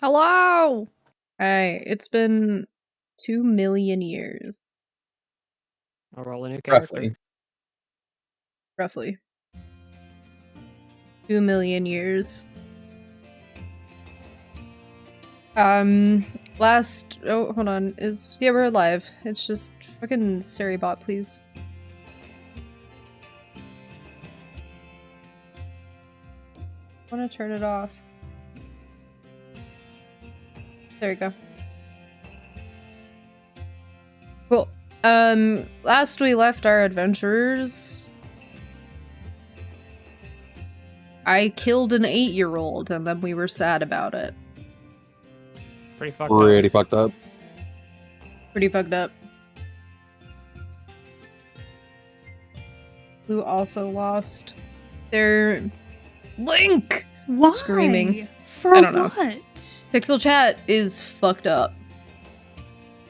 Hello! Hey, it's been 2 million years, I'll roll a new character. Roughly. roughly. 2 million years. Oh, hold on. Yeah, we're alive. It's just fucking Seribot, please. I want to turn it off. There we go. Cool. Last we left our adventurers, I killed an 8-year-old and then we were sad about it. Pretty fucked up. Pretty fucked up. Who also lost their Link! Why? Screaming. For I don't know. what? Pixel chat is fucked up.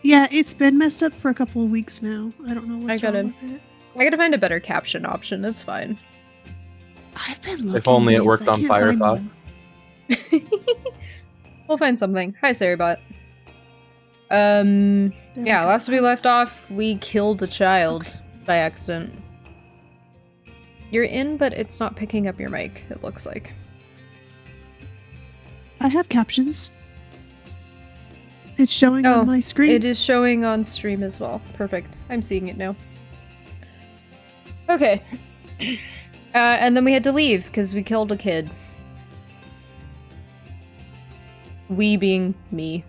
Yeah, it's been messed up for a couple of weeks now. I don't know what's I gotta- wrong with it. I gotta find a better caption option, it's fine. I've been looking. If only it babes, worked I on can't find Firefox. one. We'll find something. Hi, Seribot. There Yeah, go. last we How's left that? off, we killed a child Okay. by accident. You're in, but it's not picking up your mic, it looks like. I have captions. It's showing Oh, on my screen. It is showing on stream as well. Perfect. I'm seeing it now. Okay. And then we had to leave because we killed a kid. We being me.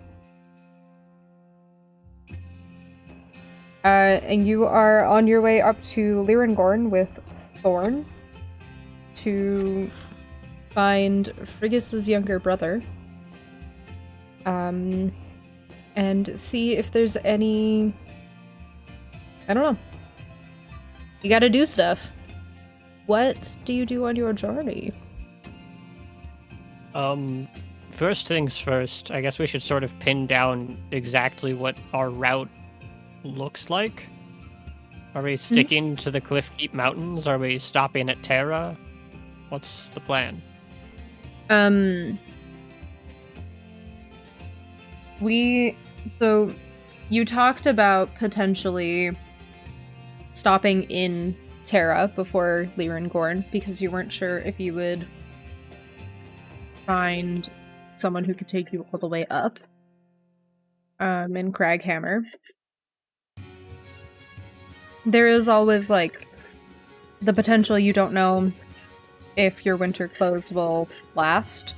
And you are on your way up to Lirangorn with Thorn to find Friggis's younger brother. And see if there's any... I don't know. You gotta do stuff. What do you do on your journey? First things first, I guess we should sort of pin down exactly what our route looks like. Are we sticking to the Cliffkeep Mountains? Are we stopping at Terra? What's the plan? So, you talked about potentially stopping in Terra before Lirangorn because you weren't sure if you would find someone who could take you all the way up. In Craghammer. There is always, like, the potential you don't know if your winter clothes will last.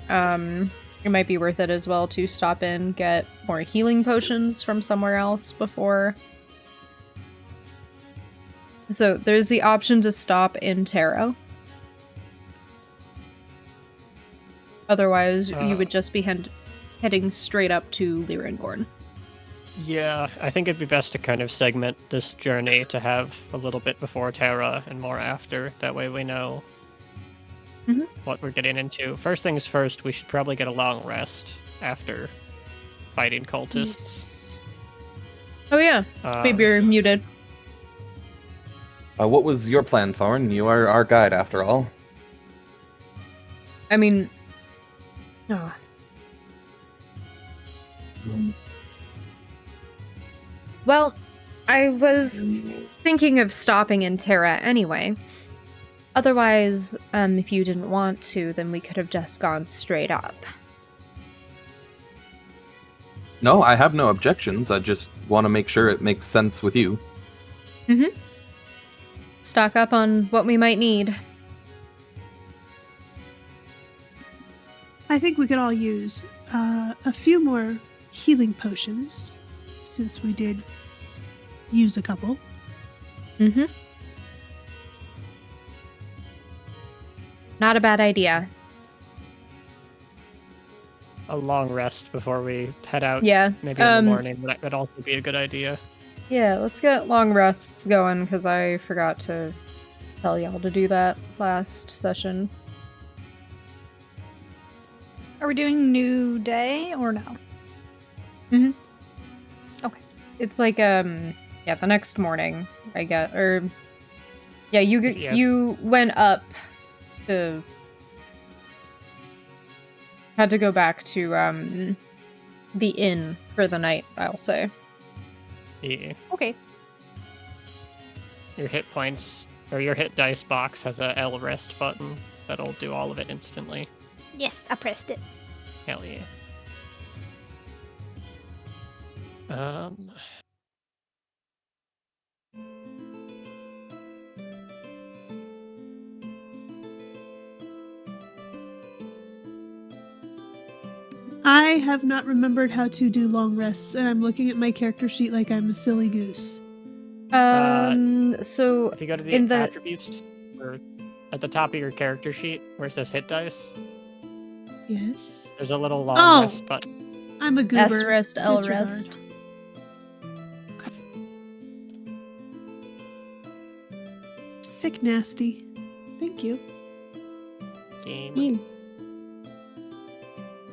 It might be worth it as well to stop in, get more healing potions from somewhere else before. So there's the option to stop in Terra. Otherwise, you would just be heading straight up to Lirangorn. Yeah, I think it'd be best to kind of segment this journey to have a little bit before Terra and more after. That way we know what we're getting into. First things first, we should probably get a long rest after fighting cultists. Yes. Oh yeah, maybe you're muted. What was your plan, Thorn? You are our guide, after all. I mean... Well, I was thinking of stopping in Terra anyway. Otherwise, if you didn't want to, then we could have just gone straight up. No, I have no objections. I just want to make sure it makes sense with you. Stock up on what we might need. I think we could all use a few more healing potions, since we did use a couple. Not a bad idea. A long rest before we head out. Yeah. Maybe in the morning. That would also be a good idea. Yeah, let's get long rests going, because I forgot to tell y'all to do that last session. Are we doing new day or no? Okay. It's like, yeah, the next morning, I guess, or... Yeah, you went up to had to go back to the inn for the night, I'll say. Yeah. Okay. Your hit points, or your hit dice box has a L rest button that'll do all of it instantly. Yes, I pressed it. Hell yeah. I have not remembered how to do long rests, and I'm looking at my character sheet like I'm a silly goose. So If you go to in the attributes, or at the top of your character sheet where it says hit dice, Yes. there's a little long Oh. rest button. I'm a goober. S rest, L Disregard. rest. Sick nasty. Thank you. Game. Yeah.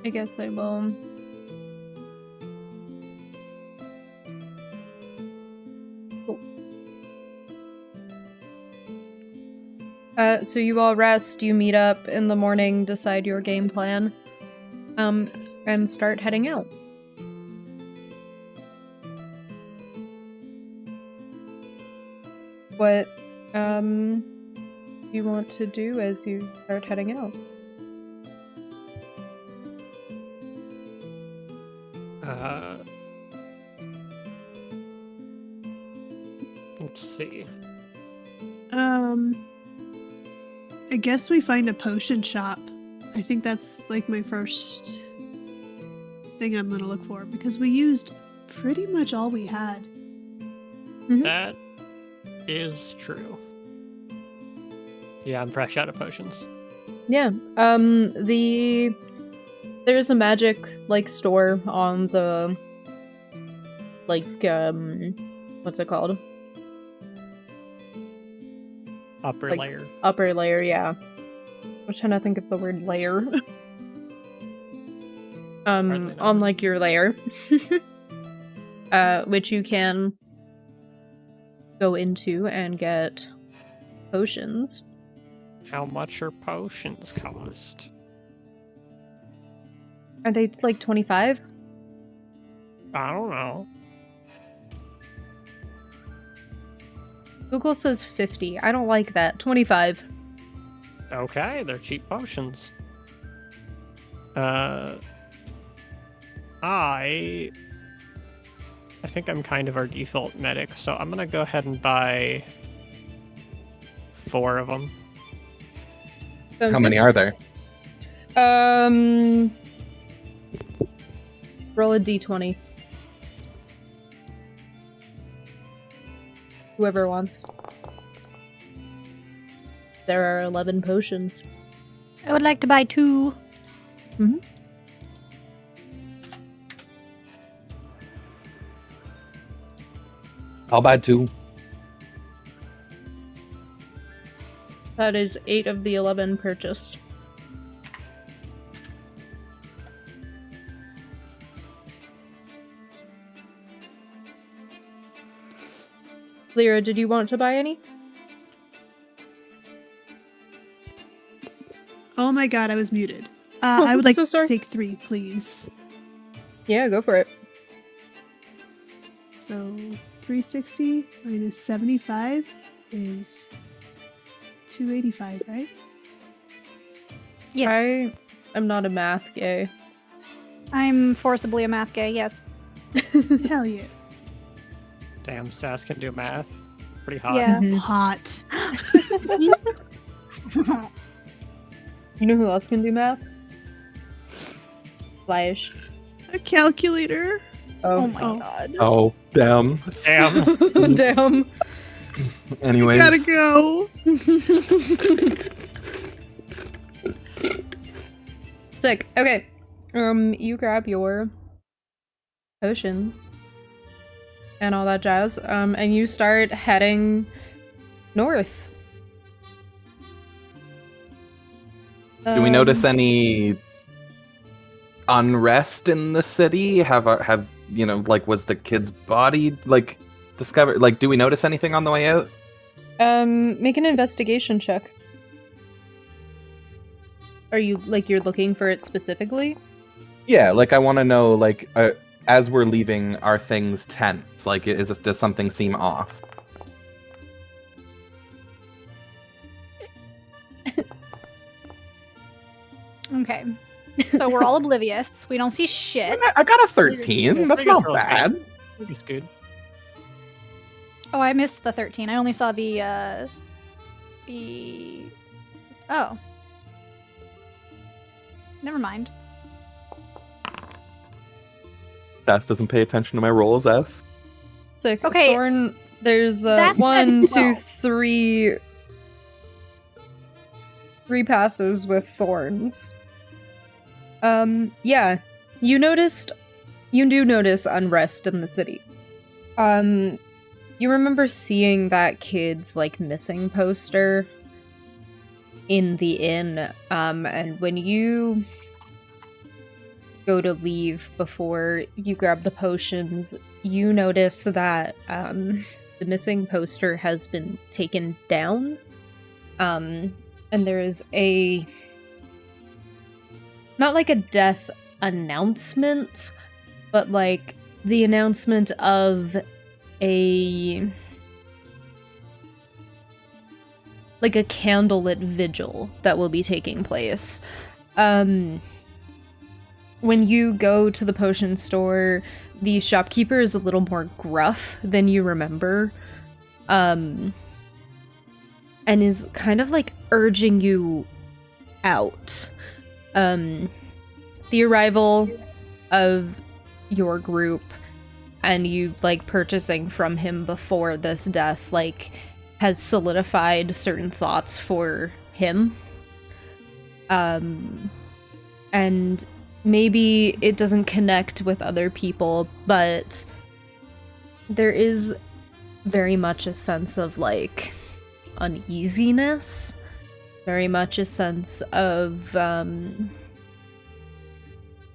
I guess I will. Cool. So you all rest, you meet up in the morning, decide your game plan, and start heading out. What, you want to do as you start heading out? Let's see. I guess we find a potion shop. I think that's like my first thing I'm gonna look for because we used pretty much all we had. That is true. Yeah, I'm fresh out of potions. Yeah. There's a magic like store on the what's it called? Upper Like- layer. Upper layer, yeah. I'm trying to think of the word layer. Hardly know. On like your layer. Which you can go into and get potions. How much are potions cost? Are they like 25? I don't know. Google says 50. I don't like that. 25. Okay, they're cheap potions. I think I'm kind of our default medic, so I'm gonna go ahead and buy 4 of them. Sounds How many good. are there? Roll a d20. Whoever wants. There are 11 potions. I would like to buy 2. I'll buy 2. That is 8 of the 11 purchased. Lyra, did you want to buy any? Oh my god, I was muted. Oh, I would like so to sorry. take 3, please. Yeah, go for it. So 360 minus 75 is 285, right? Yes, I am not a math gay. I'm forcibly a math gay, yes. Hell yeah. Damn, Sass can do math. Pretty hot. Yeah. Hot. You know who else can do math? Flash. A calculator. Oh my Oh. god. Oh, damn. Damn. Damn. Anyways, Gotta go. Sick. Okay. You grab your potions and all that jazz, and you start heading north. do we notice any unrest in the city? Have you know, like, was the kid's body like discovered? Like, do we notice anything on the way out? Make an investigation check. Are you like you're looking for it specifically? Yeah, like I want to know, like, as we're leaving, are things tense? Like, does something seem off? Okay. So we're all oblivious. We don't see shit. I got a 13. That's not Really bad. It's good. Oh, I missed the 13. I only saw the oh. Never mind. Stas doesn't pay attention to my rolls, F. Sick. Okay. Thorn, there's That one, said, two, well. three passes with thorns. Yeah. You do notice unrest in the city. You remember seeing that kid's like missing poster in the inn, and when you go to leave before you grab the potions, you notice that the missing poster has been taken down, and there is not like a death announcement, but like the announcement of a candlelit vigil that will be taking place. When you go to the potion store, the shopkeeper is a little more gruff than you remember, and is kind of like urging you out. The arrival of your group and you like purchasing from him before this death like has solidified certain thoughts for him. And maybe it doesn't connect with other people, but there is very much a sense of like uneasiness, very much a sense of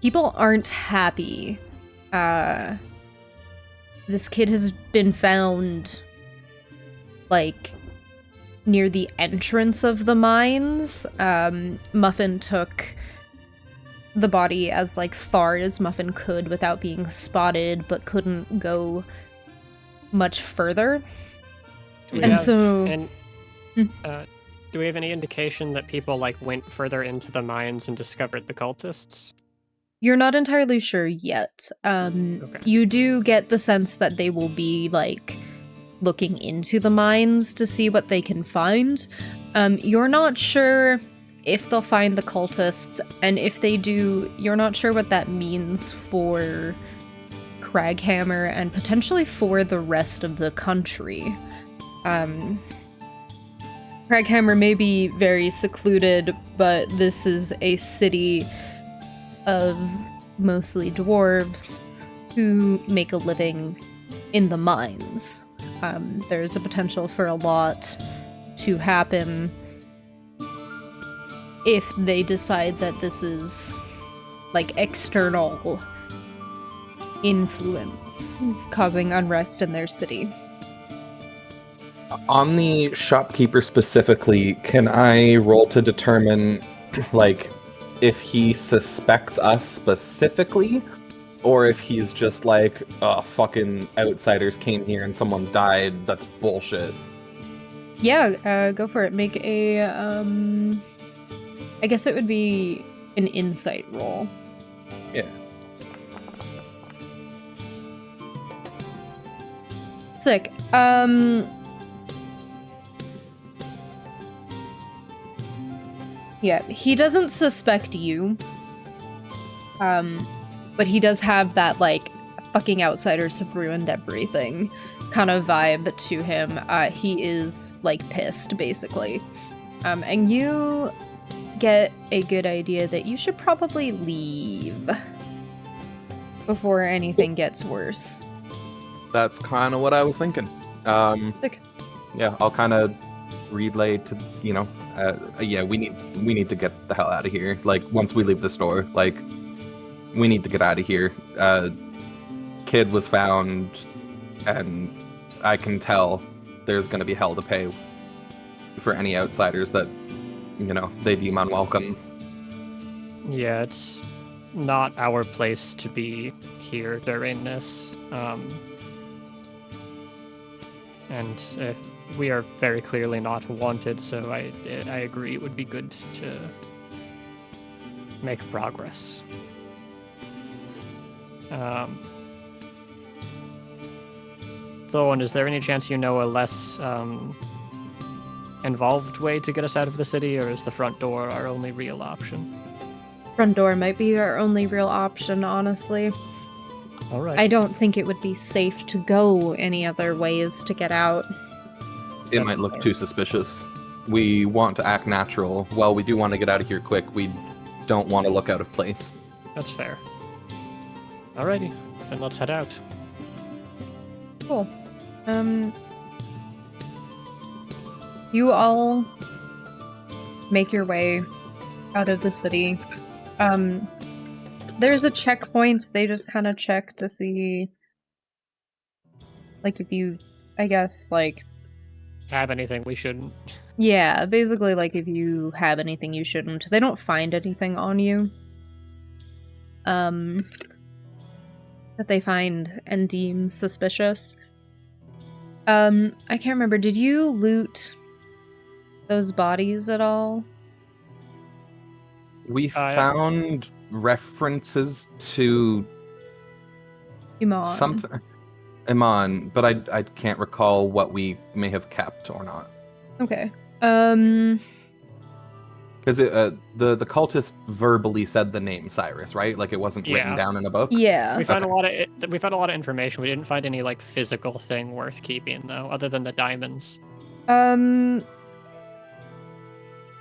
people aren't happy. This kid has been found like near the entrance of the mines. Muffin took the body as like far as Muffin could without being spotted, but couldn't go much further. Do we And have- so- and, do we have any indication that people like went further into the mines and discovered the cultists? You're not entirely sure yet. Okay. You do get the sense that they will be, like, looking into the mines to see what they can find. You're not sure if they'll find the cultists, and if they do, you're not sure what that means for Craghammer and potentially for the rest of the country. Craghammer may be very secluded, but this is a city of mostly dwarves who make a living in the mines. There's a potential for a lot to happen if they decide that this is like external influence causing unrest in their city. On the shopkeeper specifically, can I roll to determine, like, if he suspects us specifically, or if he's just like, oh, fucking outsiders came here and someone died, that's bullshit. Yeah, go for it. Make a, I guess it would be an insight roll. Yeah. Sick. Yeah, he doesn't suspect you. But he does have that, like, fucking outsiders have ruined everything kind of vibe to him. He is, like, pissed, basically. And you get a good idea that you should probably leave before anything gets worse. That's kind of what I was thinking. Sick. Yeah, I'll kind of relay to, you know, yeah, we need to get the hell out of here. Like, once we leave the store, like, we need to get out of here. Kid was found, and I can tell there's going to be hell to pay for any outsiders that, you know, they deem unwelcome. Yeah, it's not our place to be here during this. And we are very clearly not wanted, so I agree it would be good to make progress. Thorn, is there any chance you know a less involved way to get us out of the city, or is the front door our only real option? Front door might be our only real option, honestly. All right. I don't think it would be safe to go any other ways to get out. It might look too suspicious. We want to act natural. While we do want to get out of here quick, we don't want to look out of place. That's fair. Alrighty, then let's head out. Cool. You all make your way out of the city. There's a checkpoint. They just kind of check to see, like, if you, I guess, like... Have anything we shouldn't. Yeah, basically, like, if you have anything you shouldn't. They don't find anything on you. That they find and deem suspicious. I can't remember. Did you loot those bodies at all? We found references to Iman. something. Iman, but I can't recall what we may have kept or not. Okay. Because the cultist verbally said the name Cyrus, right? Like it wasn't written down in a book. Yeah. We found a lot of information. We didn't find any like physical thing worth keeping though, other than the diamonds.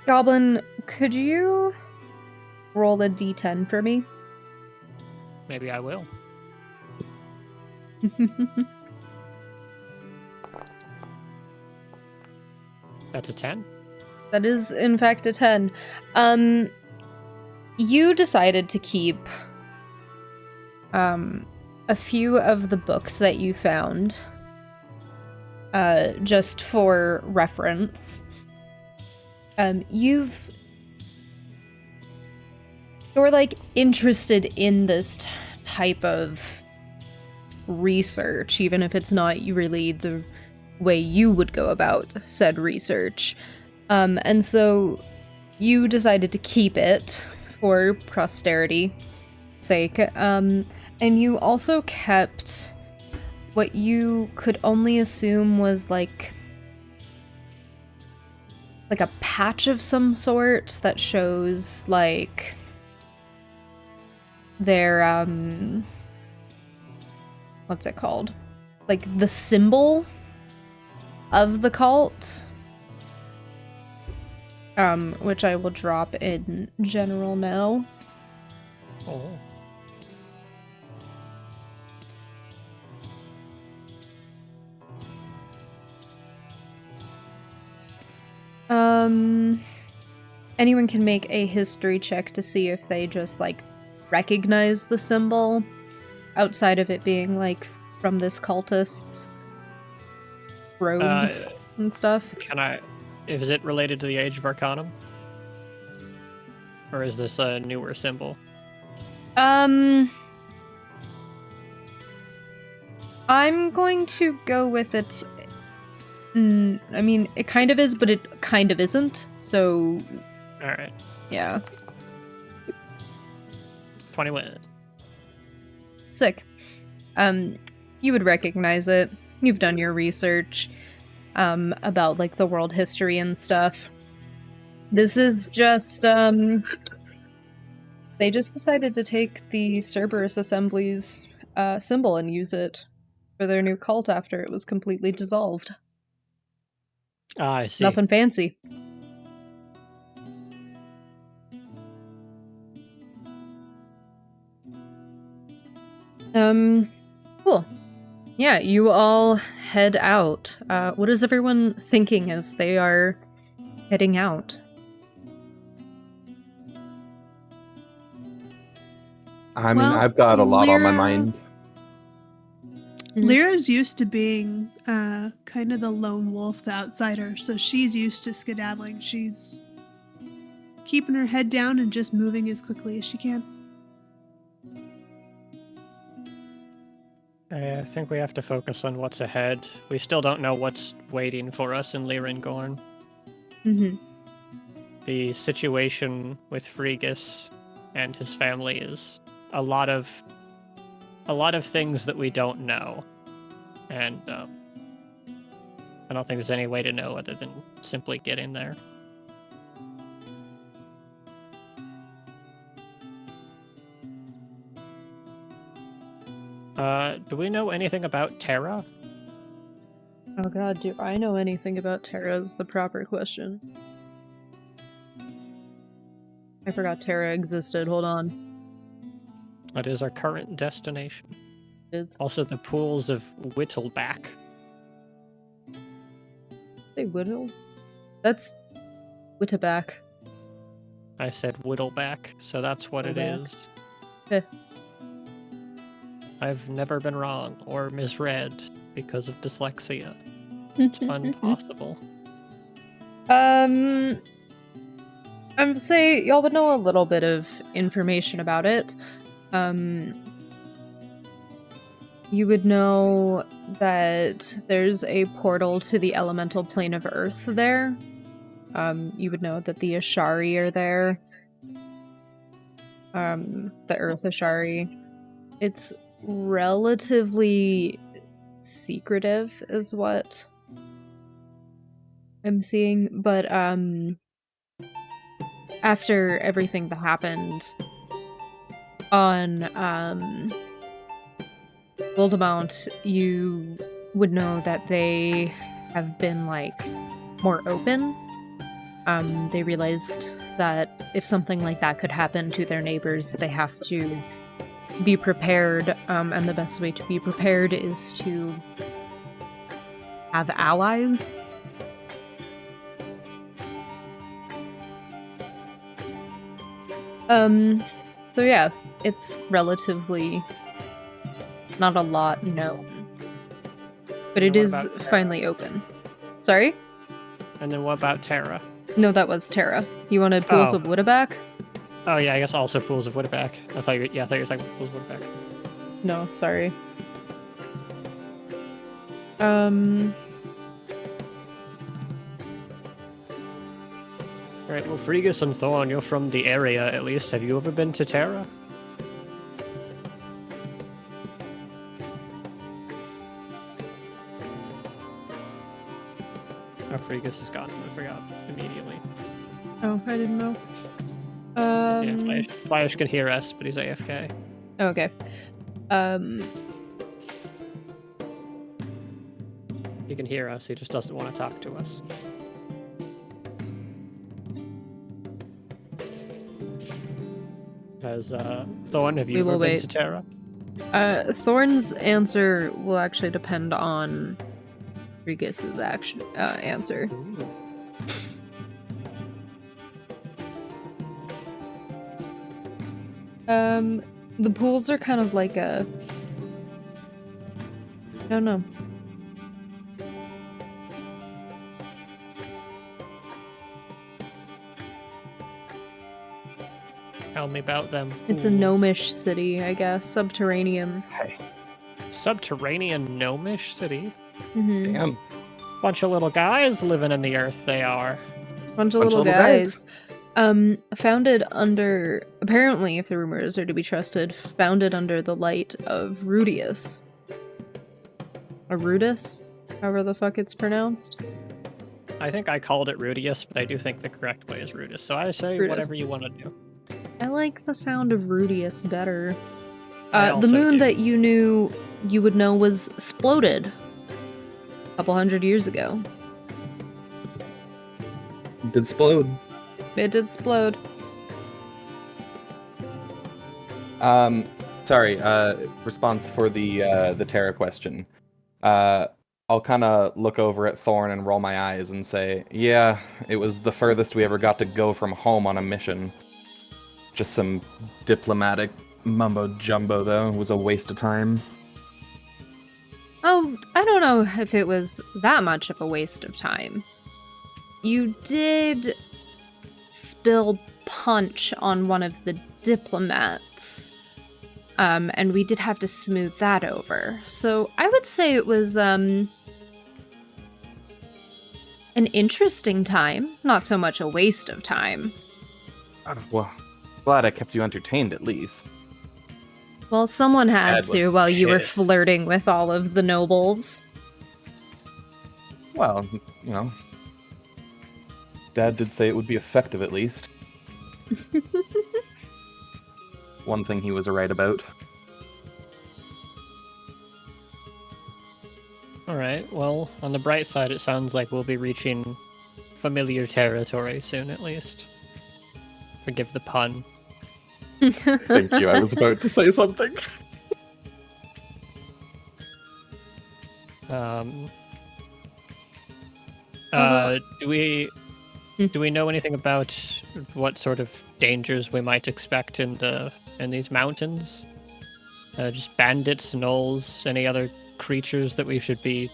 Goblin, could you roll a d10 for me? Maybe I will. That's a 10. That is, in fact, a 10. You decided to keep a few of the books that you found just for reference. You're like interested in this type of research, even if it's not really the way you would go about said research. And so you decided to keep it for posterity's sake. And you also kept what you could only assume was like a patch of some sort that shows like their what's it called? Like the symbol of the cult. Which I will drop in general now. Oh. Anyone can make a history check to see if they just, like, recognize the symbol outside of it being, like, from this cultist's robes and stuff. Is it related to the Age of Arcanum? Or is this a newer symbol? I'm going to go with its... I mean, it kind of is, but it kind of isn't, so... Alright. Yeah. 21. Sick. You would recognize it. You've done your research about, like, the world history and stuff. This is just, they just decided to take the Cerberus Assembly's symbol and use it for their new cult after it was completely dissolved. Ah, I see. Nothing fancy. Cool. Yeah, you all head out. What is everyone thinking as they are heading out? I mean, I've got a lot on my mind. Lyra's used to being kind of the lone wolf, the outsider, so she's used to skedaddling. She's keeping her head down and just moving as quickly as she can. I think we have to focus on what's ahead. We still don't know what's waiting for us in Lyrengorn. Mm-hmm. The situation with Frigus and his family is a lot of things that we don't know, and I don't think there's any way to know other than simply getting there. Do we know anything about Terra? Oh god, do I know anything about Terra is the proper question. I forgot Terra existed, hold on. That is our current destination. It is. Also the pools of Whittleback. Say Whittle? That's Whittaback. I said Whittleback, so that's what it Whittleback. is. Heh. I've never been wrong or misread because of dyslexia. It's impossible. I'm say y'all would know a little bit of information about it. You would know that there's a portal to the elemental plane of Earth there. You would know that the Ashari are there. The Earth Ashari. It's relatively secretive is what I'm seeing, but after everything that happened on Voldemort, you would know that they have been like more open. They realized that if something like that could happen to their neighbors, they have to be prepared, and the best way to be prepared is to have allies. So yeah, it's relatively not a lot known, but it what is about Terra? finally open. Sorry? And then what about Terra? No, that was Terra. You wanted Pools Oh. of Whittaback? Oh yeah, I guess also Pools of Whittaback. I thought you were talking about Pools of Whittaback. No, sorry. Alright, well Frigus and Thorn, you're from the area at least. Have you ever been to Terra? Oh, Frigus is gone. I forgot immediately. Oh, I didn't know. Yeah, Flash can hear us, but he's AFK. Okay. He can hear us, he just doesn't want to talk to us. Has Thorn, have you We will ever been wait. to Terra? Thorn's answer will actually depend on Regis' answer. The pools are kind of like a... I don't know. Tell me about them. It's a pools. gnomish city, I guess. Subterranean. Hey, Subterranean gnomish city. Mm-hmm. damn. Bunch of little guys living in the earth, they are. Bunch of little guys. Founded under, apparently, if the rumors are to be trusted, founded under the light of Rudius. Or Rudis? However the fuck it's pronounced. I think I called it Rudius, but I do think the correct way is Rudis. So I say Rudis. whatever you want to do. I like the sound of Rudius better. I The also moon do. that you would know was sploded a couple hundred years ago. Did explode. It did splode. Sorry, response for the Terra question. I'll kind of look over at Thorn and roll my eyes and say, yeah, it was the furthest we ever got to go from home on a mission. Just some diplomatic mumbo-jumbo, though. It was a waste of time. Oh, I don't know if it was that much of a waste of time. You did spill punch on one of the diplomats. And we did have to smooth that over. So I would say it was an interesting time, not so much a waste of time. Well, glad I kept you entertained at least. Well, someone had Dad was to while you were pissed. flirting with all of the nobles. Well, you know, Dad did say it would be effective at least. One thing he was right about. Alright, well, on the bright side, it sounds like we'll be reaching familiar territory soon, at least. Forgive the pun. Thank you, I was about to say something. Do we know anything about what sort of dangers we might expect in these mountains? Just bandits, gnolls, any other creatures that we should be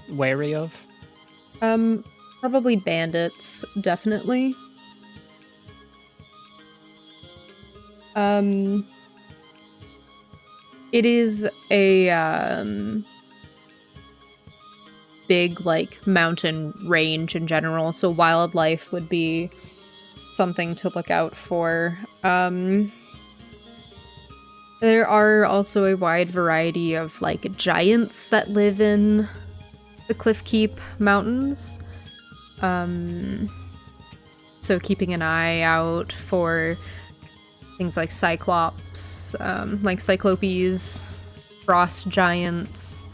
wary of? Probably bandits, definitely. It is a big like mountain range in general, so wildlife would be something to look out for. There are also a wide variety of like giants that live in the Cliffkeep Mountains. So keeping an eye out for things like Cyclops, like Cyclopes, frost giants,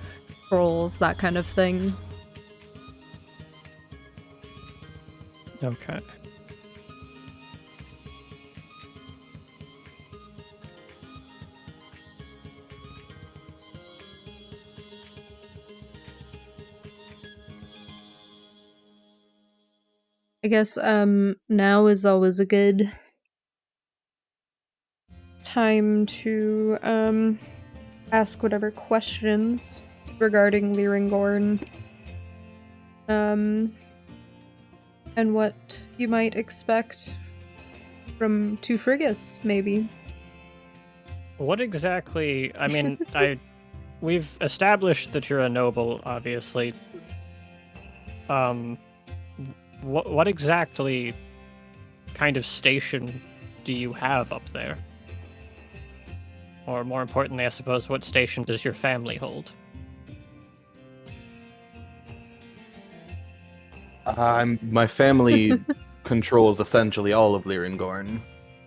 trolls, that kind of thing. Okay. I guess now is always a good time to ask whatever questions regarding Lyringorn. And what you might expect from Two Frigus, maybe. What exactly? I mean, we've established that you're a noble, obviously. What exactly kind of station do you have up there? Or more importantly, I suppose, what station does your family hold? My family controls essentially all of Lyringorn.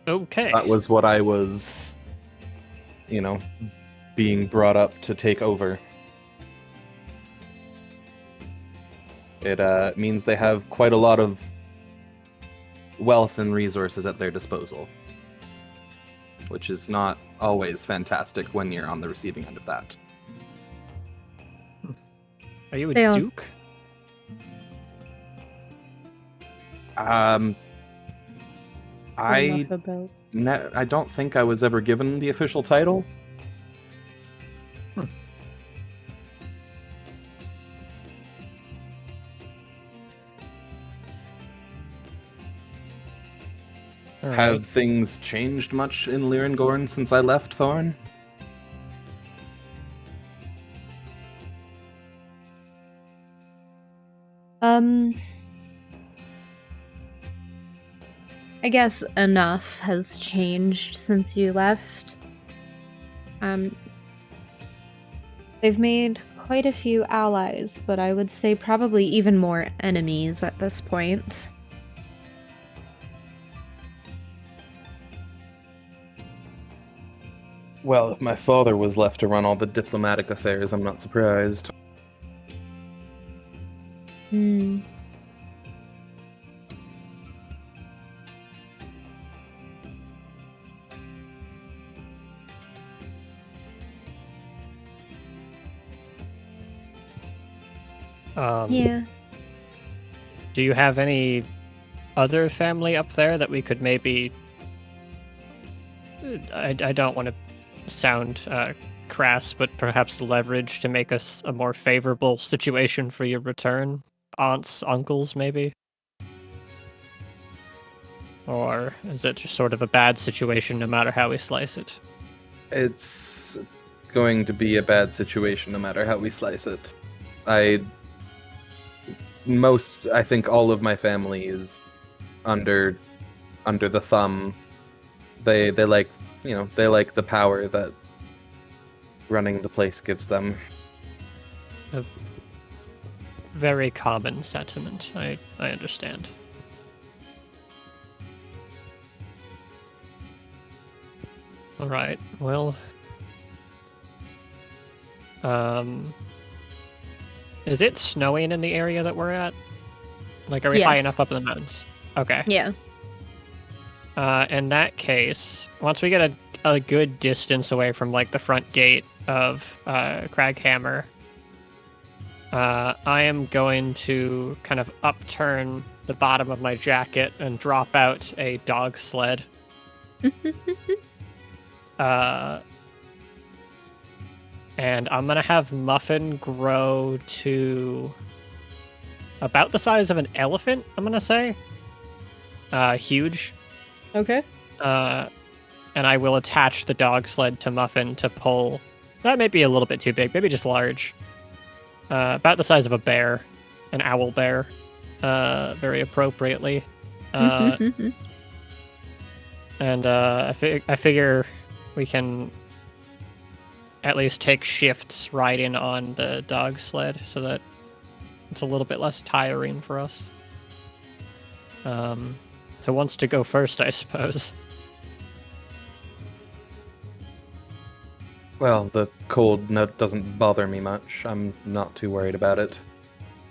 Okay. That was what I was, being brought up to take over. It means they have quite a lot of wealth and resources at their disposal, which is not always fantastic when you're on the receiving end of that. Are you a They duke? I Enough about- I don't think I was ever given the official title. All right. Have things changed much in Lyringorn since I left Thorn? I guess enough has changed since you left. They've made quite a few allies, but I would say probably even more enemies at this point. Well, if my father was left to run all the diplomatic affairs, I'm not surprised. Hmm. Yeah. Do you have any other family up there that we could maybe... I don't want to sound crass, but perhaps leverage to make us a more favorable situation for your return? Aunts, uncles, maybe? Or is it just sort of a bad situation no matter how we slice it? It's going to be a bad situation no matter how we slice it. I think all of my family is under the thumb. They like, they like the power that running the place gives them. A very common sentiment. I understand. All right. Well, is it snowing in the area that we're at? Like, are we high Yes. enough up in the mountains? Okay. Yeah. In that case, once we get a good distance away from like the front gate of Craghammer, I am going to kind of upturn the bottom of my jacket and drop out a dog sled. And I'm gonna have Muffin grow to about the size of an elephant, I'm gonna say. Huge. Okay. And I will attach the dog sled to Muffin to pull. That may be a little bit too big, maybe just large. About the size of a bear, an owl bear, very appropriately. And I figure we can at least take shifts riding on the dog sled so that it's a little bit less tiring for us. Who wants to go first, I suppose? Well, the cold doesn't bother me much. I'm not too worried about it.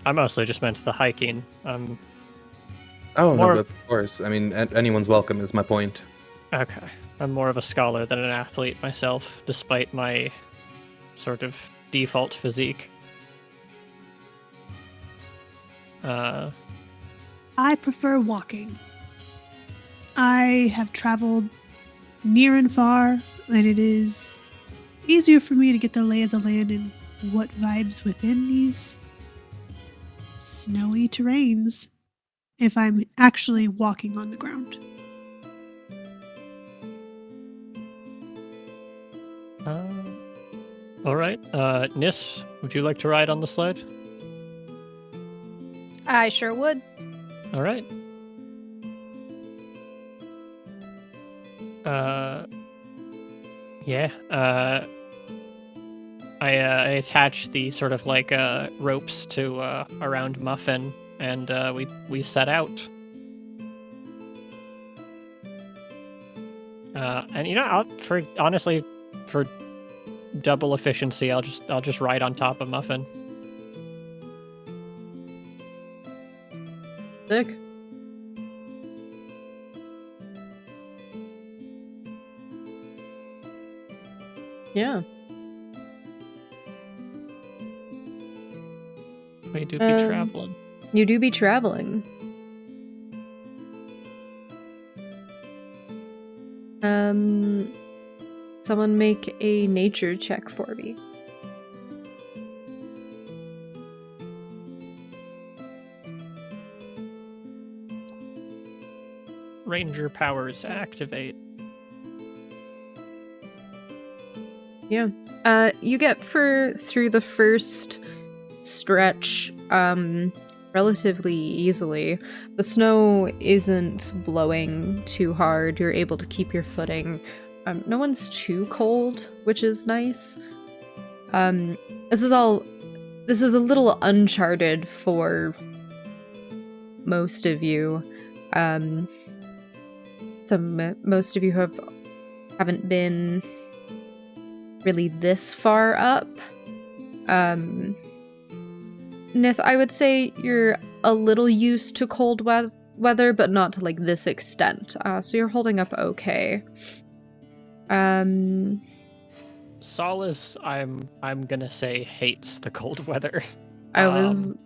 I mostly just meant the hiking. Oh, More- no, of course. I mean, anyone's welcome is my point. Okay. I'm more of a scholar than an athlete myself, despite my sort of default physique. I prefer walking. I have traveled near and far, and it is easier for me to get the lay of the land and what vibes within these snowy terrains if I'm actually walking on the ground. All right. Nis, would you like to ride on the sled? I sure would. All right. Yeah. I attach the sort of like ropes to around Muffin, and we set out. And honestly, for double efficiency, I'll just ride on top of Muffin. Sick. Yeah. We do be Um, traveling. You do be traveling. Someone make a nature check for me. Ranger powers activate. Yeah. You get through the first stretch relatively easily. The snow isn't blowing too hard. You're able to keep your footing. No one's too cold, which is nice. This is a little uncharted for most of you. Most of you haven't been really this far up. Nith, I would say you're a little used to cold weather, but not to like this extent. So you're holding up okay. Solace, I'm gonna say hates the cold weather.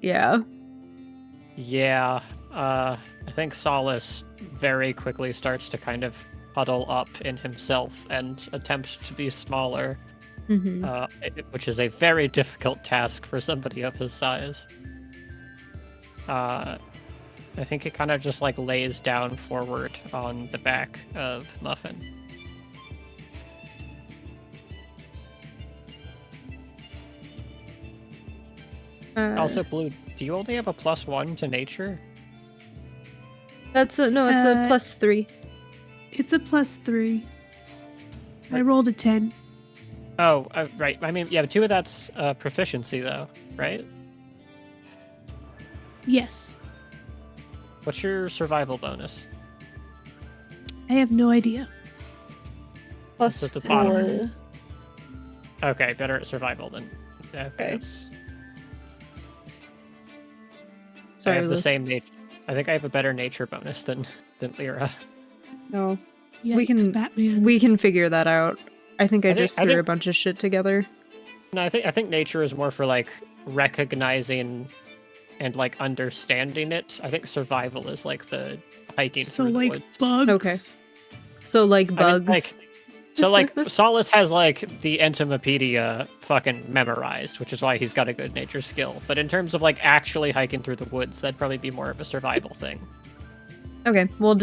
Yeah. Yeah, I think Solace very quickly starts to kind of huddle up in himself and attempts to be smaller, which is a very difficult task for somebody of his size. I think it kind of just like lays down forward on the back of Muffin. Also, Blue, do you only have a +1 to nature? That's a +3. It's a +3. I rolled a 10. Oh, right. I mean, yeah, 2 of that's proficiency, though, right? Yes. What's your survival bonus? I have no idea. Plus It's at the bottom. 4. Okay, better at survival than. Okay. Okay. I Sorry, have the Lou. same nature. I think I have a better nature bonus than Lyra. No. Yikes, Batman. We can figure that out. I think I I think- just I threw a think- bunch of shit together. No, I think nature is more for like recognizing and like understanding it. I think survival is like the hiking So, through the like, woods. bugs. Okay. So like I bugs. mean, so like Solace has like the Entomopedia fucking memorized, which is why he's got a good nature skill. But in terms of like actually hiking through the woods, that'd probably be more of a survival thing. Okay, we'll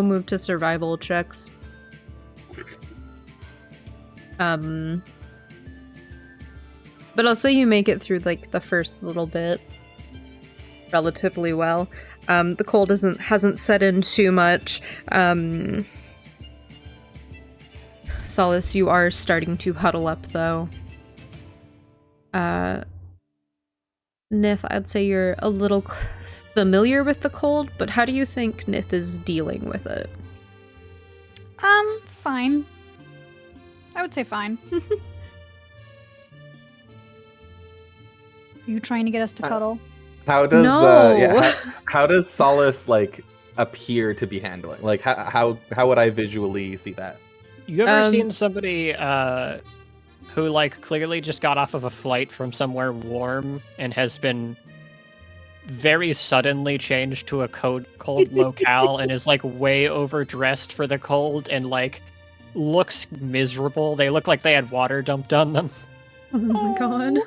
move to survival checks. But I'll say you make it through like the first little bit relatively well. The cold hasn't set in too much. Solace, you are starting to huddle up though. Nith, I'd say you're a little familiar with the cold, but how do you think Nith is dealing with it? Fine. I would say fine. Are you trying to get us to cuddle? How does No. how does Solace like appear to be handling? Like how would I visually see that? You ever Um, seen somebody who like clearly just got off of a flight from somewhere warm and has been very suddenly changed to a cold locale and is like way overdressed for the cold and like looks miserable? They look like they had water dumped on them. Oh my god.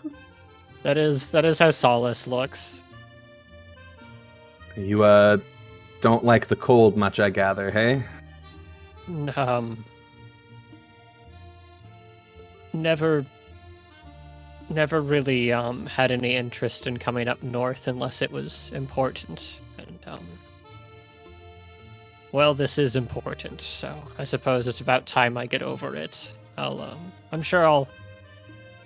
That is how Solace looks. You don't like the cold much, I gather, hey? Never really had any interest in coming up north unless it was important. And well, this is important, so I suppose it's about time I get over it. I'm sure I'll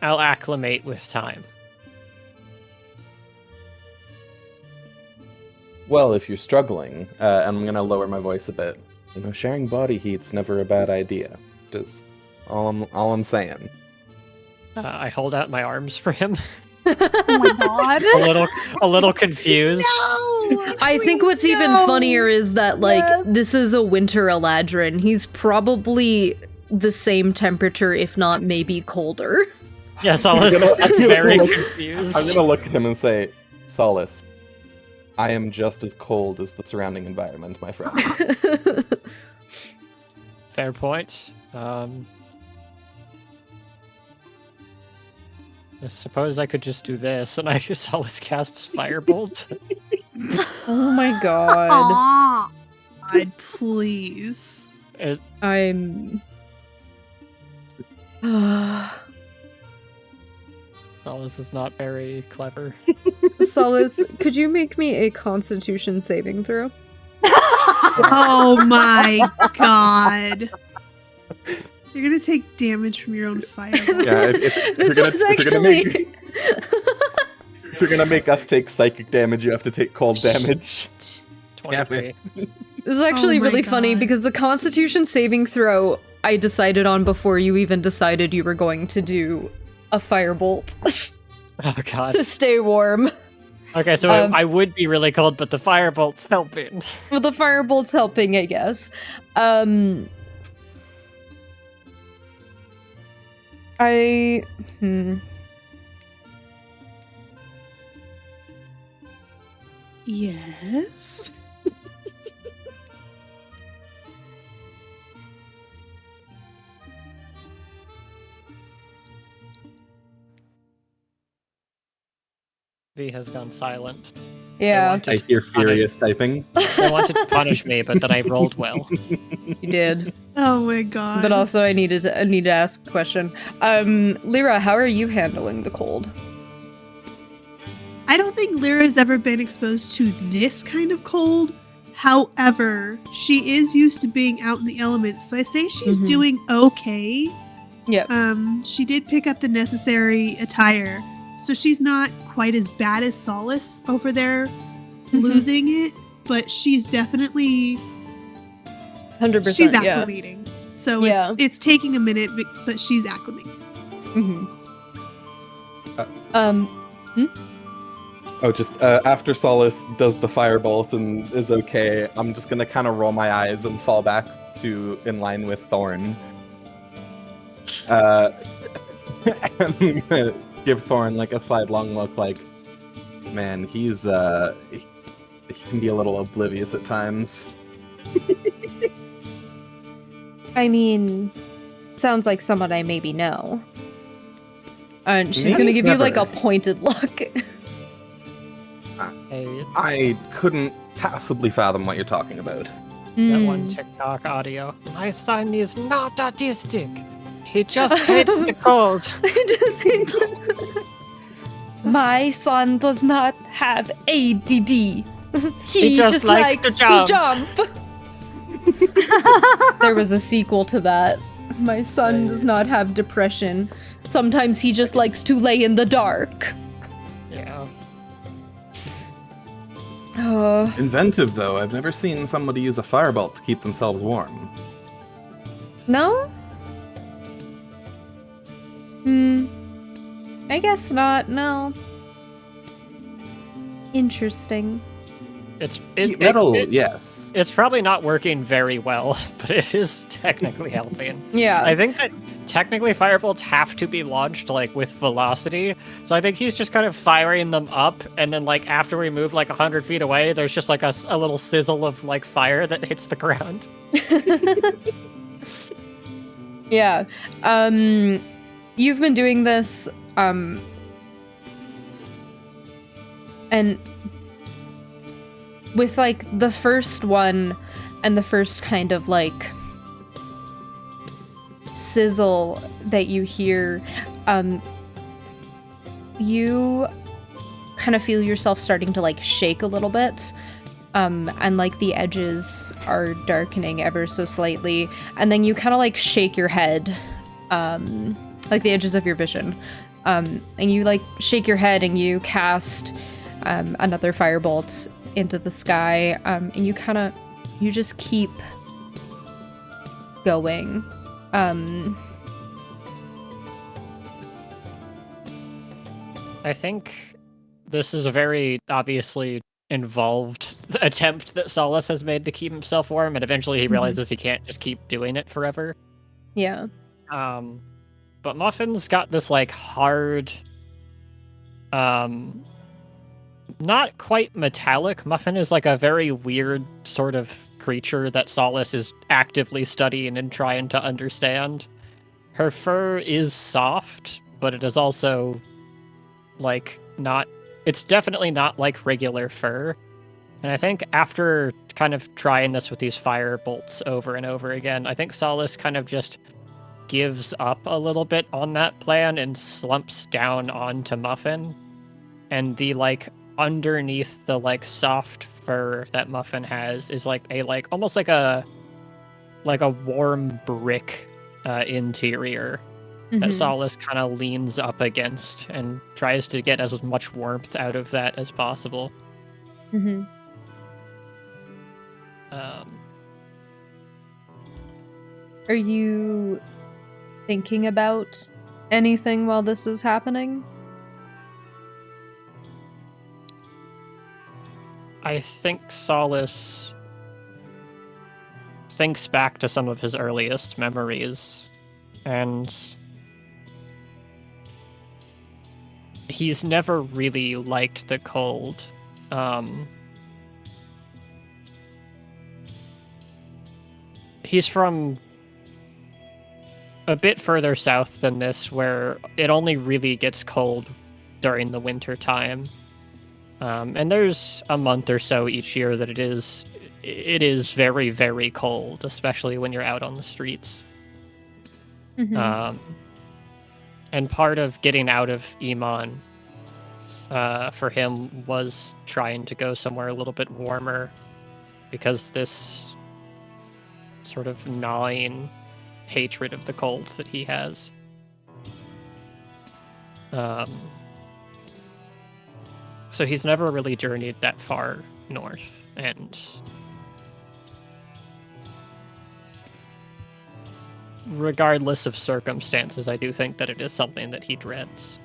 acclimate with time. Well, if you're struggling, and I'm gonna lower my voice a bit, sharing body heat's never a bad idea. Just all I'm saying. I hold out my arms for him, Oh my god. a little confused. No! I think what's even funnier is that, like, this is a winter Eladrin. He's probably the same temperature, if not maybe colder. Yeah, Solace is very confused. I'm gonna look at him and say, Solace, I am just as cold as the surrounding environment, my friend. Fair point. I suppose I could just do this, and I just Solace casts Firebolt. Oh my god. Aw. God, please. I'm. Solace is not very clever. Solace, could you make me a Constitution saving throw? Oh my god. You're gonna take damage from your own fire. Yeah, if This you're was gonna actually. if you're gonna make us take psychic damage, you have to take cold damage. 23. This is actually Oh my really funny God. because the Constitution saving throw I decided on before you even decided you were going to do a firebolt Oh god. to stay warm. Okay, so I would be really cold, but the Firebolt's helping. Well, the firebolt's helping, I guess. Yes. V has gone silent. Yeah, I hear furious typing. They wanted to punish me, but then I rolled well. you did. Oh my god. But also, I need to ask a question. Lyra, how are you handling the cold? I don't think Lyra's ever been exposed to this kind of cold. However, she is used to being out in the elements, so I say she's Mhm. doing okay. Yep. She did pick up the necessary attire, so she's not quite as bad as Solace over there Mhm. losing it, but she's definitely 100%. she's Yeah. acclimating. So Yeah. it's taking a minute, but she's acclimating. Mm-hmm. Oh, just after Solace does the firebolt and is okay, I'm just gonna kind of roll my eyes and fall back to in line with Thorn. And I'm gonna give Thorn like a sidelong look, like, man, he can be a little oblivious at times. I mean, sounds like someone I maybe know. And she's Maybe gonna give you like a never. pointed look. Hey, I couldn't possibly fathom what you're talking about. that one Hmm. TikTok audio. My son is not autistic. He just hates the cold. My son does not have ADD. He just just likes likes to to jump. There was a sequel to that. My son does not have depression. Sometimes he just likes to lay in the dark. Yeah. Inventive, though. I've never seen somebody use a firebolt to keep themselves warm. No? I guess not, no. Interesting. Metal, yes. It's probably not working very well, but it is technically helping. Yeah. I think that technically firebolts have to be launched like with velocity, so I think he's just kind of firing them up, and then like after we move like 100 feet away, there's just like a little sizzle of like fire that hits the ground. Yeah. You've been doing this, and with like the first one and the first kind of like sizzle that you hear, you kind of feel yourself starting to like shake a little bit. And like the edges are darkening ever so slightly, and then you kind of like shake your head, like the edges of your vision, and you like shake your head and you cast another firebolt into the sky, and you just keep going. I think this is a very obviously involved attempt that Solace has made to keep himself warm, and eventually he realizes he can't just keep doing it forever. Yeah. But Muffin's got this like hard, not quite metallic. Muffin is like a very weird sort of creature that Solace is actively studying and trying to understand. Her fur is soft, but it is also like not, it's definitely not like regular fur. And I think after kind of trying this with these fire bolts over and over again, I think Solace kind of just gives up a little bit on that plan and slumps down onto Muffin. And the like underneath the like soft fur that Muffin has is like a like almost like a warm brick interior that Mhm. Solace kind of leans up against and tries to get as much warmth out of that as possible. Mhm. Are you thinking about anything while this is happening? I think Solace thinks back to some of his earliest memories, and he's never really liked the cold. He's from a bit further south than this, where it only really gets cold during the winter time. And there's a month or so each year that it is very, very cold, especially when you're out on the streets. Mhm. And part of getting out of Iman for him was trying to go somewhere a little bit warmer, because this sort of gnawing hatred of the cold that he has. So he's never really journeyed that far north, and regardless of circumstances, I do think that it is something that he dreads.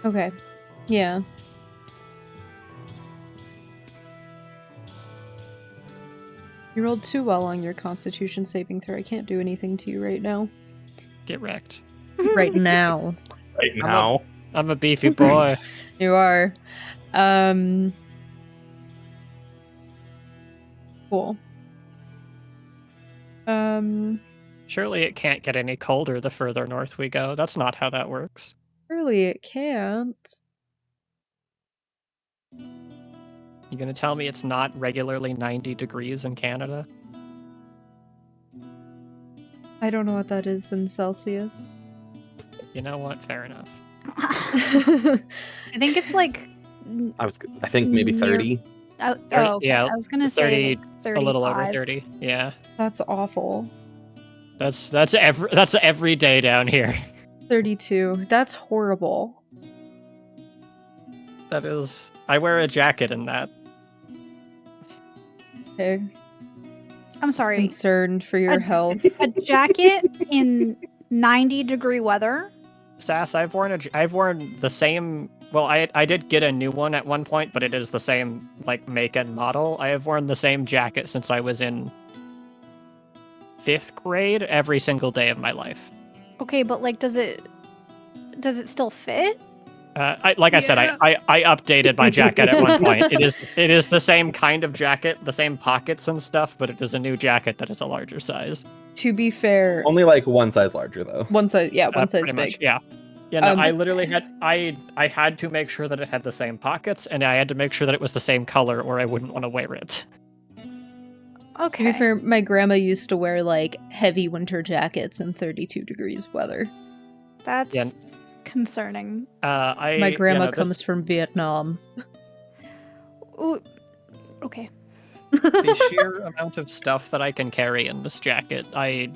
Okay. Yeah. You rolled too well on your Constitution saving throw. I can't do anything to you right now. Get wrecked. Right now. Right now. I'm a beefy boy. You are. Cool. Surely it can't get any colder the further north we go. That's not how that works. Surely it can't. You gonna tell me it's not regularly 90 degrees in Canada? I don't know what that is in Celsius. You know what? Fair enough. I think it's like. I think maybe Near- 30. Okay. Yeah, I was gonna say 30, a little over 35. 30. Yeah, That's awful. that's every day down here. 32. That's horrible. That is. I wear a jacket in that. Okay. I'm sorry. Concerned for your health. A jacket in 90-degree weather. Sass, I've worn the same. Well, I did get a new one at one point, but it is the same like make and model. I have worn the same jacket since I was in 5th grade every single day of my life. Okay, but like, does it still fit? I said, I updated my jacket at one point. It is the same kind of jacket, the same pockets and stuff, but it is a new jacket that is a larger size. To be fair, Only like one size larger though. one size, yeah, one size Pretty big. much, yeah. Yeah, no, Um, I literally had I had to make sure that it had the same pockets, and I had to make sure that it was the same color, or I wouldn't want to wear it. To be Okay. fair, my grandma used to wear like heavy winter jackets in 32 degrees weather. That's Yeah. concerning. My grandma this- comes from Vietnam. Ooh. Okay. the sheer amount of stuff that I can carry in this jacket. I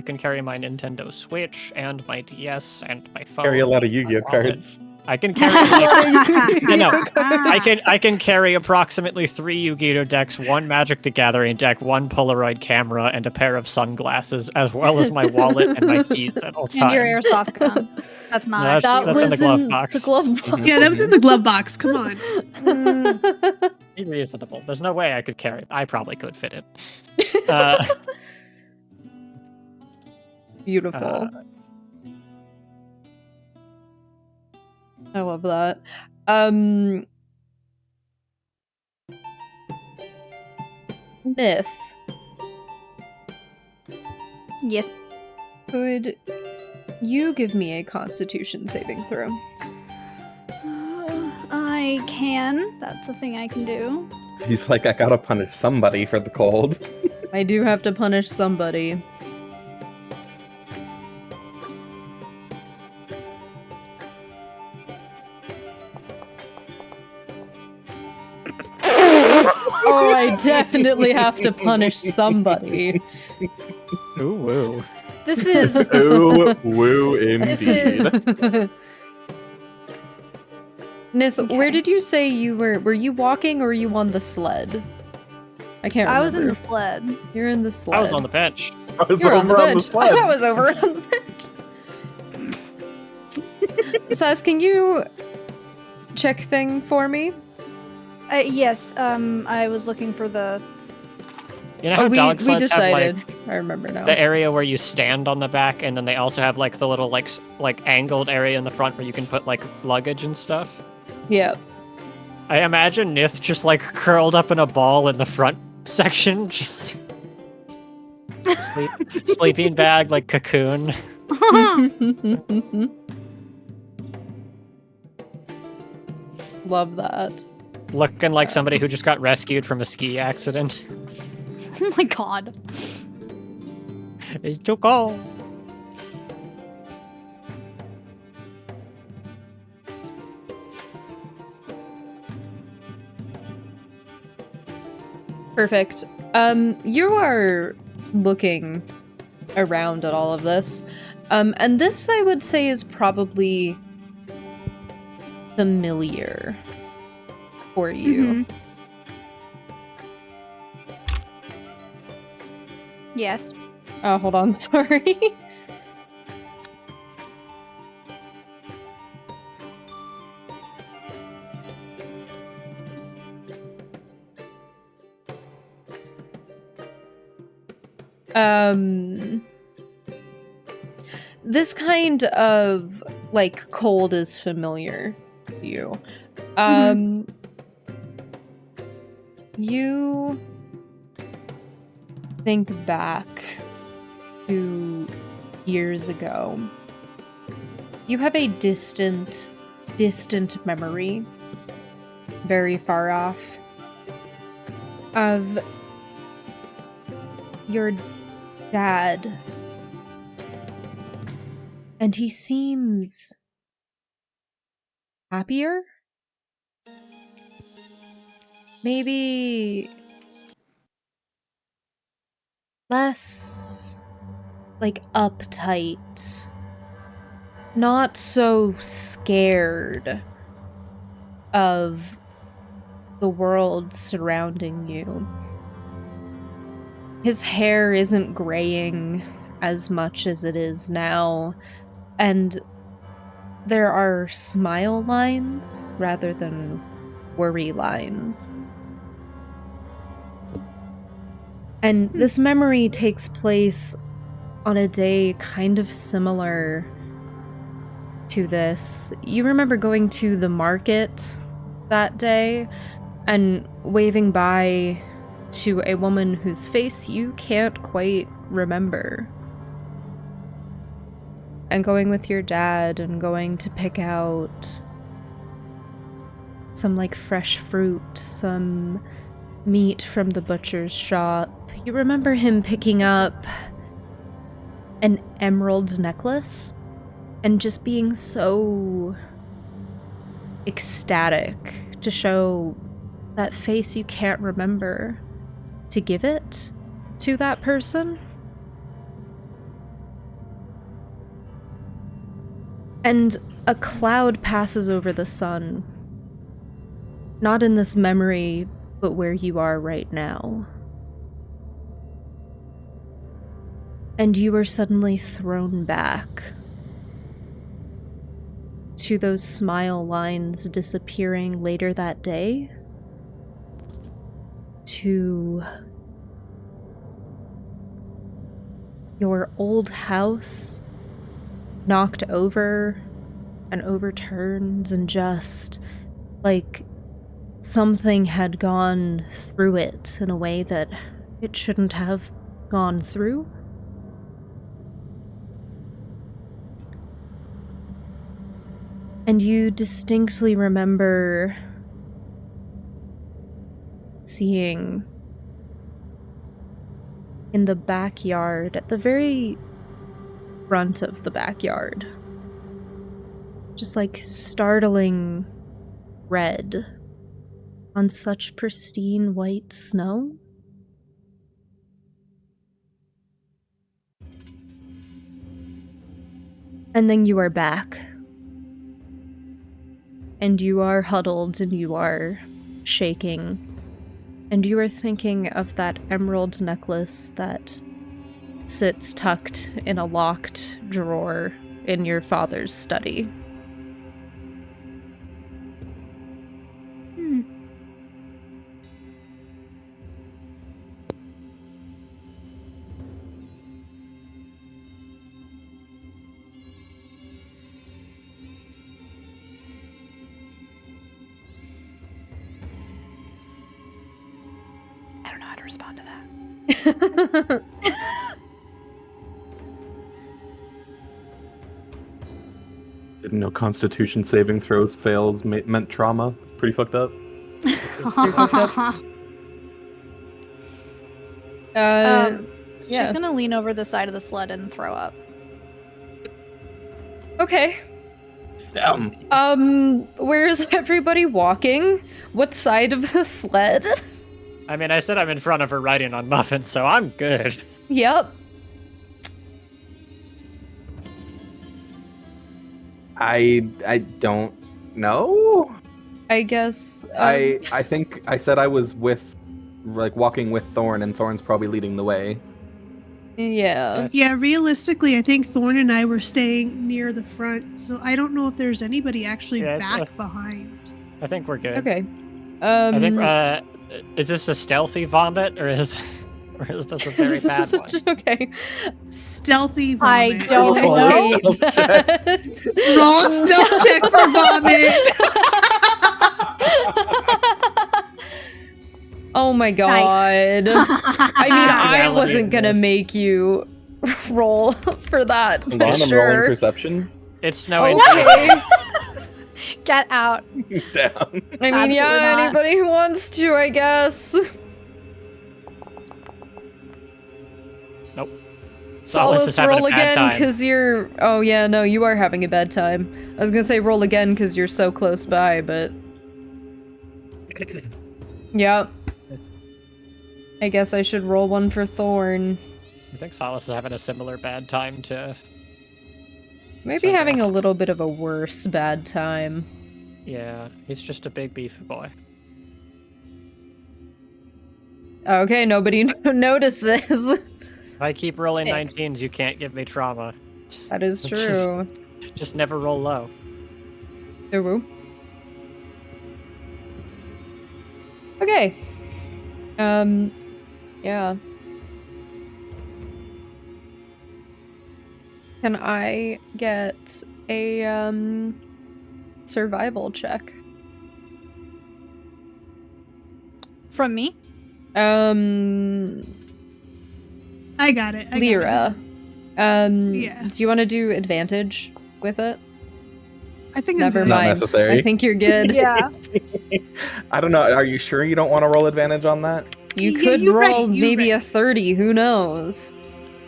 can carry my Nintendo Switch and my DS and my phone. Carry a lot of and my Yu-Gi-Oh wallet. cards. I can carry like, I know. I I can carry approximately 3 Yu-Gi-Oh decks, 1 Magic the Gathering deck, 1 Polaroid camera, and a pair of sunglasses, as well as my wallet and my keys at all And your times. airsoft gun. That's not. That's in the glove box. The glove box. Yeah, that was in the glove box. Come on. Be reasonable. There's no way I could carry it. I probably could fit it. Beautiful. I love that. Myth. Yes. Could you give me a Constitution saving throw? I can. That's a thing I can do. He's like, I gotta punish somebody for the cold. I do have to punish somebody. Oh, I definitely have to punish somebody. Ooh, woo. This is. Ooh, woo, This indeed. is. Nith, Okay. where did you say you were? Were you walking or were you on the sled? I can't remember. I was in the sled. You're in the sled. I was on the bench. I was You're on the over bench. sled. I was over on the bench. Sass, can you check thing for me? Yes. I was looking for the You know how dog we sleds decided. have, like, I remember now. the area where you stand on the back, and then they also have, like, the little, like, angled area in the front where you can put, like, luggage and stuff? Yeah. I imagine Nith just, like, curled up in a ball in the front section, just... sleeping bag, like, cocoon. Love that. Looking like somebody who just got rescued from a ski accident. Oh my god. It's too cold. Perfect. You are looking around at all of this. And this I would say is probably familiar for you. Yes. Oh, hold on, sorry. This kind of, like, cold is familiar to you. You think back to years ago. You have a distant memory, very far off, of your dad. And he seems happier? Maybe less, like, uptight. Not so scared of the world surrounding you. His hair isn't graying as much as it is now, and there are smile lines rather than worry lines. And this memory takes place on a day kind of similar to this. You remember going to the market that day and waving by to a woman whose face you can't quite remember. And going with your dad and going to pick out some, like, fresh fruit, some meat from the butcher's shop. You remember him picking up an emerald necklace and just being so ecstatic to show that face you can't remember, to give it to that person. And a cloud passes over the sun. Not in this memory, but where you are right now. And you are suddenly thrown back to those smile lines disappearing later that day, to your old house knocked over and overturned, and just like something had gone through it in a way that it shouldn't have gone through. And you distinctly remember seeing in the backyard, at the very front of the backyard, just like startling red on such pristine white snow. And then you are back. And you are huddled and you are shaking. And you are thinking of that emerald necklace that sits tucked in a locked drawer in your father's study. to respond to that. Didn't know Constitution saving throws fails meant trauma. It's pretty fucked up. yeah. She's gonna lean over the side of the sled and throw up. Okay. Damn. Where's everybody walking? What side of the sled? I mean, I said I'm in front of her riding on Muffin, so I'm good. Yep. I don't know. I guess. I think I said I was walking with Thorn, and Thorn's probably leading the way. Yeah. Yeah, realistically, I think Thorn and I were staying near the front, so I don't know if there's anybody actually Yeah, back behind. I think we're good. Okay. I think, is this a stealthy vomit, or is this a very bad one? Okay. Stealthy I vomit. don't Roll a know. stealth check. Roll a stealth check for vomit. Oh my god. I mean, I wasn't gonna make you roll for that. Hold for on, I'm sure. rolling perception. It's snowing. Okay. Get out. Down. I mean, Absolutely yeah, not. anybody who wants to, I guess. Nope. Solace is Solace, having a roll bad again, time. because you're... Oh, yeah, no, you are having a bad time. I was gonna say roll again, because you're so close by, but... Yep. I guess I should roll one for Thorn. I think Solace is having a similar bad time to... Maybe Sounds having a rough. little bit of a worse bad time. Yeah, he's just a big beefy boy. Okay, nobody notices. If I keep rolling Sick. 19s, you can't give me trauma. That is true. Just never roll low. Ooh. Okay. Yeah. Can I get a, survival check? From me? I got it. Lyra. Yeah. Do you want to do advantage with it? I think I'm Never good. Not mind. necessary. I think you're good. Yeah. I don't know. Are you sure you don't want to roll advantage on that? You Yeah, could you're roll right, you're maybe right. a 30, who knows?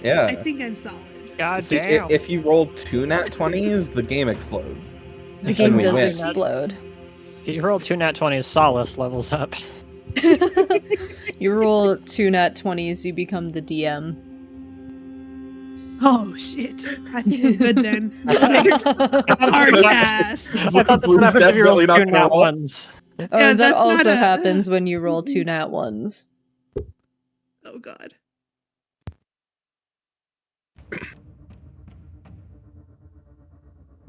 Yeah. I think I'm solid. God See, damn. if you roll 2 nat 20s, the game explodes. The And game we does win. explode. If you roll 2 nat 20s, Solace levels up. You roll 2 nat 20s, you become the DM. Oh shit! I think I'm good then. Hard pass. I thought that's what happens if you roll 2 Definitely not nat roll. 1s. Oh, Yeah, that that's not also a- happens when you roll 2 nat 1s. Oh god.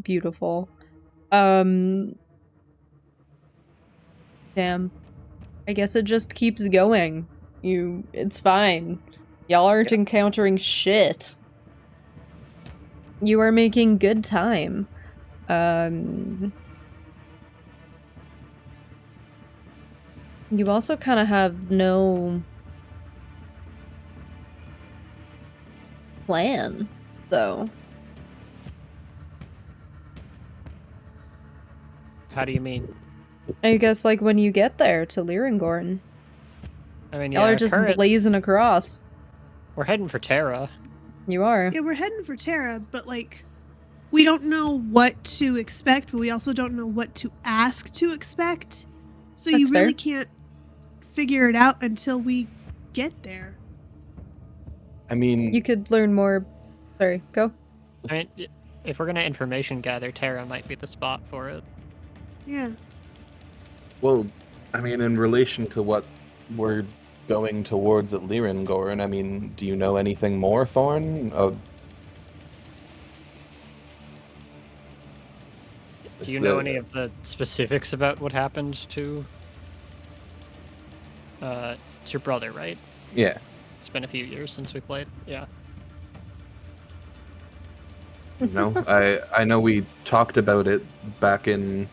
Beautiful. Damn. I guess it just keeps going. It's fine. Y'all aren't encountering shit. You are making good time. You also kind of have no plan, though. How do you mean? I guess, like, when you get there to Lyrengorn, I mean, y'all yeah, are just current- blazing across. we're heading for Terra. You are. Yeah, we're heading for Terra, but like, we don't know what to expect, but we also don't know what to ask to expect. So you That's fair. really can't figure it out until we get there. I mean, You could learn more. Sorry, go. I mean, if we're gonna information gather, Terra might be the spot for it. Yeah. well, I mean, in relation to what we're going towards at Lyrengorn, I mean, do you know anything more, Thorn? Do you know any of the specifics about what happened to it's your brother, right? Yeah. It's been a few years since we played. Yeah. No, I know we talked about it back in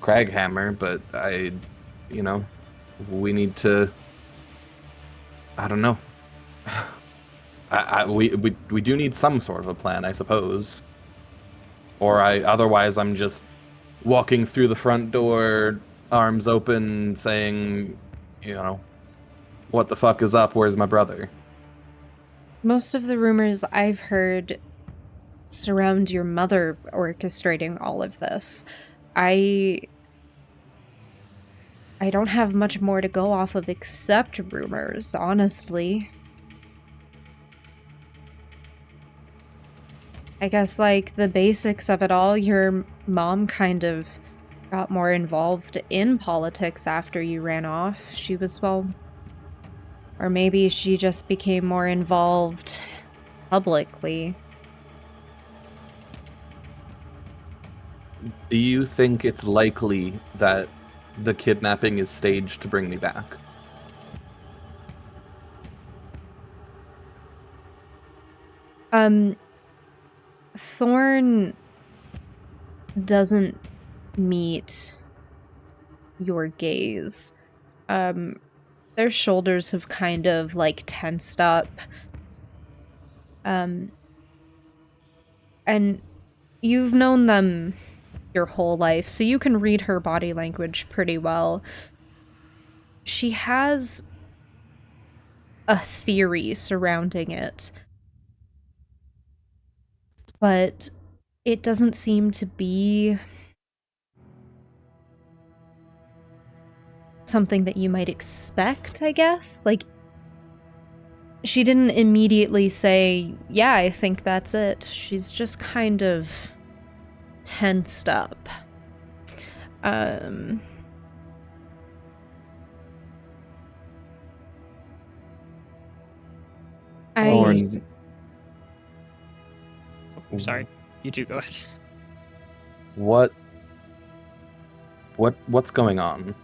Craghammer, but we need to I don't know. We do need some sort of a plan, I suppose. Or otherwise I'm just walking through the front door, arms open, saying, what the fuck is up? Where's my brother? Most of the rumors I've heard surround your mother orchestrating all of this. I don't have much more to go off of except rumors, honestly. I guess, like, the basics of it all, your mom kind of got more involved in politics after you ran off. She was, well... Or maybe she just became more involved publicly. Do you think it's likely that the kidnapping is staged to bring me back? Thorn doesn't meet your gaze. Their shoulders have kind of, like, tensed up. And you've known them your whole life, so you can read her body language pretty well. She has a theory surrounding it, but it doesn't seem to be something that you might expect, I guess. Like, she didn't immediately say, yeah, I think that's it. She's just kind of tensed up. Sorry, you two go ahead. What's going on?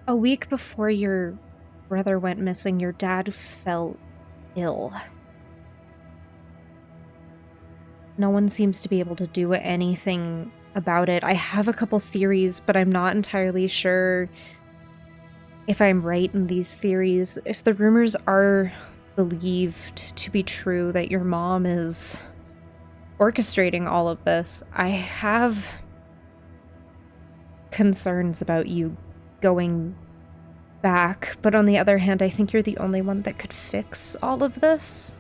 A week before your brother went missing, your dad fell ill. No one seems to be able to do anything about it. I have a couple theories, but I'm not entirely sure if I'm right in these theories. If the rumors are believed to be true that your mom is orchestrating all of this, I have concerns about you going back, but on the other hand, I think you're the only one that could fix all of this.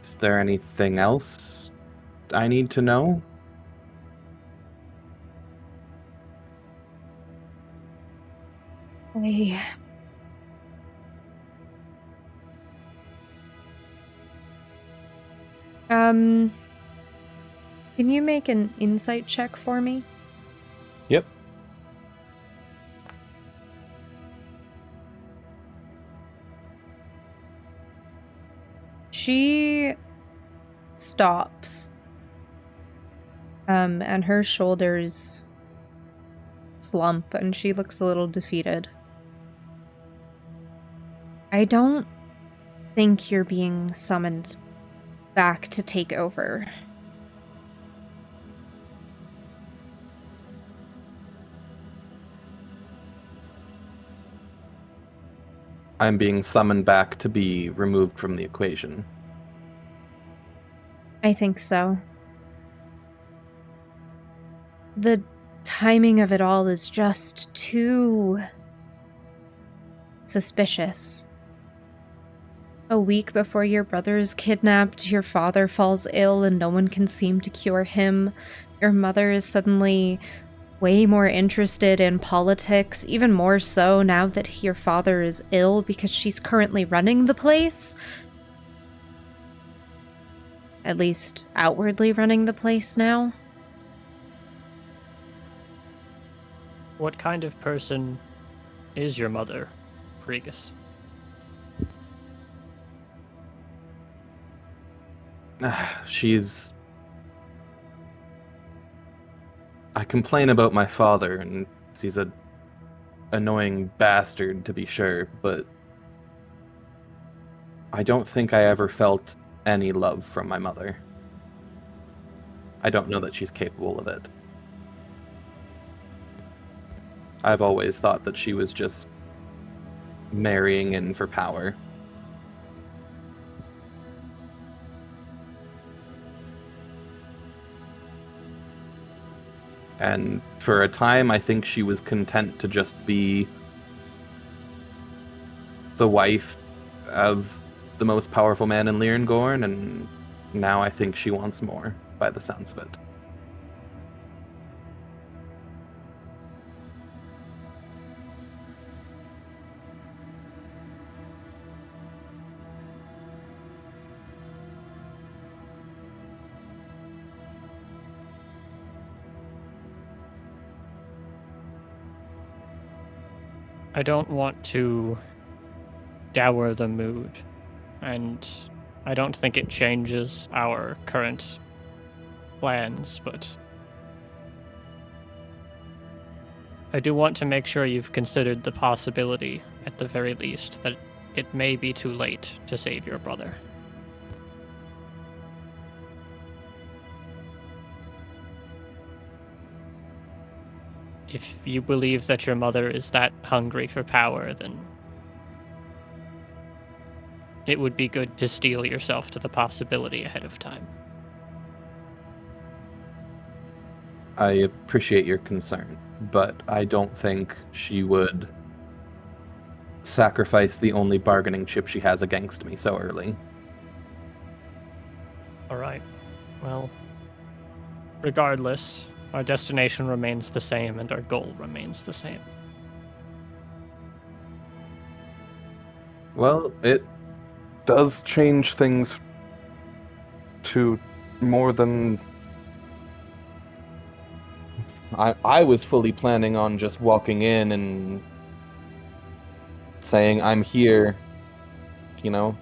Is there anything else I need to know? Can you make an insight check for me? Yep. She stops. And her shoulders slump, and she looks a little defeated. I don't think you're being summoned back to take over. I'm being summoned back to be removed from the equation. I think so. The timing of it all is just too suspicious. A week before your brother is kidnapped, your father falls ill and no one can seem to cure him. Your mother is suddenly way more interested in politics, even more so now that your father is ill because she's currently running the place. At least outwardly running the place now. What kind of person is your mother, Fregus? She's... I complain about my father, and he's a annoying bastard, to be sure, but I don't think I ever felt any love from my mother. I don't know that she's capable of it. I've always thought that she was just marrying in for power. And for a time, I think she was content to just be the wife of the most powerful man in Lyrengorn, and now I think she wants more, by the sounds of it. I don't want to dour the mood, and I don't think it changes our current plans, but I do want to make sure you've considered the possibility, at the very least, that it may be too late to save your brother. If you believe that your mother is that hungry for power, then it would be good to steel yourself to the possibility ahead of time. I appreciate your concern, but I don't think she would sacrifice the only bargaining chip she has against me so early. All right. Well, regardless, our destination remains the same and our goal remains the same. Well, it does change things to more than... I was fully planning on just walking in and saying, I'm here, you know,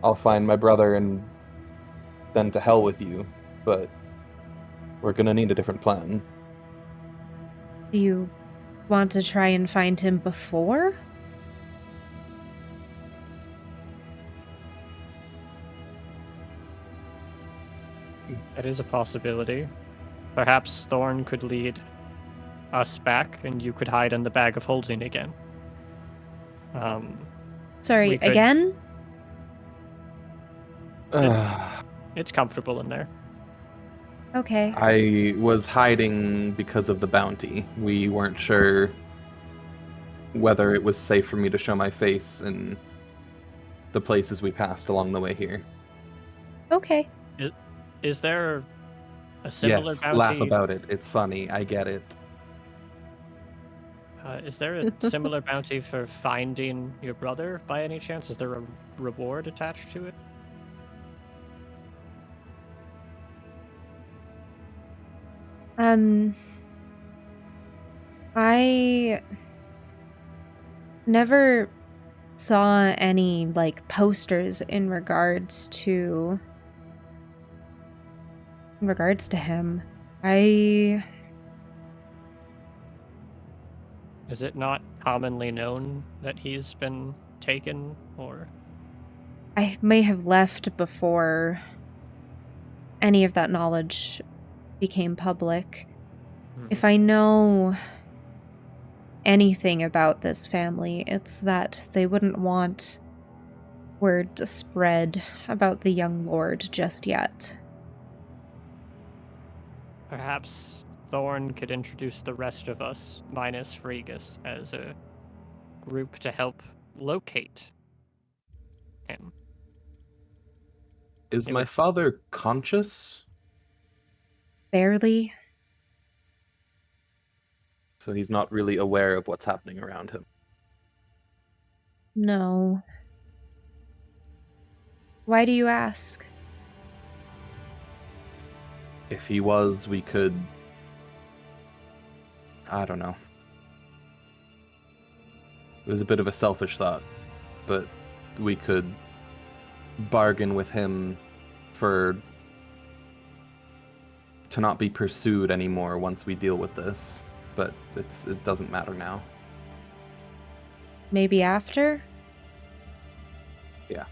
I'll find my brother and then to hell with you, but we're gonna need a different plan. Do you want to try and find him before? That is a possibility. Perhaps Thorn could lead us back and you could hide in the bag of holding again. Sorry, we could- again? It's comfortable in there. Okay. I was hiding because of the bounty. We weren't sure whether it was safe for me to show my face in the places we passed along the way here. Okay. Is there a similar Yes, bounty? laugh about it. It's funny. I get it. Is there a similar bounty for finding your brother by any chance? Is there a reward attached to it? I never saw any, like, posters in regards to him. Is it not commonly known that he's been taken, or? I may have left before any of that knowledge became public. If I know anything about this family, it's that they wouldn't want word to spread about the young lord just yet. Perhaps Thorn could introduce the rest of us, minus Fregus, as a group to help locate him. Is It my would- father conscious? Barely. So he's not really aware of what's happening around him. No. Why do you ask? If he was, we could... I don't know. It was a bit of a selfish thought, but we could bargain with him to not be pursued anymore once we deal with this. But it doesn't matter now. Maybe after? Yeah.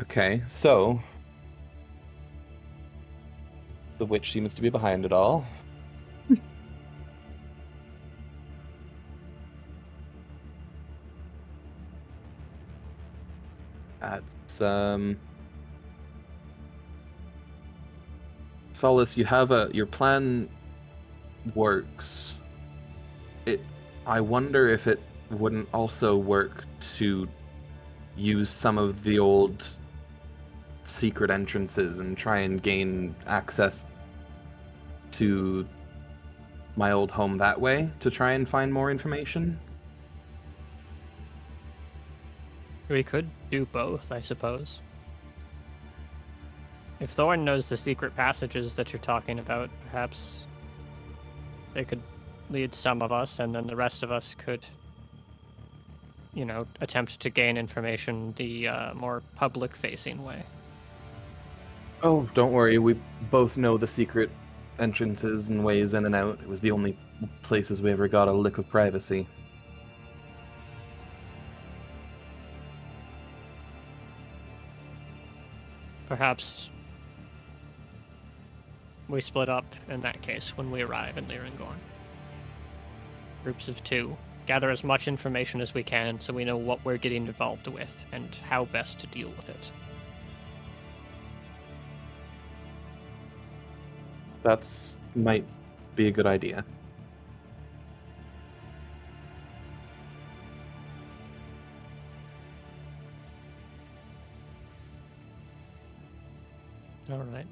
Okay, so the witch seems to be behind it all. That's Solace, you have your plan works. I wonder if it wouldn't also work to use some of the old secret entrances and try and gain access to my old home that way to try and find more information. We could do both, I suppose. If Thorn knows the secret passages that you're talking about, perhaps they could lead some of us, and then the rest of us could, attempt to gain information the more public-facing way. Oh, don't worry. We both know the secret entrances and ways in and out. It was the only places we ever got a lick of privacy. Perhaps we split up in that case when we arrive in Lyrangorn. Groups of 2. Gather as much information as we can so we know what we're getting involved with and how best to deal with it. That's might be a good idea. All right.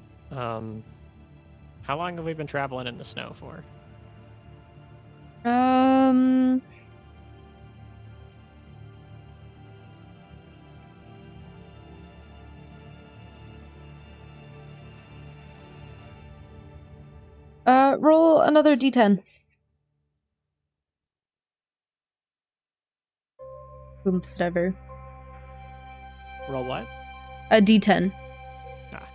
How long have we been traveling in the snow for? Roll another d10. Oops, never. Roll what? A d10. Ah.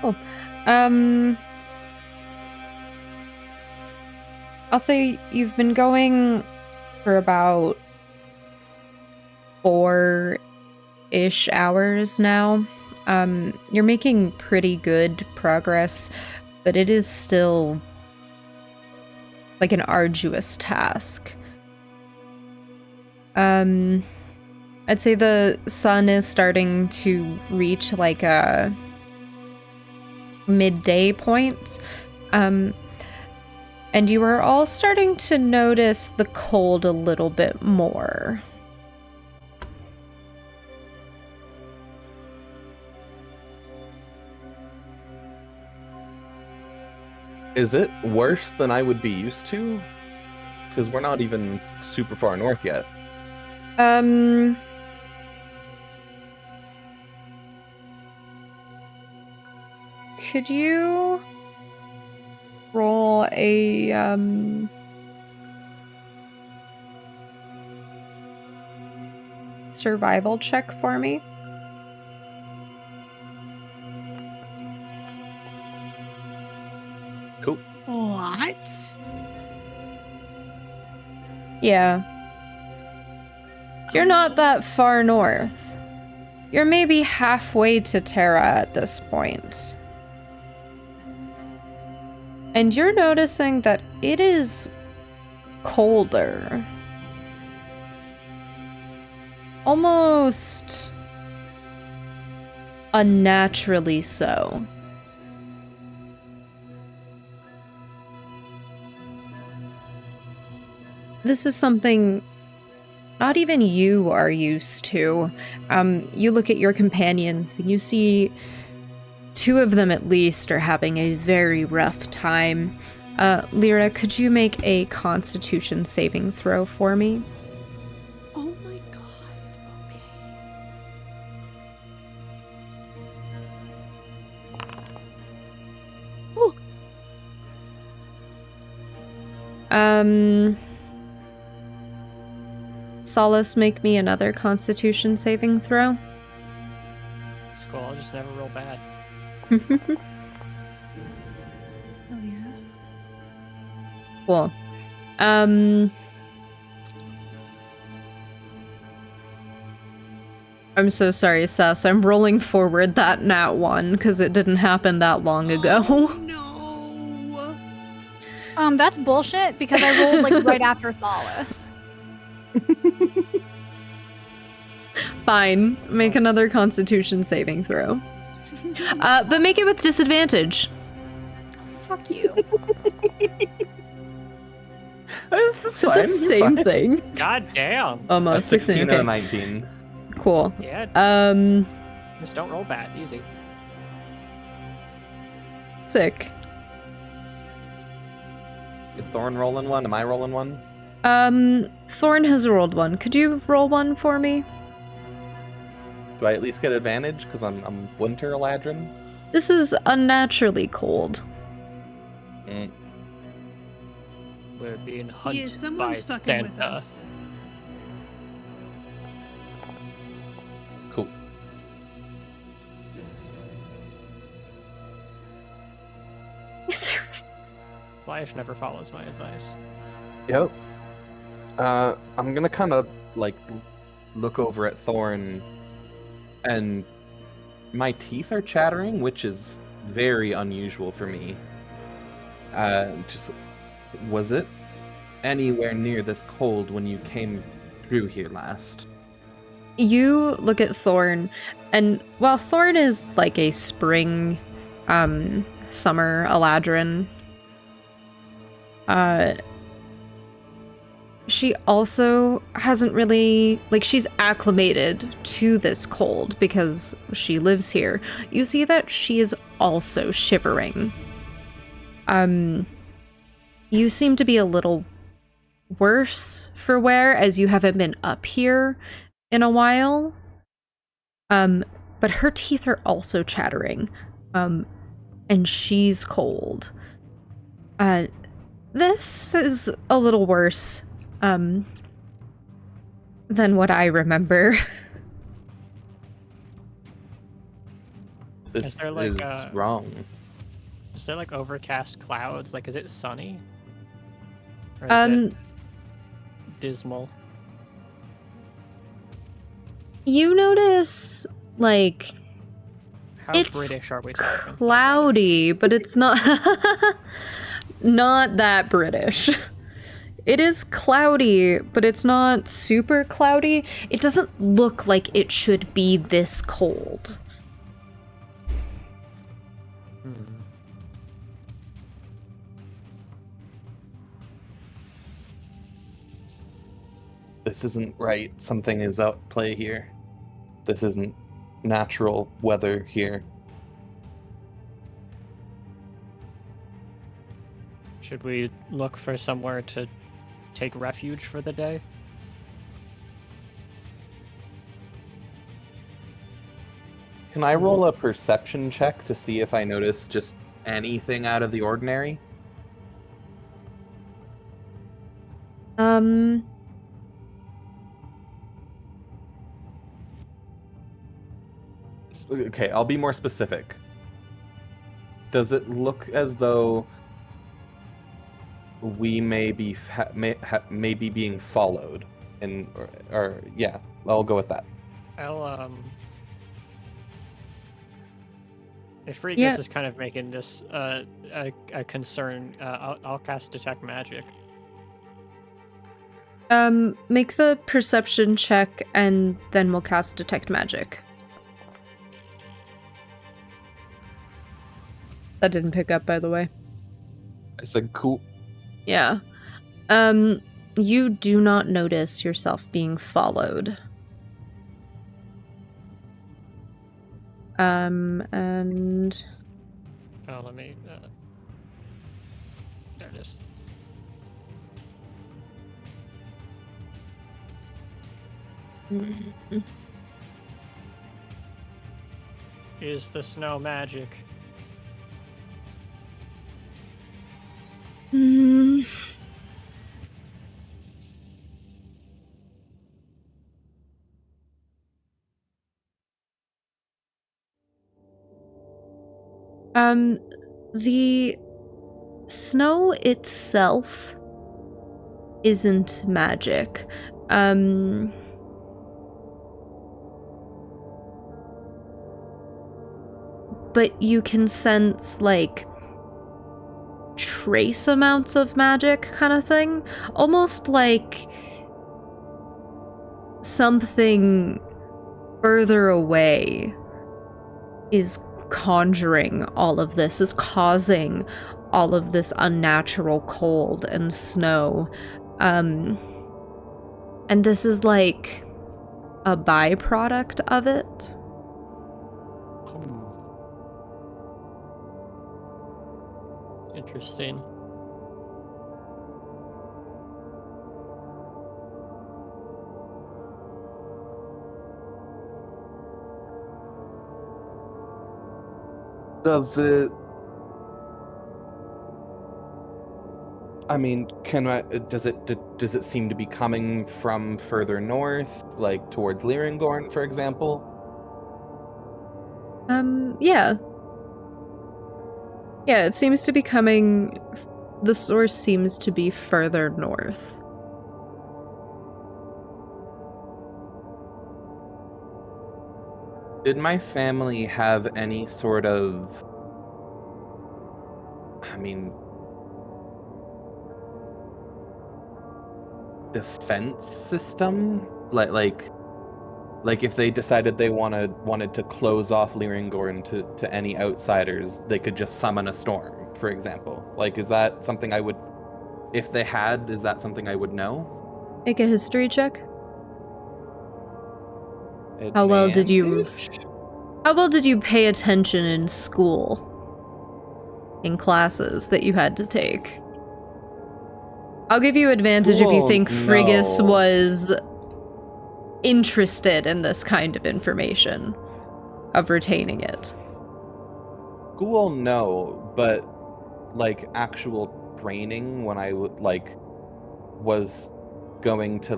Oh. I'll say you've been going for about 4-ish hours now. You're making pretty good progress, but it is still like an arduous task. I'd say the sun is starting to reach like a midday point. And you are all starting to notice the cold a little bit more. Is it worse than I would be used to? Because we're not even super far north yet. Could you roll a survival check for me? Cool. What? Yeah. You're not that far north. You're maybe halfway to Terra at this point. And you're noticing that it is colder. Almost unnaturally so. This is something not even you are used to. You look at your companions and you see 2 of them at least are having a very rough time. Lyra, could you make a Constitution saving throw for me? Oh my god. Okay. Solace, make me another Constitution saving throw. It's cool. I'll just never roll bad. Oh yeah. Cool. I'm so sorry, Sess. I'm rolling forward that nat 1 because it didn't happen that long ago. Oh, no. That's bullshit because I rolled like right after Solace. Fine. Make another Constitution saving throw. But make it with disadvantage. Fuck you. This is So fine. the you're same fine. thing. God damn. Almost 16. 16 and a Okay. 19. Cool. Yeah, just don't roll bad. Easy. Sick. Is Thorn rolling one? Am I rolling one? Thorn has rolled one. Could you roll one for me? Do I at least get advantage because I'm Winter Eladrin? This is unnaturally cold. We're being hunted Yeah, by someone's fucking Santa. with us. Cool. Flash never follows my advice. Yep. I'm gonna kind of like look over at Thorn, and my teeth are chattering, which is very unusual for me. Was it anywhere near this cold when you came through here last? You look at Thorn, and while Thorn is like a spring, summer Eladrin, she also hasn't really, like, she's acclimated to this cold because she lives here. You see that she is also shivering. You seem to be a little worse for wear as you haven't been up here in a while. But her teeth are also chattering. And she's cold. This is a little worse than what I remember. This there, like, is wrong. Is there like overcast clouds? Like, is it sunny? Or is it dismal? You notice, like, How it's British are we talking? cloudy, but it's not not that British. It is cloudy, but it's not super cloudy. It doesn't look like it should be this cold. This isn't right. Something is at play here. This isn't natural weather here. Should we look for somewhere to take refuge for the day? Can I roll a perception check to see if I notice just anything out of the ordinary? Okay, I'll be more specific. Does it look as though we may be being followed? Or yeah, I'll go with that. If Regus Yeah. is kind of making this a concern, I'll cast Detect Magic. Make the perception check, and then we'll cast Detect Magic. That didn't pick up, by the way. I said cool. Yeah. You do not notice yourself being followed. And... Oh, let me... there it is. Is the snow magic? The snow itself isn't magic. But you can sense, like, trace amounts of magic kind of thing. Almost like something further away is conjuring all of this, is causing all of this unnatural cold and snow. And this is like a byproduct of it. Interesting. Does it? I mean, does it seem to be coming from further north, like towards Lyringorn, for example? Yeah. Yeah, it seems to be coming. The source seems to be further north. Did my family have any sort of, I mean, defense system? Like if they decided they wanted to close off Lyringorn to any outsiders, they could just summon a storm, for example. Like, is that something I would, if they had, is that something I would know? Make a history check. How well did you pay attention in school? In classes that you had to take? I'll give you advantage if you think Frigus was interested in this kind of information, of retaining it. School, no, but like actual training when I was going to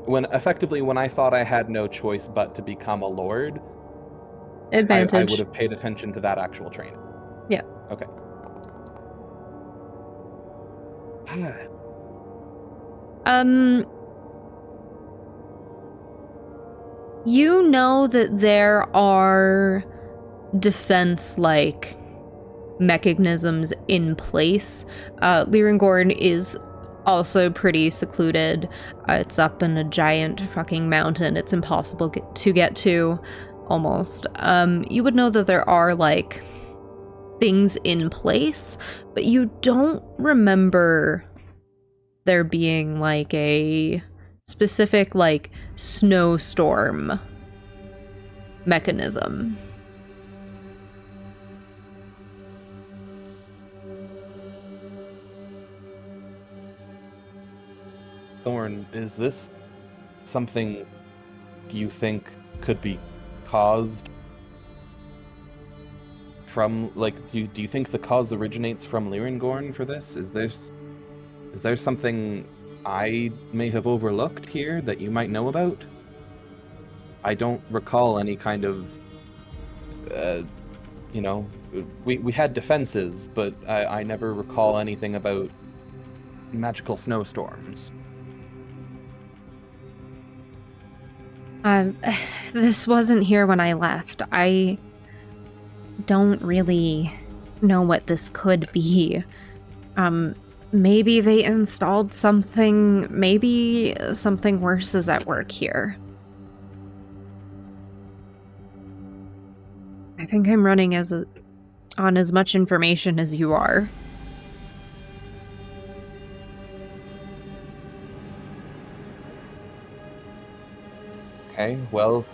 when I thought I had no choice but to become a lord, Advantage. I would have paid attention to that actual training. Yeah. Okay. You know that there are defense-like mechanisms in place. Lyringorn is also pretty secluded. It's up in a giant fucking mountain. It's impossible to get to, almost. You would know that there are, like, things in place, but you don't remember there being, like, a specific, like, snowstorm mechanism. Thorn, is this something you think could be caused from, like, do you think the cause originates from Lyringorn for this? Is there something I may have overlooked here that you might know about? I don't recall any kind of, we had defenses, but I never recall anything about magical snowstorms. This wasn't here when I left. I don't really know what this could be. Maybe they installed something. Maybe something worse is at work here. I think I'm running on as much information as you are. Okay, well,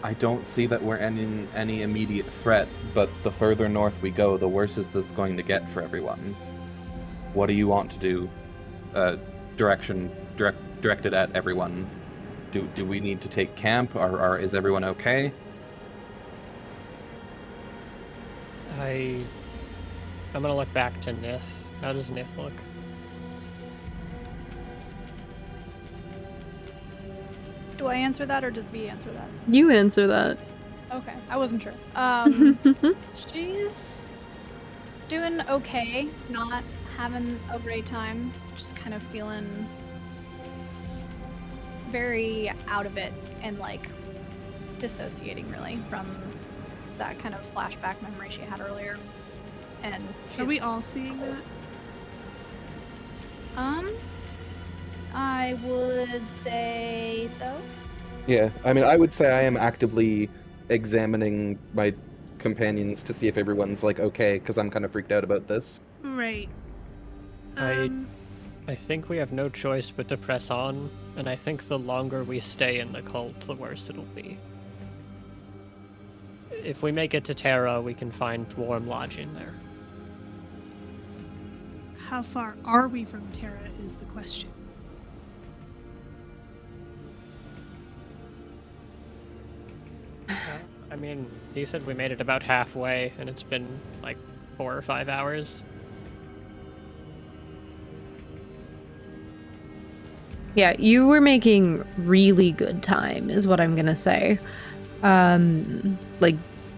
I don't see that we're in any immediate threat, but the further north we go, the worse is this going to get for everyone. What do you want to do? Directed at everyone. Do we need to take camp, or is everyone okay? I'm gonna look back to Nith. How does Nith look? Do I answer that or does V answer that? You answer that. Okay, I wasn't sure. She's doing okay, not having a great time, just kind of feeling very out of it and like dissociating really from that kind of flashback memory she had earlier. And Are we all seeing that? I would say so. Yeah, I mean, I would say I am actively examining my companions to see if everyone's like okay, because I'm kind of freaked out about this. Right. I think we have no choice but to press on, and I think the longer we stay in the cult, the worse it'll be. If we make it to Terra, we can find warm lodging there. How far are we from Terra is the question. I mean, he said we made it about halfway, and it's been like 4 or 5 hours. Yeah, you were making really good time, is what I'm gonna say. Like,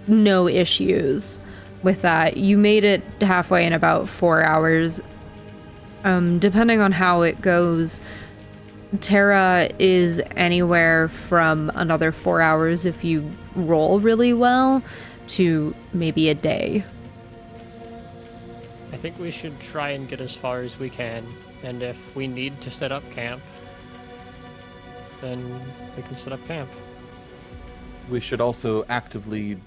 no issues with that. You made it halfway in about 4 hours. Depending on how it goes, Terra is anywhere from another 4 hours if you roll really well to maybe a day. I think we should try and get as far as we can, and if we need to set up camp, then we can set up camp. We should also actively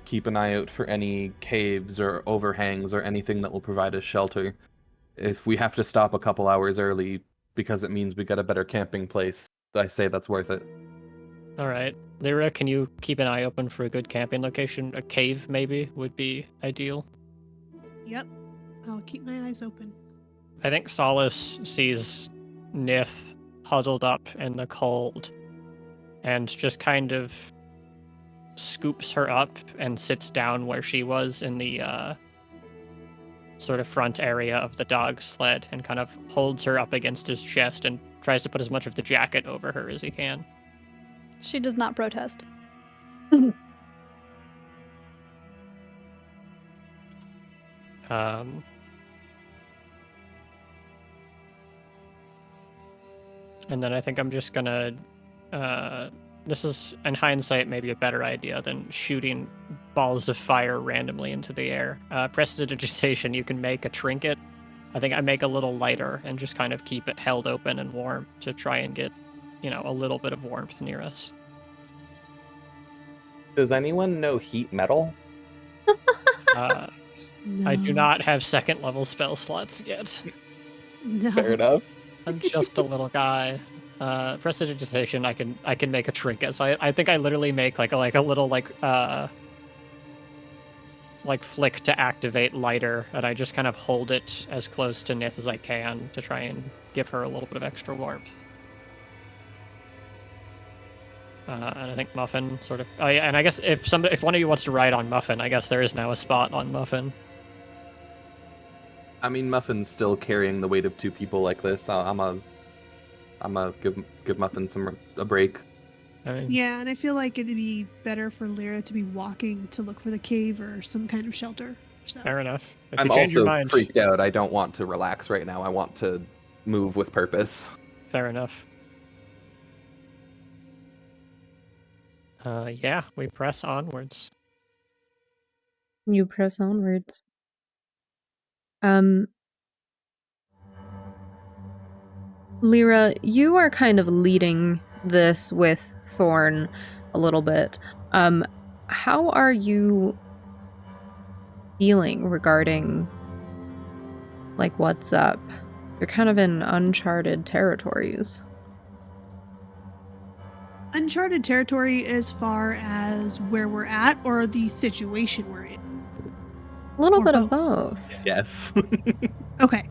keep an eye out for any caves or overhangs or anything that will provide us shelter. If we have to stop a couple hours early because it means we get a better camping place, I say that's worth it. Alright. Lyra, can you keep an eye open for a good camping location? A cave, maybe, would be ideal. Yep. I'll keep my eyes open. I think Solace sees Nith huddled up in the cold and just kind of scoops her up and sits down where she was in the sort of front area of the dog sled and kind of holds her up against his chest and tries to put as much of the jacket over her as he can. She does not protest. And then I think I'm just gonna this is, in hindsight, maybe a better idea than shooting balls of fire randomly into the air. Prestidigitation, you can make a trinket. I think I make a little lighter and just kind of keep it held open and warm to try and get, a little bit of warmth near us. Does anyone know heat metal? I do not have second level spell slots yet. No. Fair enough. I'm just a little guy. Prestidigitation, I can make a trinket. So I think I literally make like a little flick to activate lighter, and I just kind of hold it as close to Nith as I can to try and give her a little bit of extra warmth. And I think Muffin sort of. Oh yeah, and I guess if one of you wants to ride on Muffin, I guess there is now a spot on Muffin. I mean, Muffin's still carrying the weight of 2 people like this. I'm a give Muffin a break. I mean, Yeah, and I feel like it'd be better for Lyra to be walking to look for the cave or some kind of shelter. So. fair enough. If I'm you change your also mind, freaked out. I don't want to relax right now. I want to move with purpose. fair enough. Yeah, we press onwards. You press onwards. Lyra, you are kind of leading this with Thorn a little bit. How are you feeling regarding, like, what's up? You're kind of in uncharted territories. Uncharted territory as far as where we're at or the situation we're in? A little Or bit of both. both. Yes. Okay.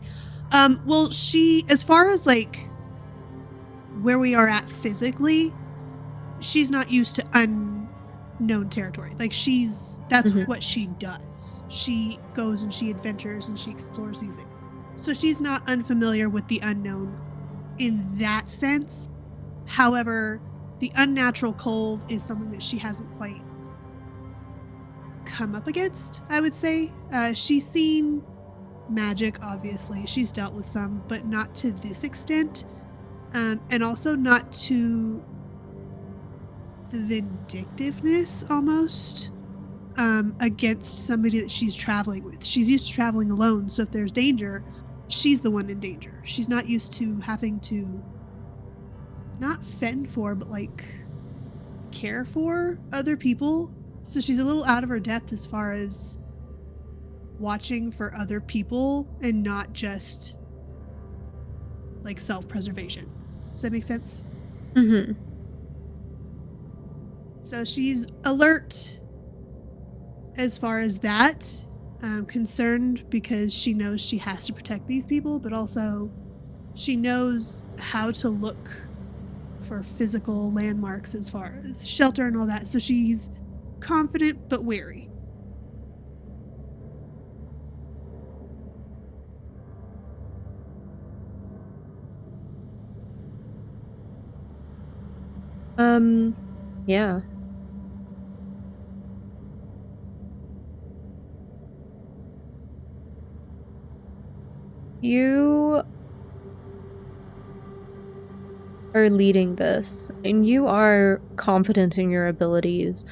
Well, as far as like where we are at physically, she's not used to unknown territory. Like that's Mhm. what she does. She goes and she adventures and she explores these things. So she's not unfamiliar with the unknown in that sense. However, the unnatural cold is something that she hasn't quite come up against, I would say. She's seen magic, obviously. She's dealt with some, but not to this extent. And also not to the vindictiveness, almost, against somebody that she's traveling with. She's used to traveling alone, so if there's danger, she's the one in danger. She's not used to having to not fend for, but like care for other people. So she's a little out of her depth as far as watching for other people and not just like self-preservation. Does that make sense? Mm-hmm. So she's alert as far as that, concerned because she knows she has to protect these people, but also she knows how to look for physical landmarks as far as shelter and all that. So she's confident but wary. Yeah. You are leading this, and you are confident in your abilities,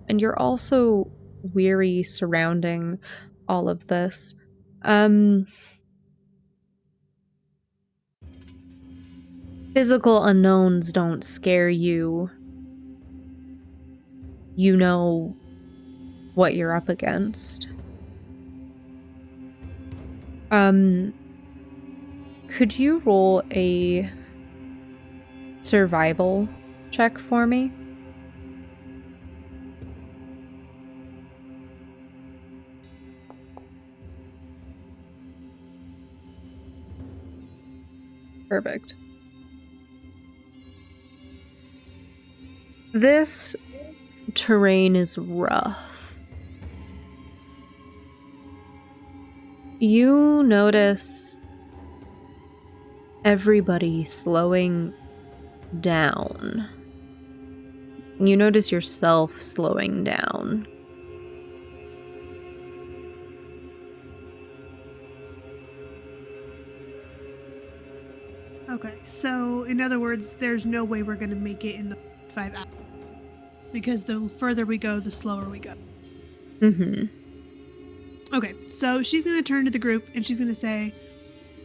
and you're also weary surrounding all of this. Physical unknowns don't scare you. You know what you're up against. Could you roll a survival check for me? Perfect. This terrain is rough. You notice everybody slowing down. You notice yourself slowing down. Okay, so in other words, there's no way we're going to make it in the 5 hours. Because the further we go, the slower we go. Mm-hmm. Okay, so she's going to turn to the group and she's going to say,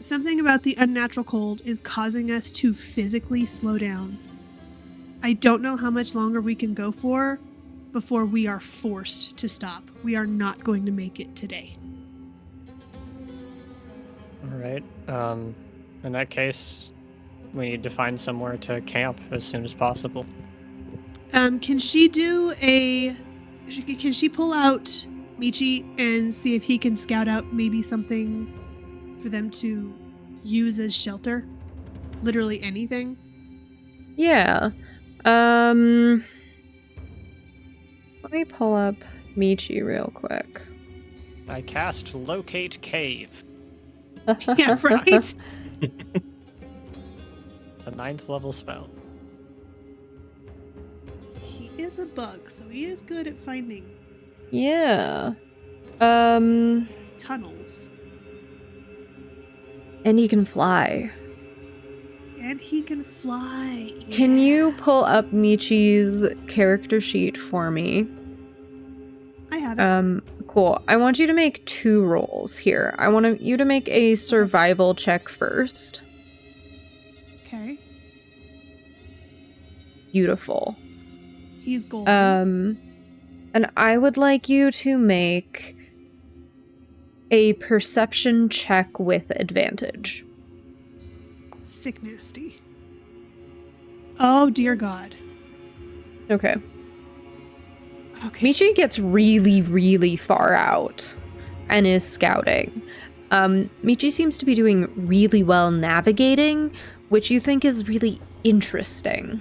something about the unnatural cold is causing us to physically slow down. I don't know how much longer we can go for before we are forced to stop. We are not going to make it today. All right. In that case, we need to find somewhere to camp as soon as possible. Can she do a... Can she pull out Michi and see if he can scout out maybe something for them to use as shelter? Literally anything? Yeah. Let me pull up Michi real quick. I cast Locate Cave. Yeah, right? It's a 9th level spell. He is a bug, so he is good at finding Yeah. tunnels. And he can fly. And he can fly. Can yeah. you pull up Michi's character sheet for me? I have it. Cool. I want you to make 2 rolls here. I want you to make a survival check first. Okay. Beautiful. He's golden. And I would like you to make a perception check with advantage. Sick nasty. Oh, dear God. Okay. Okay. Michi gets really, really far out and is scouting. Michi seems to be doing really well navigating, which you think is really interesting.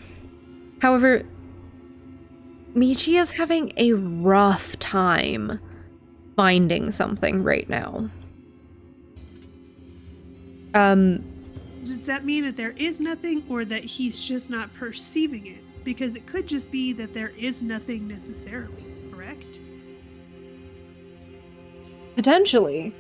However, Michi is having a rough time finding something right now. Does that mean that there is nothing or that he's just not perceiving it? Because it could just be that there is nothing necessarily, correct? Potentially.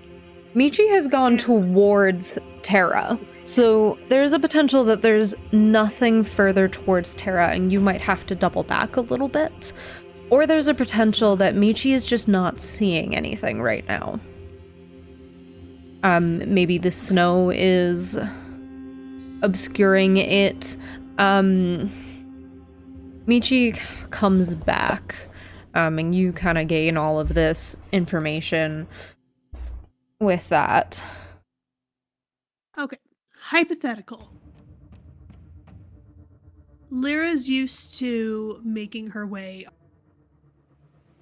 Michi has gone towards Terra, so there's a potential that there's nothing further towards Terra and you might have to double back a little bit. Or there's a potential that Michi is just not seeing anything right now. Maybe the snow is obscuring it. Michi comes back, and you kind of gain all of this information with that. Okay. Hypothetical. Lyra's used to making her way.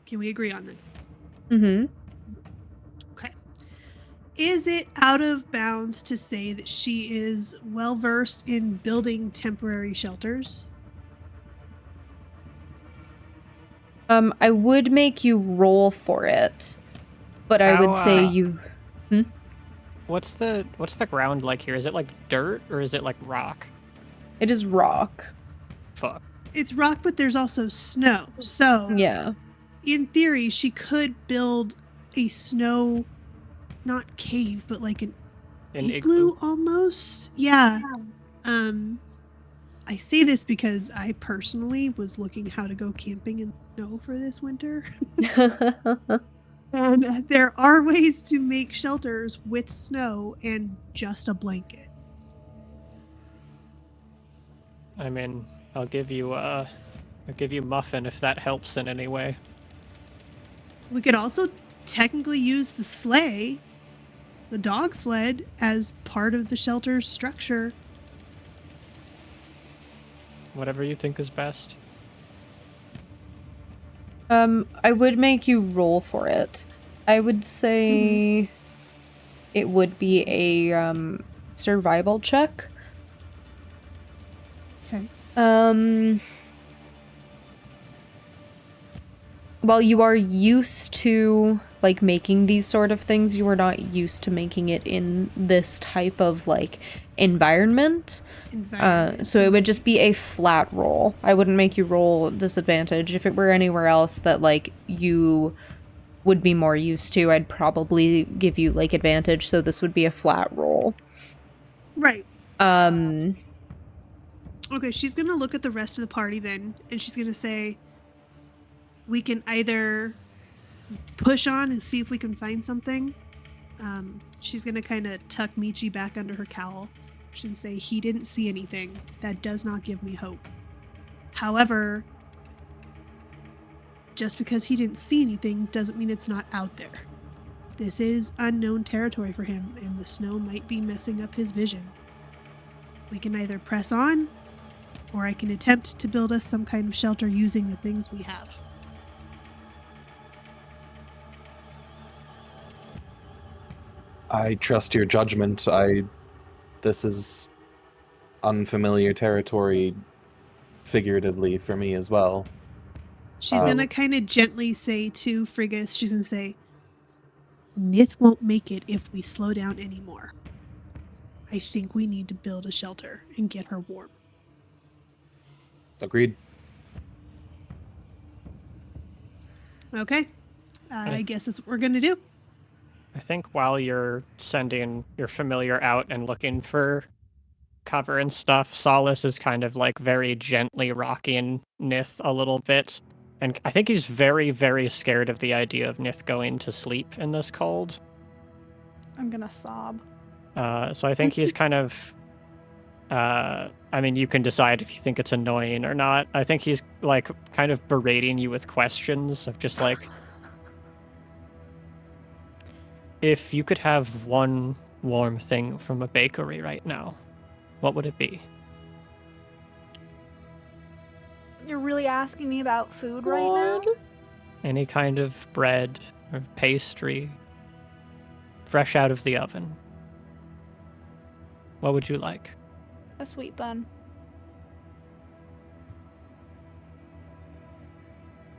Can we agree on that? Mm-hmm. Okay. Is it out of bounds to say that she is well versed in building temporary shelters? I would make you roll for it, but I would say you... What's the ground like here? Is it like dirt or is it like rock? It is rock. Fuck. It's rock, but there's also snow. So, Yeah. in theory, she could build a snow, not cave, but like an igloo almost. Yeah. I say this because I personally was looking how to go camping in snow for this winter. And there are ways to make shelters with snow and just a blanket. I mean, I'll give you muffin if that helps in any way. We could also technically use the sleigh, the dog sled, as part of the shelter's structure. Whatever you think is best. I would make you roll for it. I would say it would be a survival check. Okay. While you are used to like making these sort of things, you are not used to making it in this type of like environment. So it would just be a flat roll. I wouldn't make you roll disadvantage. If it were anywhere else that like you would be more used to, I'd probably give you like advantage, so this would be a flat roll. Right. Okay, she's gonna look at the rest of the party then, and she's gonna say, we can either push on and see if we can find something. She's gonna kind of tuck Michi back under her cowl. She's gonna say, he didn't see anything. That does not give me hope. However, just because he didn't see anything doesn't mean it's not out there. This is unknown territory for him, and the snow might be messing up his vision. We can either press on, or I can attempt to build us some kind of shelter using the things we have. I trust your judgment. This is unfamiliar territory, figuratively, for me as well. She's gonna kind of gently say to Frigus, she's gonna say, Nith won't make it if we slow down anymore. I think we need to build a shelter and get her warm. Agreed. Okay. I guess that's what we're gonna do. I think while you're sending your familiar out and looking for cover and stuff, Solace is kind of like very gently rocking Nith a little bit. And I think he's very, very scared of the idea of Nith going to sleep in this cold. I'm gonna sob. So I think he's kind of... I mean, you can decide if you think it's annoying or not. I think he's like kind of berating you with questions of just like... If you could have one warm thing from a bakery right now, what would it be? You're really asking me about food right now? Any kind of bread or pastry, fresh out of the oven. What would you like? A sweet bun.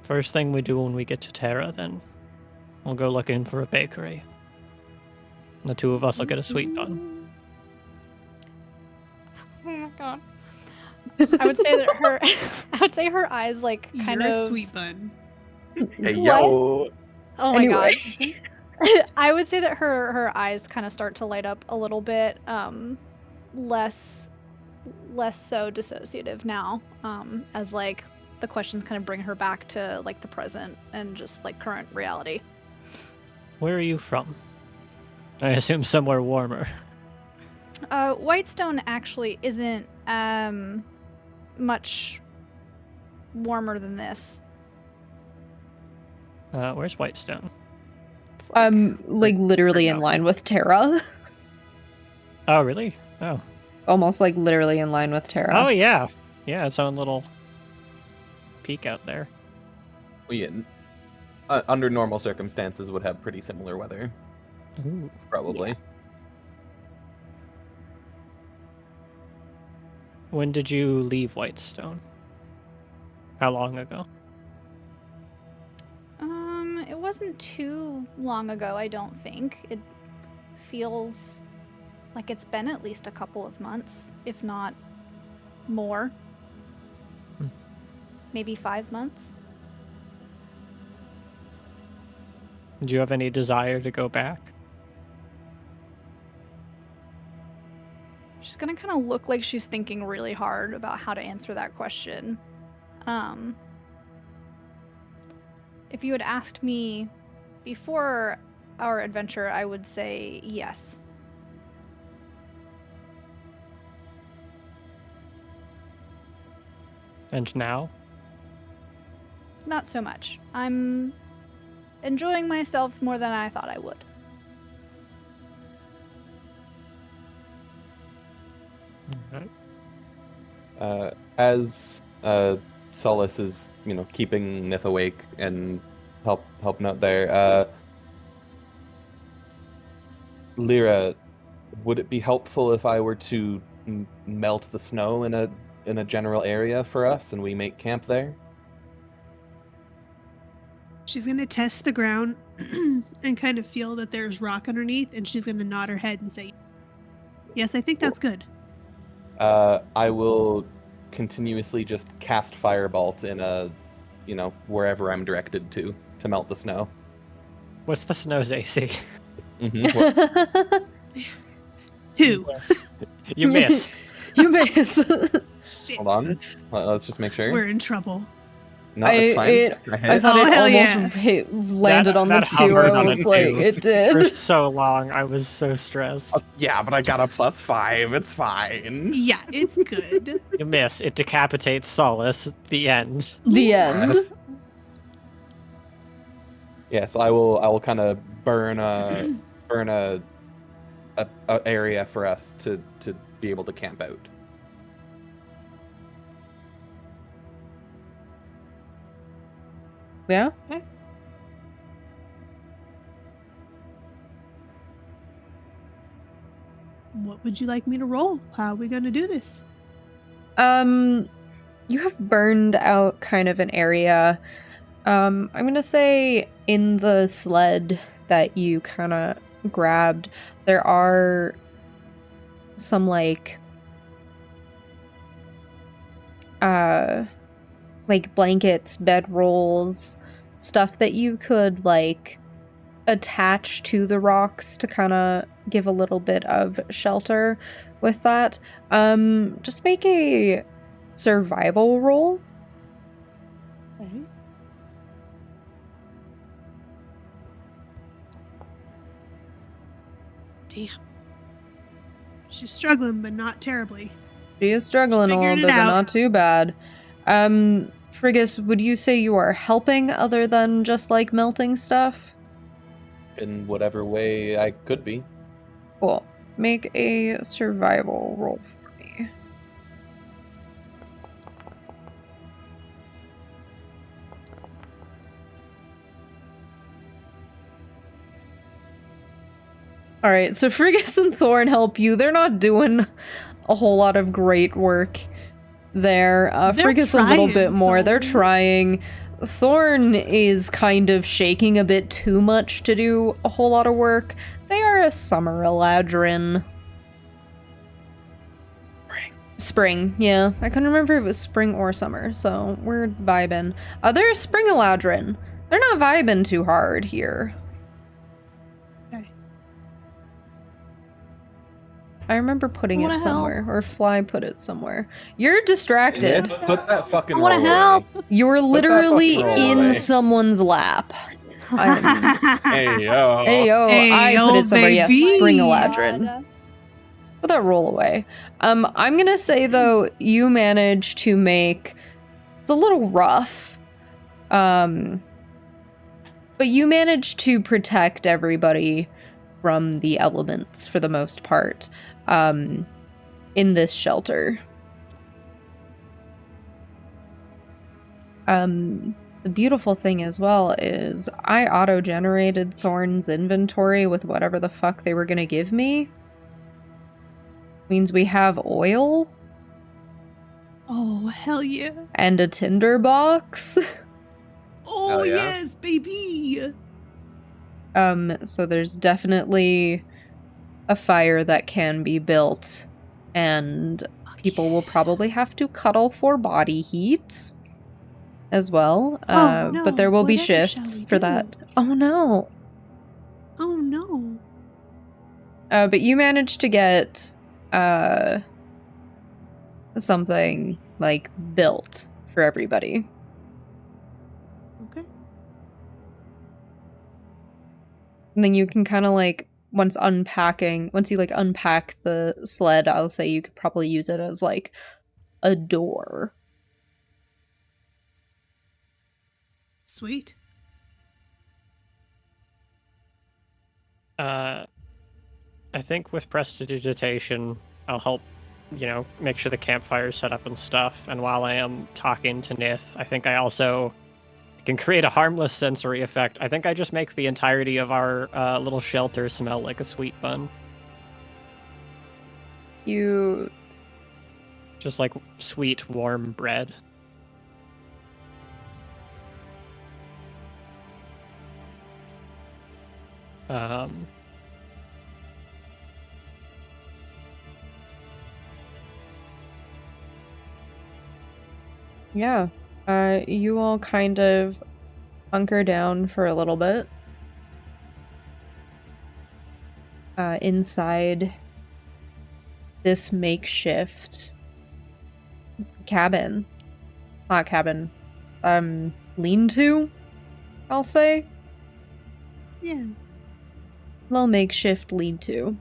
First thing we do when we get to Terra, then. We'll go looking for a bakery. And the two of us will get a sweet bun. Oh my god. I would say that her eyes like kind You're of a sweet bun. Hey, What? yo. Oh my god. I would say that her eyes kind of start to light up a little bit, less so dissociative now, as like the questions kind of bring her back to like the present and just like current reality. Where are you from? I assume somewhere warmer. Whitestone actually isn't much warmer than this. Where's Whitestone? It's like, Like literally in enough. line with Terra. Oh, really? Oh. Almost like literally in line with Terra. Oh, yeah. Yeah, its own little peak out there. We under normal circumstances would have pretty similar weather, Ooh. probably. When did you leave Whitestone? How long ago? it wasn't too long ago, I don't think. It feels like it's been at least a couple of months, if not more. Maybe 5 months. Do you have any desire to go back? She's gonna kind of look like she's thinking really hard about how to answer that question. If you had asked me before our adventure, I would say yes. And now? Not so much. I'm enjoying myself more than I thought I would. Alright. As Solace is, keeping Nith awake and helping out there, Lyra, would it be helpful if I were to melt the snow in a general area for us and we make camp there? She's going to test the ground and kind of feel that there's rock underneath, and she's going to nod her head and say, yes, I think that's good. I will continuously just cast Firebolt in wherever I'm directed to melt the snow. What's the snow's AC? Mm-hmm. 2. You miss. You miss. Shit. Hold on. Let's just make sure. We're in trouble. No, it's fine. I hit. thought Oh, it hell almost landed on the that 2. hovered I on was a like, 2. it For did. so long, I was so stressed. Yeah, but I got a +5. It's fine. Yeah, it's good. You miss. It decapitates Solace. The end. The end. Yes, I will kind of burn a area for us to be able to camp out. Yeah. What would you like me to roll? How are we going to do this? You have burned out kind of an area. I'm gonna say in the sled that you kind of grabbed, there are some like blankets, bedrolls, stuff that you could like attach to the rocks to kind of give a little bit of shelter with that. Just make a survival roll. Okay. Damn. She's struggling, but not terribly. She is struggling a little Figured bit, it but out. not too bad. Frigus, would you say you are helping other than just like melting stuff? In whatever way I could be. Cool. Make a survival roll for me. Alright, so Frigus and Thorn help you. They're not doing a whole lot of great work there. They're Frigus a little trying, bit more. They're so- trying. Thorn is kind of shaking a bit too much to do a whole lot of work. They are a summer Eladrin. Spring, yeah. I couldn't remember if it was spring or summer, so we're vibing. They're a spring Eladrin. They're not vibing too hard here. I remember putting I it wanna somewhere, or Fly put it somewhere. You're distracted. Put that fucking I wanna roll help. away. You're literally fucking roll in away. someone's lap. Hey yo. Hey yo, Hey, I put yo, it somewhere. Yes, baby. Spring Oh my Eladrin. God. Put that roll away. I'm gonna say though, you managed to make it's a little rough. But you managed to protect everybody from the elements for the most part. In this shelter. The beautiful thing as well is I auto-generated Thorn's inventory with whatever the fuck they were gonna give me. Means we have oil Oh, hell yeah. and a tinder box. Oh, Hell yeah. yes, baby. So there's definitely a fire that can be built, and people will probably have to cuddle for body heat as well. Oh, no. But there will be Whatever shall shifts we for do? that. Oh no. Oh, no. But you managed to get something like built for everybody. Okay. And then you can kind of like once you like unpack the sled, I'll say you could probably use it as like a door. Sweet. I think with prestidigitation, I'll help, make sure the campfire's set up and stuff. And while I am talking to Nith, I think I also can create a harmless sensory effect. I think I just make the entirety of our little shelter smell like a sweet bun. Cute. Just like sweet, warm bread. Yeah. You all kind of hunker down for a little bit. Inside this makeshift cabin. Not cabin. Lean-to, I'll say. Yeah. Little makeshift lean-to.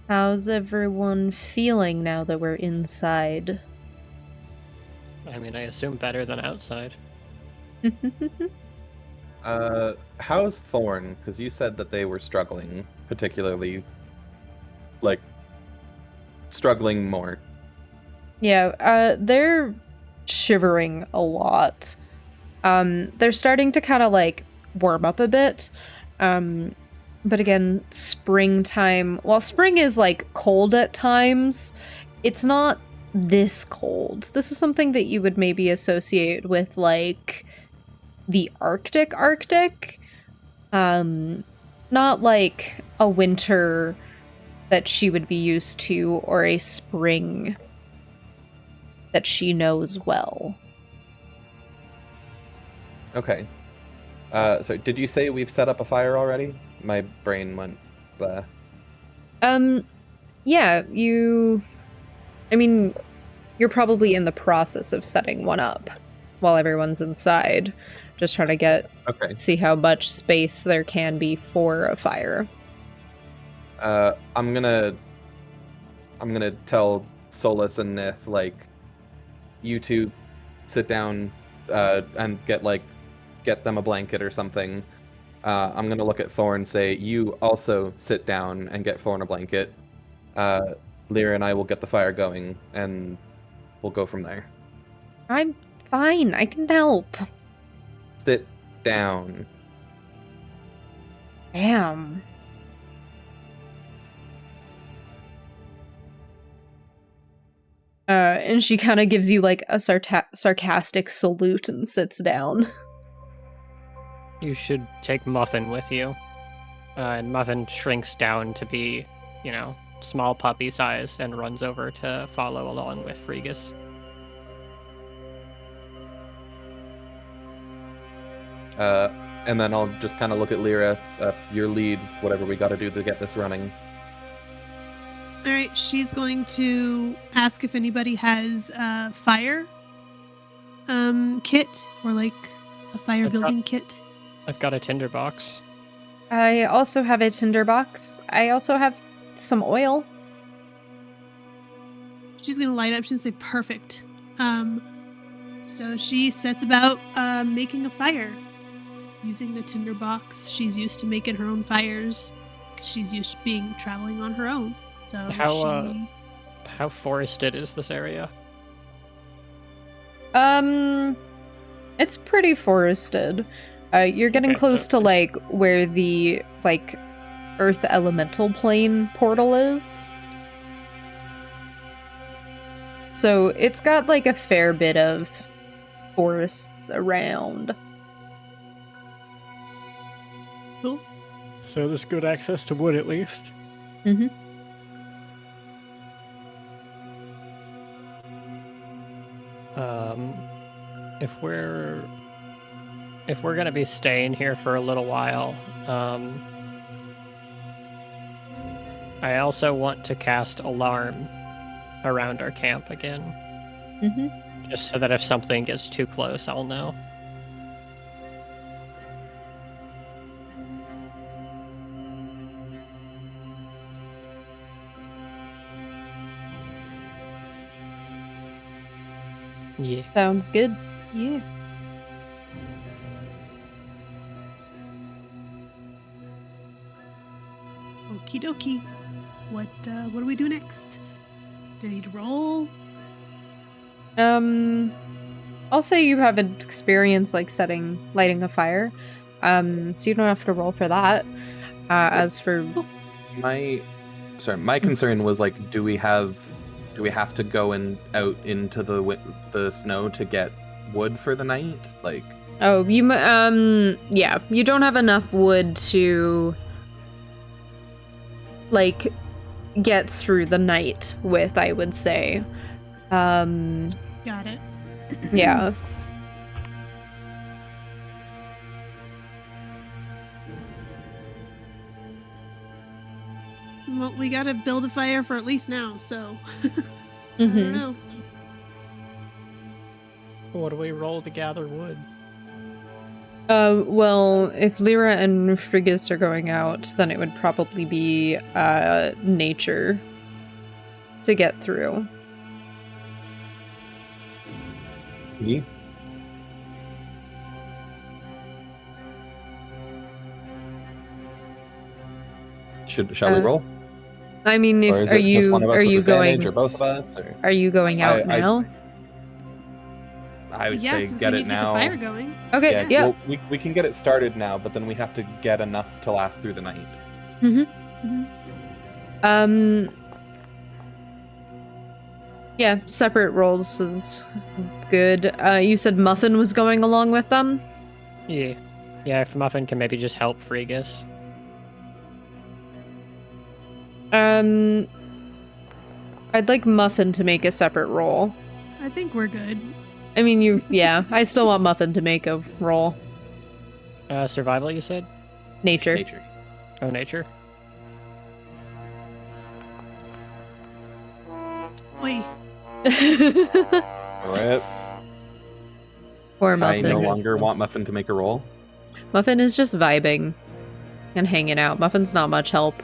How's everyone feeling now that we're inside? I mean, I assume better than outside. How's Thorn? Because you said that they were struggling, particularly, like, struggling more. Yeah, they're shivering a lot. They're starting to kind of like warm up a bit. But again, springtime, while spring is like cold at times, it's not this cold. This is something that you would maybe associate with like the Arctic. Not like a winter that she would be used to or a spring that she knows well. Okay. So did you say we've set up a fire already? My brain went blah. Yeah, I mean, you're probably in the process of setting one up while everyone's inside, just trying to see how much space there can be for a fire. I'm gonna tell Solus and Nith, like, you two sit down and get them a blanket or something. I'm gonna look at Thorn and say, you also sit down and get Thorn a blanket. Lyra and I will get the fire going, and we'll go from there. I'm fine, I can help. Sit down. Damn. And she kind of gives you like a sarcastic salute and sits down. You should take Muffin with you. And Muffin shrinks down to be, small puppy size and runs over to follow along with Fregus. And then I'll just kind of look at Lyra, your lead, whatever we got to do to get this running. All right, she's going to ask if anybody has a fire kit or like a fire building kit. I've got a tinderbox. I also have a tinderbox. I also have some oil. She's gonna light up. She's gonna say perfect. So she sets about making a fire using the tinderbox. She's used to making her own fires. She's used to traveling on her own. So How forested is this area? It's pretty forested. You're getting Okay, close to that's- like where the like Earth Elemental Plane portal is. So it's got like a fair bit of forests around. Cool. So there's good access to wood at least. Mm-hmm. If we're gonna be staying here for a little while, I also want to cast Alarm around our camp again. Mm-hmm. Just so that if something gets too close, I'll know. Yeah. Sounds good. Yeah. Okie dokie. What do we do next? Do I need to roll? I'll say you have an experience like lighting a fire. So you don't have to roll for that. As for My concern was like, do we have to go out into the snow to get wood for the night? Like, yeah, you don't have enough wood to like get through the night with, I would say. Got it. Yeah. Well, we gotta build a fire for at least now, so I Mm-hmm. don't know. What do we roll to gather wood? Well, if Lyra and Frigus are going out, then it would probably be nature to get through. me? Shall we roll? I mean, Or is are it just one of us are with you advantage, going or both of us? Or are you going out I- now? I would Yeah, say since get we it need to get now. the fire going. Okay, yeah. Well, we can get it started now, but then we have to get enough to last through the night. Yeah, separate roles is good. You said Muffin was going along with them? Yeah. Yeah, if Muffin can maybe just help Frigus. I'd like Muffin to make a separate roll. I think we're good. I mean, I still want Muffin to make a roll. Survival, you said? Nature. Nature. Oh, nature? Oi. All right. Poor I Muffin. no longer want Muffin to make a roll. Muffin is just vibing and hanging out. Muffin's not much help.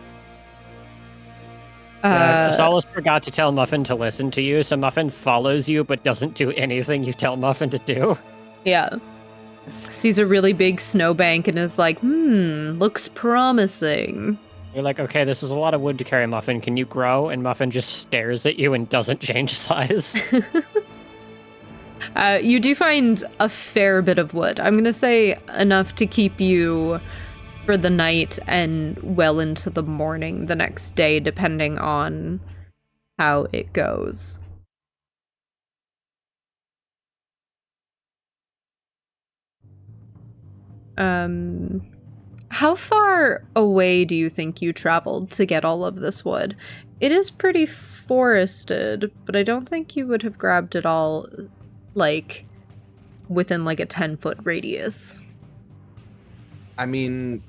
Solace forgot to tell Muffin to listen to you, so Muffin follows you but doesn't do anything you tell Muffin to do. Yeah. Sees a really big snowbank and is like, looks promising. You're like, okay, this is a lot of wood to carry, Muffin. Can you grow? And Muffin just stares at you and doesn't change size. You do find a fair bit of wood. I'm gonna say enough to keep you for the night and well into the morning the next day, depending on how it goes. How far away do you think you traveled to get all of this wood? It is pretty forested, but I don't think you would have grabbed it all, like, within, like, a 10-foot radius. I mean,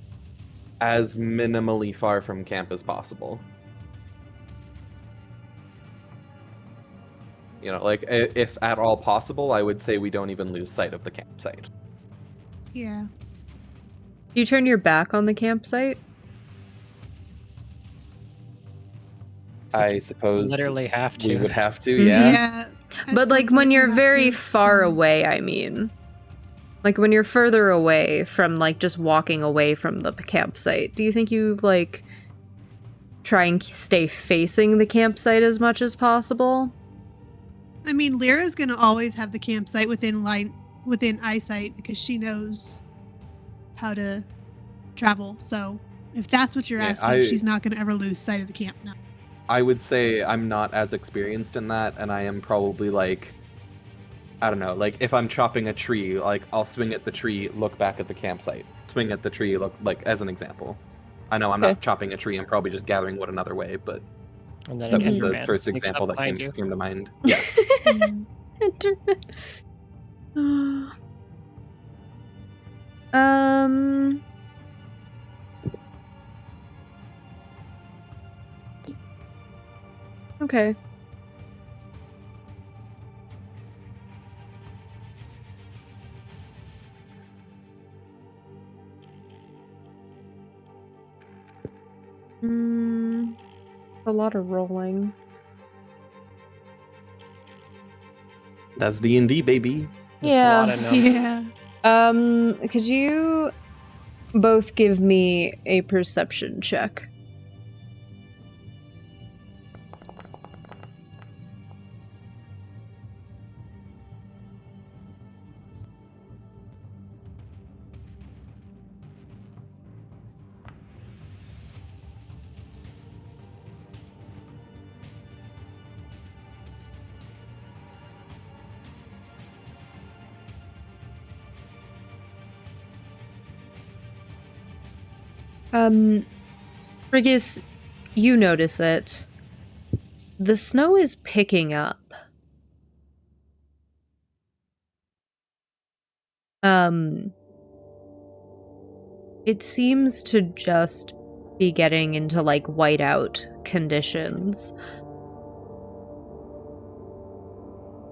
as minimally far from camp as possible. You know, like, if at all possible, I would say we don't even lose sight of the campsite. Yeah. You turn your back on the campsite? I suppose Literally have to. we would have to, Mhm. yeah. at But some like when point we you're have very to, far so- away, I mean. Like when you're further away from like just walking away from the campsite, do you think you like try and stay facing the campsite as much as possible? I mean, Lyra's gonna always have the campsite within eyesight because she knows how to travel. So if that's what you're Yeah, asking, she's not gonna ever lose sight of the camp now. I would say I'm not as experienced in that, and I am probably like, I don't know, like if I'm chopping a tree, like I'll swing at the tree, look back at the campsite. Swing at the tree, look, like, as an example. I know I'm Okay. not chopping a tree, I'm probably just gathering wood another way, but And then that an was the Enderman first sneaks example up that behind came you. to mind. Yes. um. Okay. A lot of rolling. That's D&D, baby. There's a lot of them. Yeah. Could you both give me a perception check? Frigus, you notice it. The snow is picking up. It seems to just be getting into like whiteout conditions.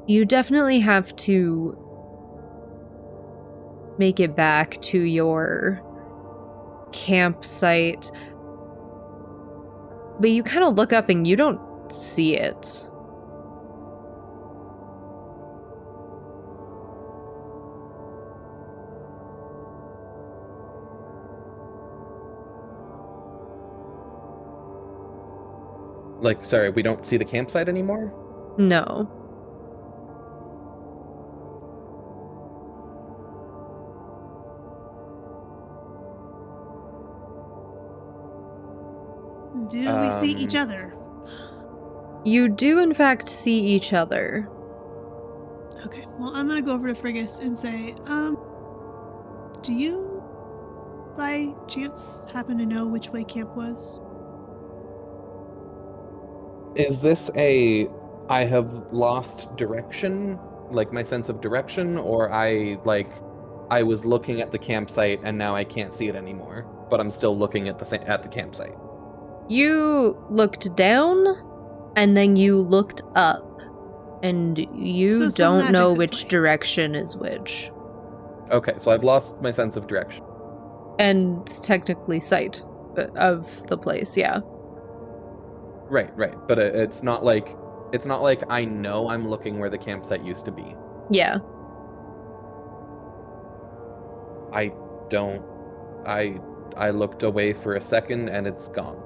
You definitely have to make it back to your campsite. But you kind of look up and you don't see it. Like, sorry, we don't see the campsite anymore? No. Do we see each other? You do, in fact, see each other. Okay. Well, I'm gonna go over to Frigus and say, do you, by chance, happen to know which way camp was? Is this I have lost direction, like my sense of direction, or I was looking at the campsite and now I can't see it anymore, but I'm still looking at the campsite? You looked down, and then you looked up, and you So some don't know magic's at which play. direction is which. Okay, so I've lost my sense of direction. And technically sight of the place, yeah. Right, but it's not like I know I'm looking where the campsite used to be. Yeah. I don't. I looked away for a second and it's gone.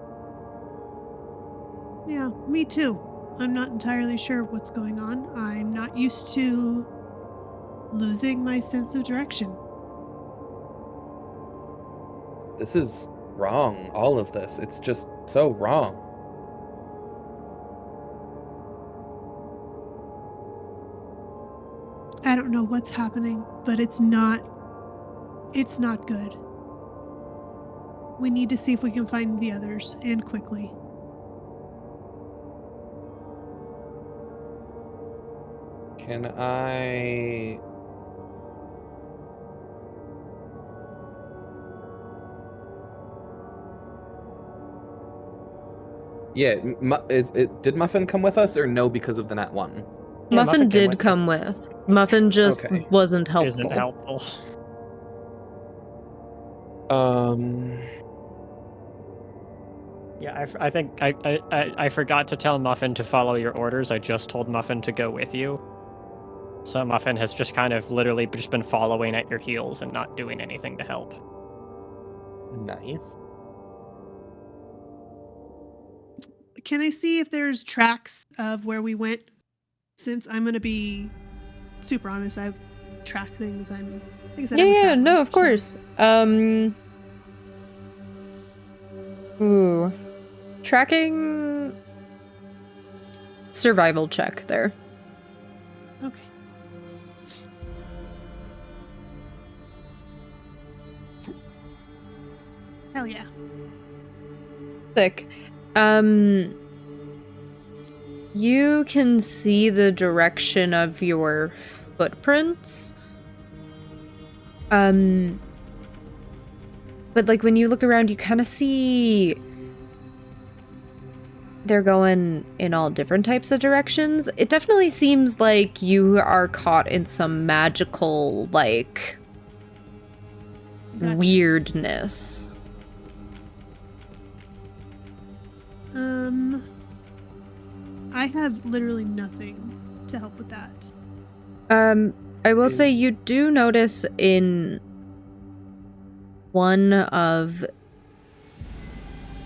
Yeah, me too. I'm not entirely sure what's going on. I'm not used to losing my sense of direction. This is wrong, all of this. It's just so wrong. I don't know what's happening, but it's not good. We need to see if we can find the others, and quickly. Can I... Yeah, did Muffin come with us or no because of the Nat 1? Yeah, Muffin came did with come with. Muffin just Okay. wasn't helpful. Isn't helpful. Yeah, I think I forgot to tell Muffin to follow your orders. I just told Muffin to go with you. So Muffin has just kind of literally just been following at your heels and not doing anything to help. Nice. Can I see if there's tracks of where we went? Since I'm gonna be super honest, I've tracked things. Like I said, I'm a Yeah, traveler, no, of so- course. Ooh. Tracking survival check there. Okay. Hell yeah. Sick. You can see the direction of your footprints. But like when you look around, you kind of see they're going in all different types of directions. It definitely seems like you are caught in some magical, like, Gotcha. weirdness. I have literally nothing to help with that. I will say you do notice in one of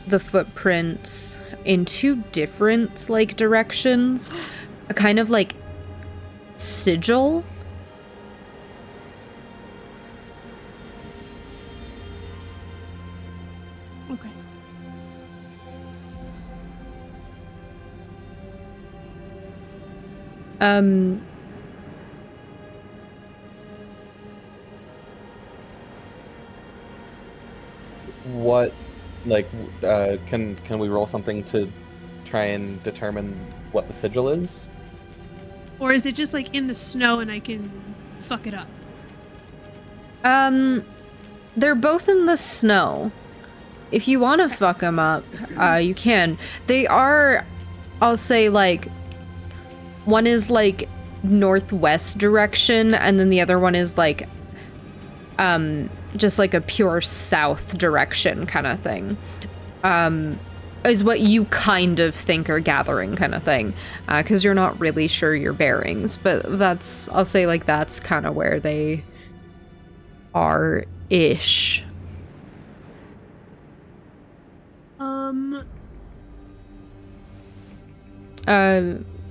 the footprints in two different, like, directions, a kind of, like, sigil. Okay. What, like, can we roll something to try and determine what the sigil is? Or is it just like in the snow and I can fuck it up? They're both in the snow. If you want to fuck them up, you can. They are, I'll say, like, one is, like, northwest direction, and then the other one is, like, just, like, a pure south direction kind of thing. Is what you kind of think are gathering kind of thing. Because you're not really sure your bearings, but that's, I'll say, like, that's kind of where they are-ish.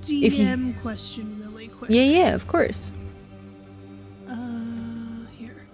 DM question really quick. Yeah, of course. Here.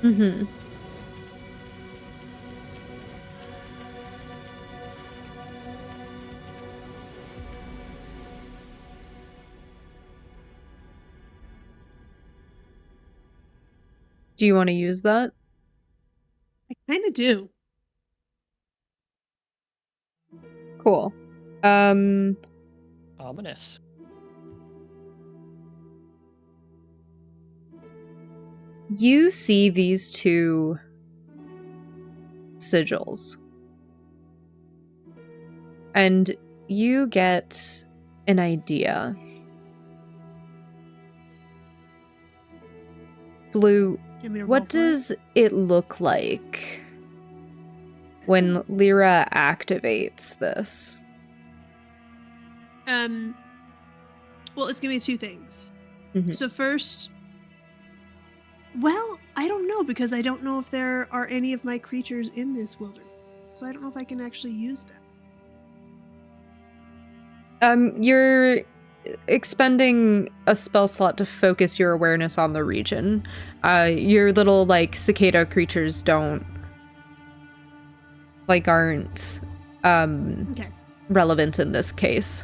Mm-hmm. Do you want to use that? I kind of do. Cool. Ominous. You see these two sigils. And you get an idea. Blue, Do you want me to roll what for it? does it look like when Lyra activates this? Well, it's gonna be two things. Mhm. So first, Well, I don't know because I don't know if there are any of my creatures in this wilderness. So I don't know if I can actually use them. You're expending a spell slot to focus your awareness on the region. Your little, like, cicada creatures aren't, Okay. relevant in this case.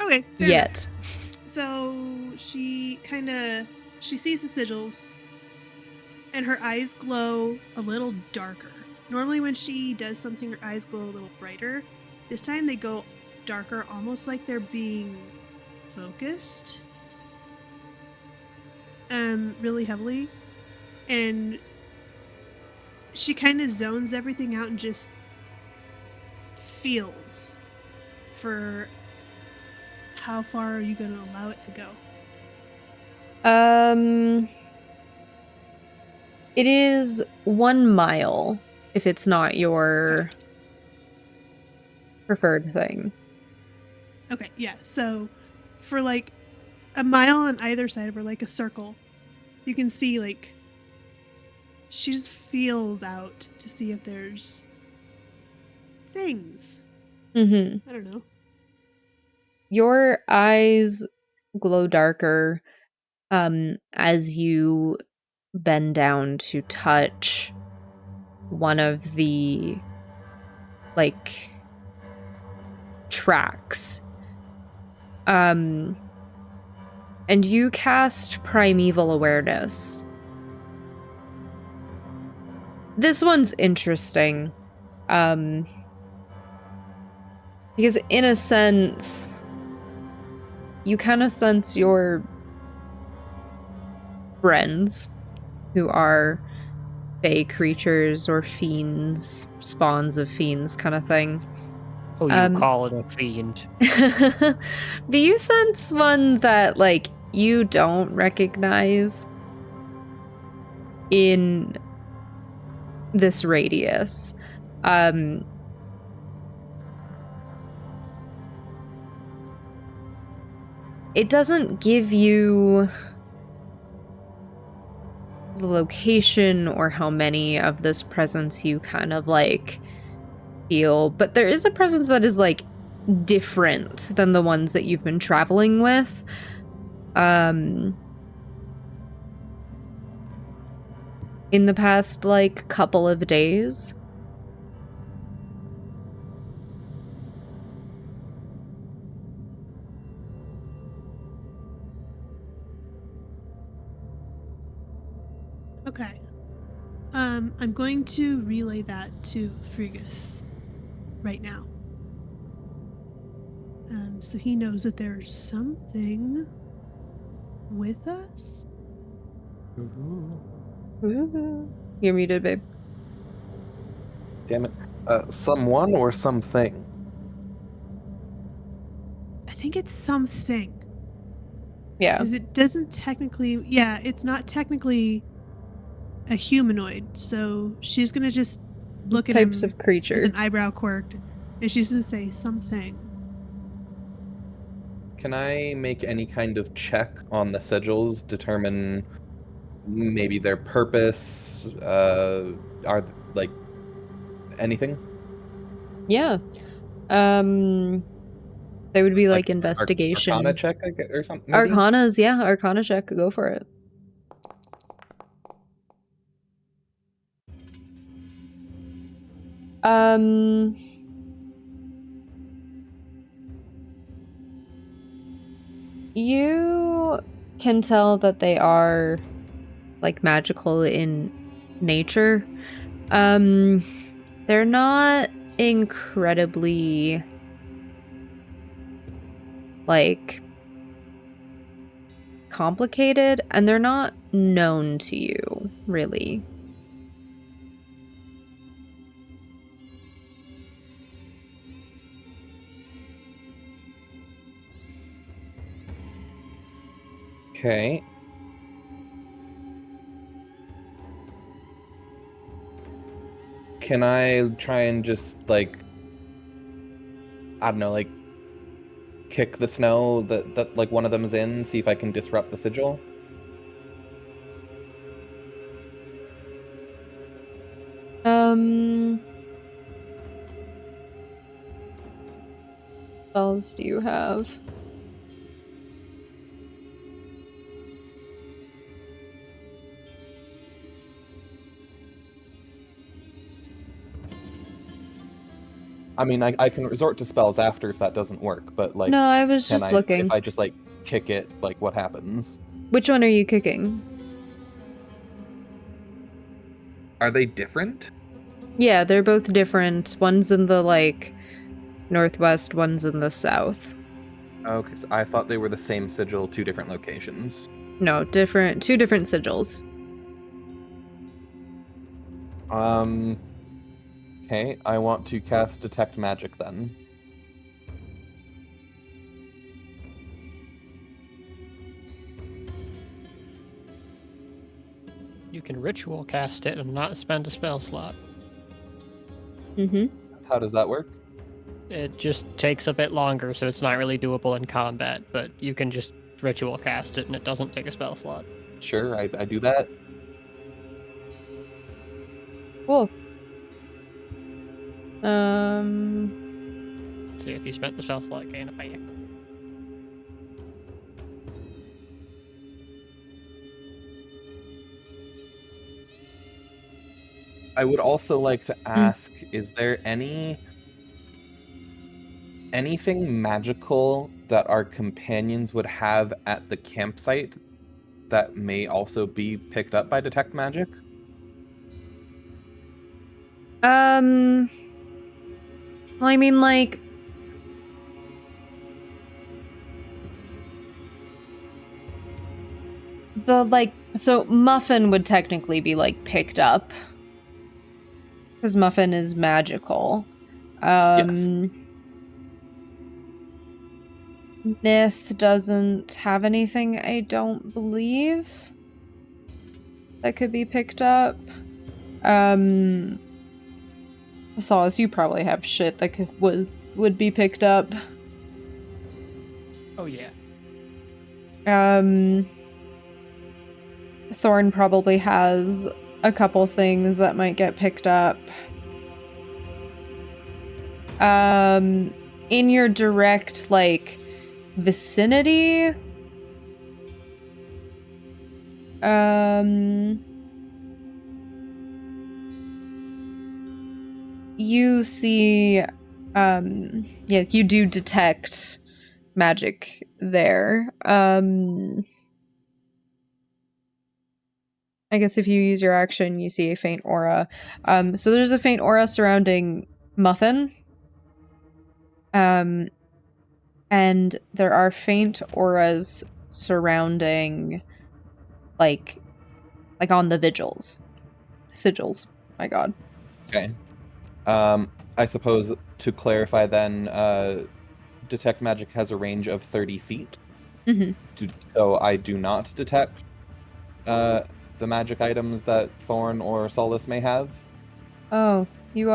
Okay. Fair Yet. enough. So she sees the sigils and her eyes glow a little darker. Normally when she does something, her eyes glow a little brighter. This time they go darker, almost like they're being focused really heavily. And she kind of zones everything out and just feels for how far are you going to allow it to go? It is 1 mile if it's not your preferred thing. Okay, yeah. So for like a mile on either side of her, like a circle, you can see like she just feels out to see if there's things. Mm-hmm. I don't know. Your eyes glow darker as you bend down to touch one of the, like, tracks. And you cast Primeval Awareness. This one's interesting. Because in a sense, you kind of sense your friends, who are fey creatures or fiends, spawns of fiends kind of thing. Oh, you call it a fiend. But you sense one that, like, you don't recognize in this radius. It doesn't give you the location or how many of this presence you kind of, like, feel, but there is a presence that is, like, different than the ones that you've been traveling with. In the past, like, couple of days. Okay. I'm going to relay that to Frigus right now. So he knows that there's something with us. You're muted, babe. Damn it. Someone or something? I think it's something. Yeah. Because it doesn't technically... Yeah, it's not technically a humanoid. So she's going to just look at Types him of creature. with an eyebrow quirked. And she's going to say something. Can I make any kind of check on the sigils, determine maybe their purpose, are, like, anything? Yeah. They would be like investigation. Arcana check, or something? Maybe? Arcanas, yeah, Arcana check. Go for it. You can tell that they are, like, magical in nature. They're not incredibly, like, complicated, and they're not known to you, really. Okay. Can I try and just, like, I don't know, like, kick the snow that like one of them's in, see if I can disrupt the sigil? Spells do you have? I mean, I can resort to spells after if that doesn't work, but like, No, I was can just I, looking. if I just like kick it, like what happens? Which one are you kicking? Are they different? Yeah, they're both different. One's in the, like, northwest, one's in the south. Oh, because I thought they were the same sigil, two different locations. No, different, two different sigils. Okay, I want to cast Detect Magic then. You can ritual cast it and not spend a spell slot. Mm-hmm. How does that work? It just takes a bit longer, so it's not really doable in combat, but you can just ritual cast it and it doesn't take a spell slot. Sure, I do that. Cool. See if you spent the spell slot, gain a back. I would also like to ask, is there anything magical that our companions would have at the campsite that may also be picked up by Detect Magic? Well, I mean, like, so Muffin would technically be, like, picked up. Because Muffin is magical. Yes. Nith doesn't have anything, I don't believe, that could be picked up. Solace, you probably have shit that would be picked up. Oh yeah. Thorn probably has a couple things that might get picked up. In your direct, like, vicinity, you see, yeah, you do detect magic there. I guess if you use your action, you see a faint aura. So there's a faint aura surrounding Muffin. And there are faint auras surrounding, like on the sigils. My god. Okay. I suppose to clarify then, Detect Magic has a range of 30 feet. Mm-hmm. So I do not detect the magic items that Thorn or Solace may have. Oh, you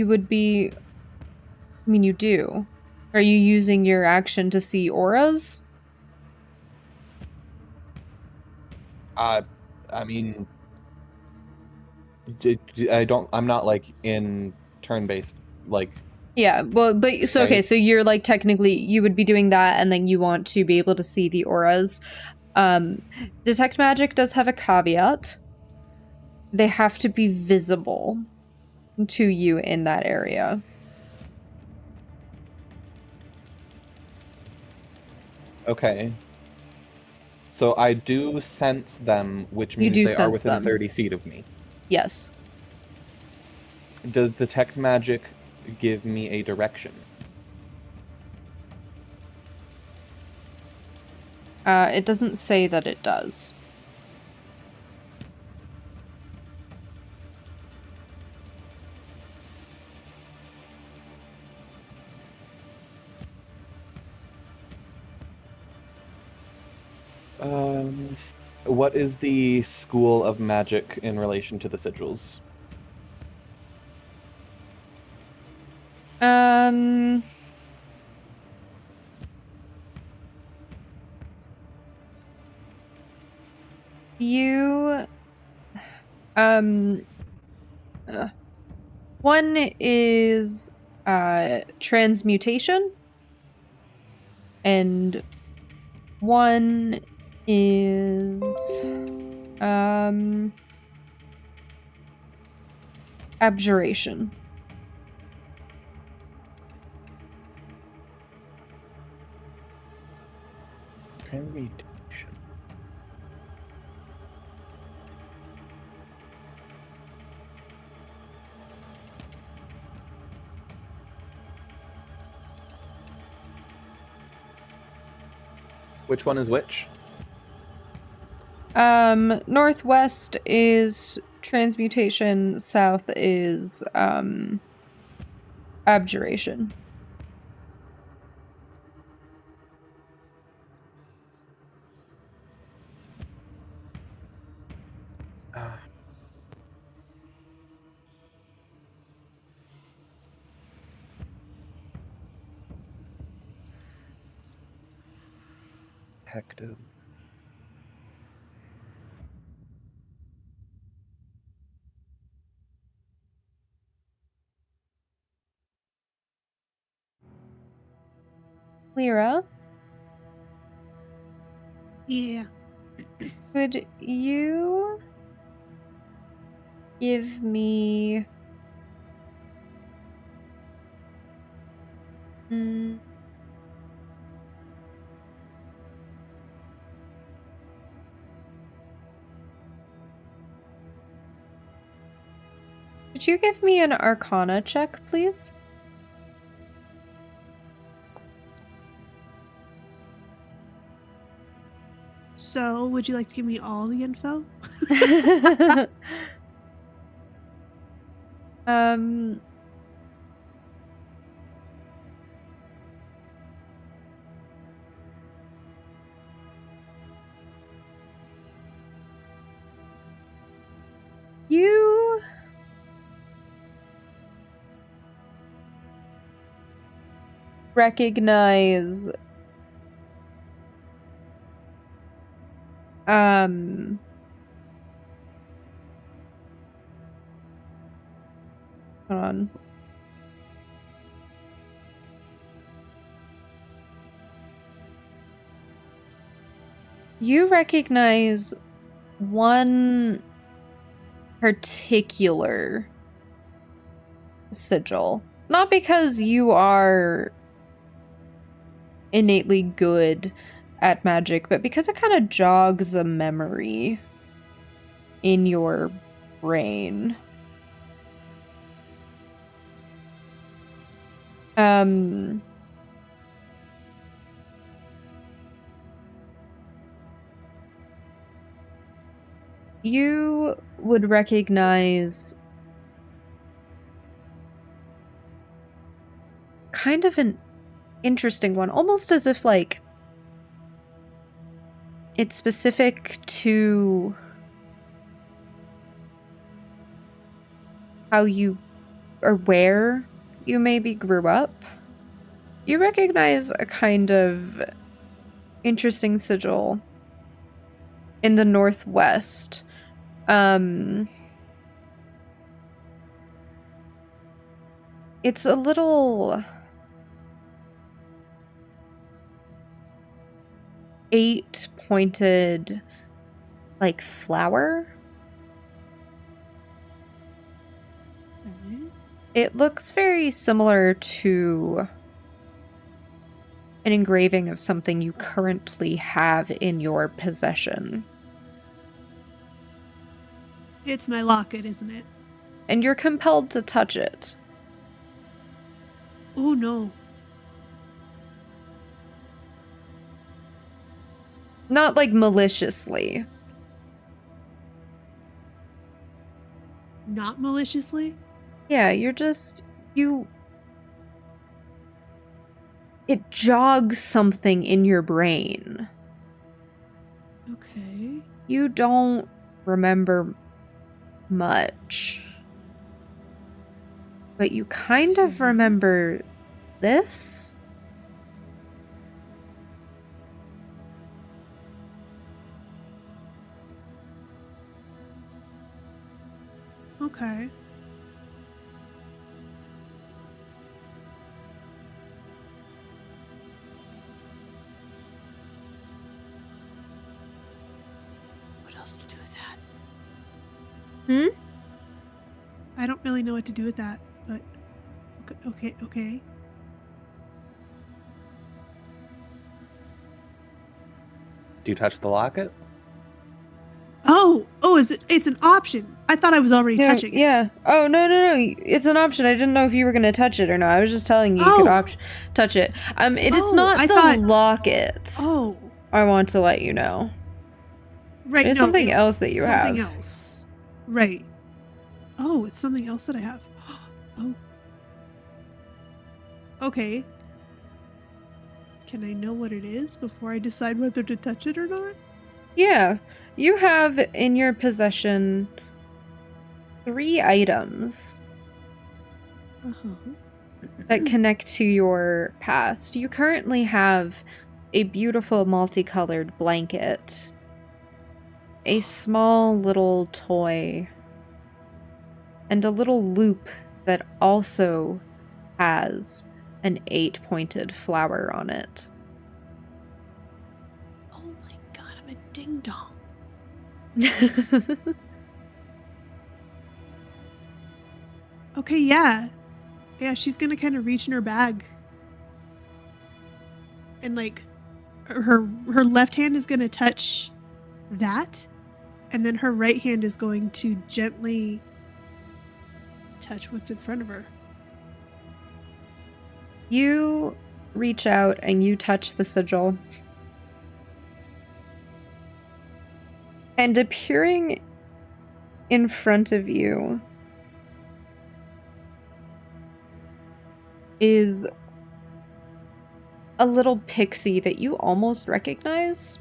would be, I mean, you do. Are you using your action to see auras? I mean, I'm not like in turn-based, like. Yeah, well, but so okay, right? so you're like technically you would be doing that, and then you want to be able to see the auras. Detect Magic does have a caveat. They have to be visible to you in that area. Okay. So I do sense them, which You means do they are sense within them. 30 feet of me. Yes. Does Detect Magic give me a direction? It doesn't say that it does. What is the School of Magic in relation to the sigils? You One is transmutation, and one is abjuration. Transmutation. Which one is which? Northwest is transmutation, south is abjuration. Hector. Lyra, Yeah. could you give me could you give me an Arcana check, please? So, would you like to give me all the info? um You recognize hold on. You recognize one particular sigil. Not because you are innately good at magic, but because it kind of jogs a memory in your brain. You would recognize kind of an interesting one, almost as if like it's specific to how you or where you maybe grew up. You recognize a kind of interesting sigil in the northwest. It's a little 8-pointed like flower. Okay. It looks very similar to an engraving of something you currently have in your possession. It's my locket, isn't it? And you're compelled to touch it. Oh no. Not like maliciously. Not maliciously? Yeah, you're just it jogs something in your brain. Okay. You don't remember much. But you kind of Okay. remember this? Okay. what else to do with that. Hmm? I don't really know what to do with that, but okay. Do you touch the locket? Oh, it's an option. I thought I was already touching it. Yeah. Oh, no. It's an option. I didn't know if you were going to touch it or not. I was just telling you you could touch it. It is not locket. Oh. I want to let you know. Right. It's something else that you have. Something else. Right. Oh, it's something else that I have. Oh. Okay. Can I know what it is before I decide whether to touch it or not? Yeah. You have in your possession 3 items that connect to your past. You currently have a beautiful multicolored blanket, a small little toy, and a little loop that also has an 8-pointed flower on it. Oh my god, I'm a ding dong. Okay, yeah. Yeah, she's gonna kind of reach in her bag. And like her left hand is gonna touch that, and then her right hand is going to gently touch what's in front of her. You reach out and you touch the sigil. And appearing in front of you is a little pixie that you almost recognize.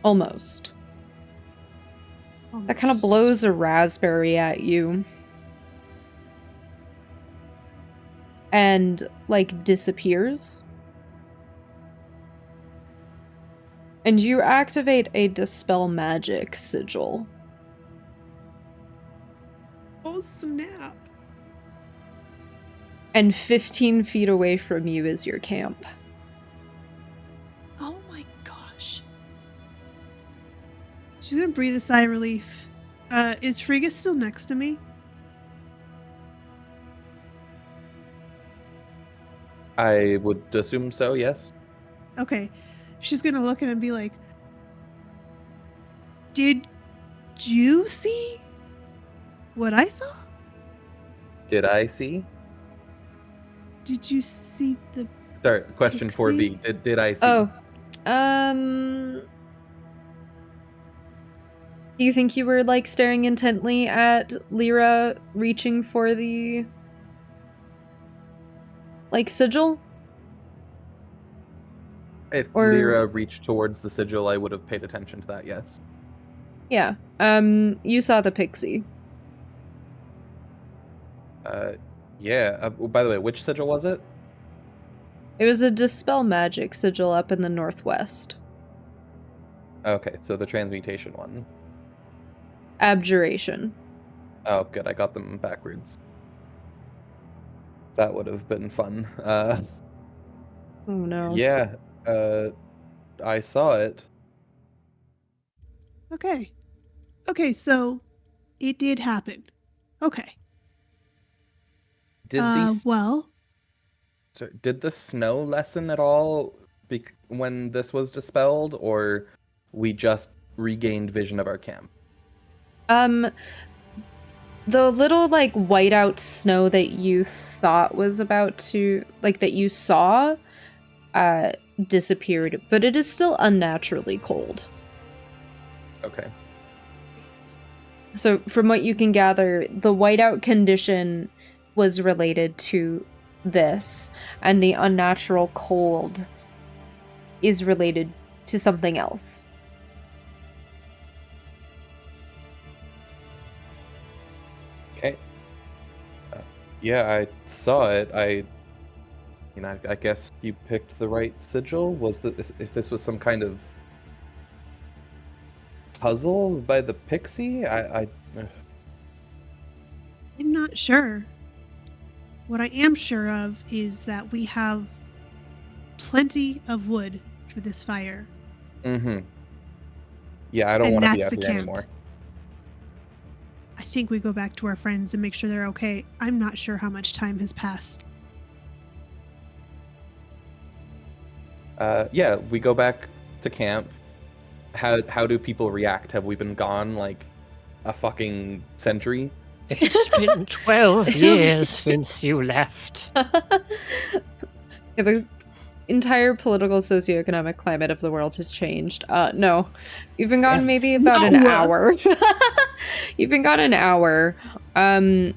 Almost. That kind of blows a raspberry at you. And, like, disappears. And you activate a Dispel Magic sigil. Oh, snap. And 15 feet away from you is your camp. Oh my gosh. She's gonna breathe a sigh of relief. Is Frigga still next to me? I would assume so, yes. Okay. She's gonna look at him and be like, did you see what I saw? Did I see? Did you see the Sorry, question Pixie? 4B. Did I see? Oh. Do you think you were, like, staring intently at Lyra reaching for the, like, sigil? If Or- Lyra reached towards the sigil, I would have paid attention to that, yes. Yeah. You saw the pixie. Yeah. By the way, which sigil was it? It was a Dispel Magic sigil up in the northwest. Okay, so the transmutation one. Abjuration. Oh, good. I got them backwards. That would have been fun. Oh no. Yeah. I saw it. Okay. Okay, so it did happen. Okay. Did did the snow lessen at all when this was dispelled, or we just regained vision of our camp? The little, like, whiteout snow that you thought was about to, like, that you saw, disappeared, but it is still unnaturally cold. Okay. So, from what you can gather, the whiteout condition was related to this, and the unnatural cold is related to something else. Okay. Yeah, I saw it. I guess you picked the right sigil. If this was some kind of puzzle by the pixie? I'm not sure. What I am sure of is that we have plenty of wood for this fire. Mm-hmm. Yeah, I don't And want to be that's out the here camp. anymore. I think we go back to our friends and make sure they're okay. I'm not sure how much time has passed. Yeah, we go back to camp. How do people react? Have we been gone like a fucking century? It's been 12 years since you left. Yeah, the entire political socioeconomic climate of the world has changed. No. You've been gone Yeah. maybe about an No. hour. You've been gone an hour. People were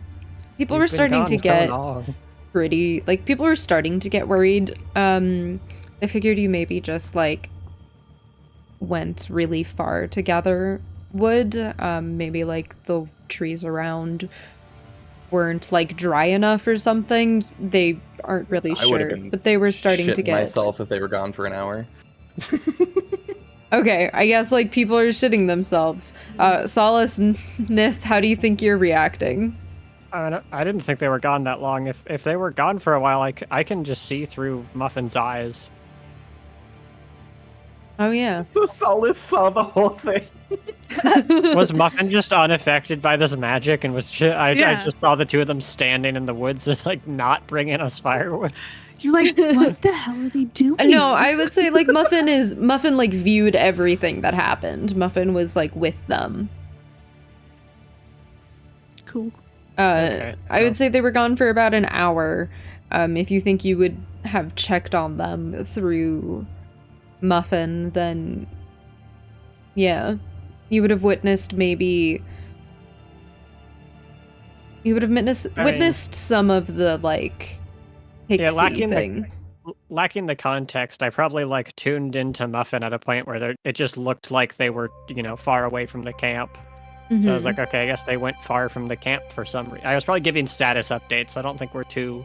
You've been starting to gone so get long. pretty, like, people were starting to get worried. I figured you maybe just, like, went really far to gather wood. Maybe, like, the trees around weren't, like, dry enough or something. They aren't really I would've sure, been but they were starting to shitting get... myself if they were gone for an hour. Okay, I guess, like, people are shitting themselves. Solace, Nith, how do you think you're reacting? I didn't think they were gone that long. If they were gone for a while, I can just see through Muffin's eyes. Oh, yeah. So Solace saw the whole thing. Was Muffin just unaffected by this magic and was I Yeah. just saw the two of them standing in the woods just like not bringing us firewood. You're like, what the hell are they doing? No, I would say, like, Muffin, like, viewed everything that happened. Muffin was, like, with them. Cool. Okay, I well. would say they were gone for about an hour. If you think you would have checked on them through Muffin, then yeah, you would have witnessed maybe. You would have witnessed some of the, like, pixie lacking thing. Lacking the context, I probably like tuned into Muffin at a point where it just looked like they were, far away from the camp. So I was Mhm. like, okay, I guess they went far from the camp for some reason. I was probably giving status updates. I don't think we're too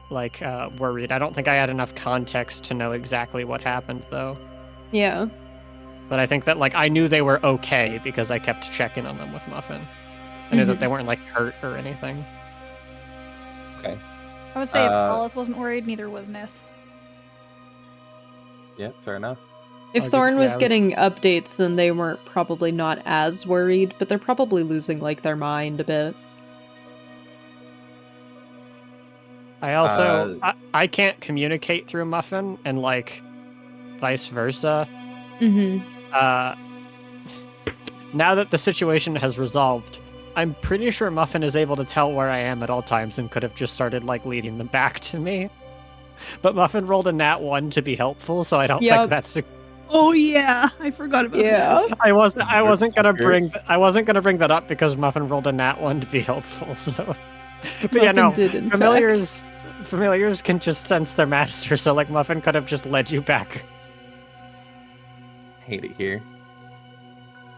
worried. I don't think I had enough context to know exactly what happened though. Yeah. But I think that I knew they were okay because I kept checking on them with Muffin. I knew that they weren't hurt or anything. Okay. I would say if Uh, Alice wasn't worried, neither was Nith. Yeah, fair enough. If I'll give- Thorn yeah, was I was- getting updates, then they weren't probably not as worried, but they're probably losing, like, their mind a bit. I also I can't communicate through Muffin and vice versa. Mm-hmm. Now that the situation has resolved, I'm pretty sure Muffin is able to tell where I am at all times and could have just started leading them back to me. But Muffin rolled a nat 1 to be helpful, so I don't Yep. think that's Oh yeah, I forgot about that. Yeah. I wasn't gonna bring that up because Muffin rolled a nat 1 to be helpful. So, but yeah, Muffin no, did, in familiars can just sense their master. So Muffin could have just led you back. Hate it here.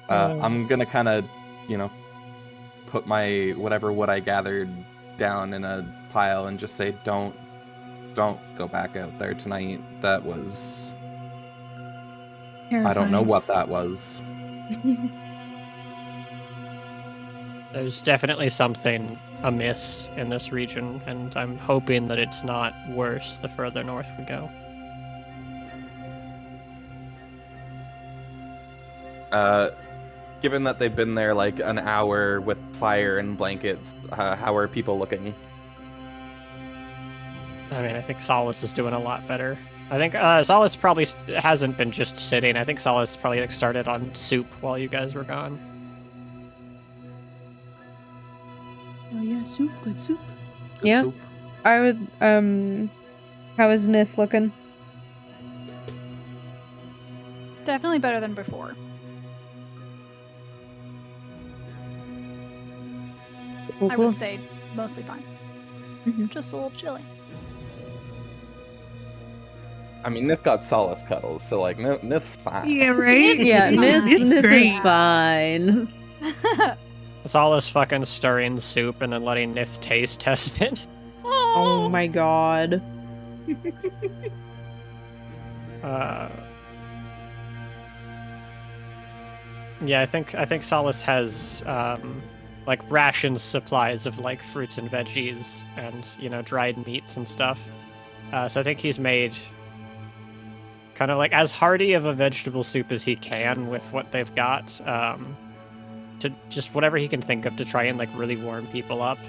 Oh. I'm gonna kind of, put my whatever wood I gathered down in a pile and just say, don't go back out there tonight. That was, I don't know Terrifying. what that was. There's definitely something amiss in this region, and I'm hoping that it's not worse the further north we go. Given that they've been there an hour with fire and blankets, how are people looking? I mean, I think Solace is doing a lot better. I think Solace probably hasn't been just sitting. I think Solace probably started on soup while you guys were gone. Oh yeah, soup, good soup. Yeah. Soup? I would, how is Nith looking? Definitely better than before. Cool, I cool. would say mostly fine. Mhm. Just a little chilly. I mean, Nith got Solace cuddles, so Nith's fine. Yeah, right? Yeah, Nith It's is great. fine. Solace fucking stirring soup and then letting Nith taste test it. Oh my god. Yeah, I think Solace has rationed supplies of fruits and veggies and dried meats and stuff. So I think he's made kind of like as hearty of a vegetable soup as he can with what they've got, to just whatever he can think of to try and like really warm people up.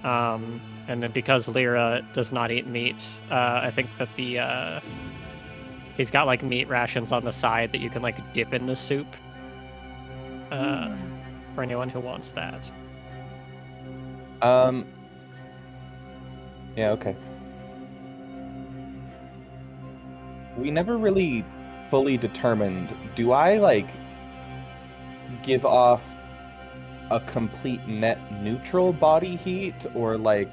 And then because Lyra does not eat meat, I think that he's got like meat rations on the side that you can like dip in the soup. For anyone who wants that. Yeah, okay. We never really fully determined, do I, like, give off a complete net neutral body heat, or, like,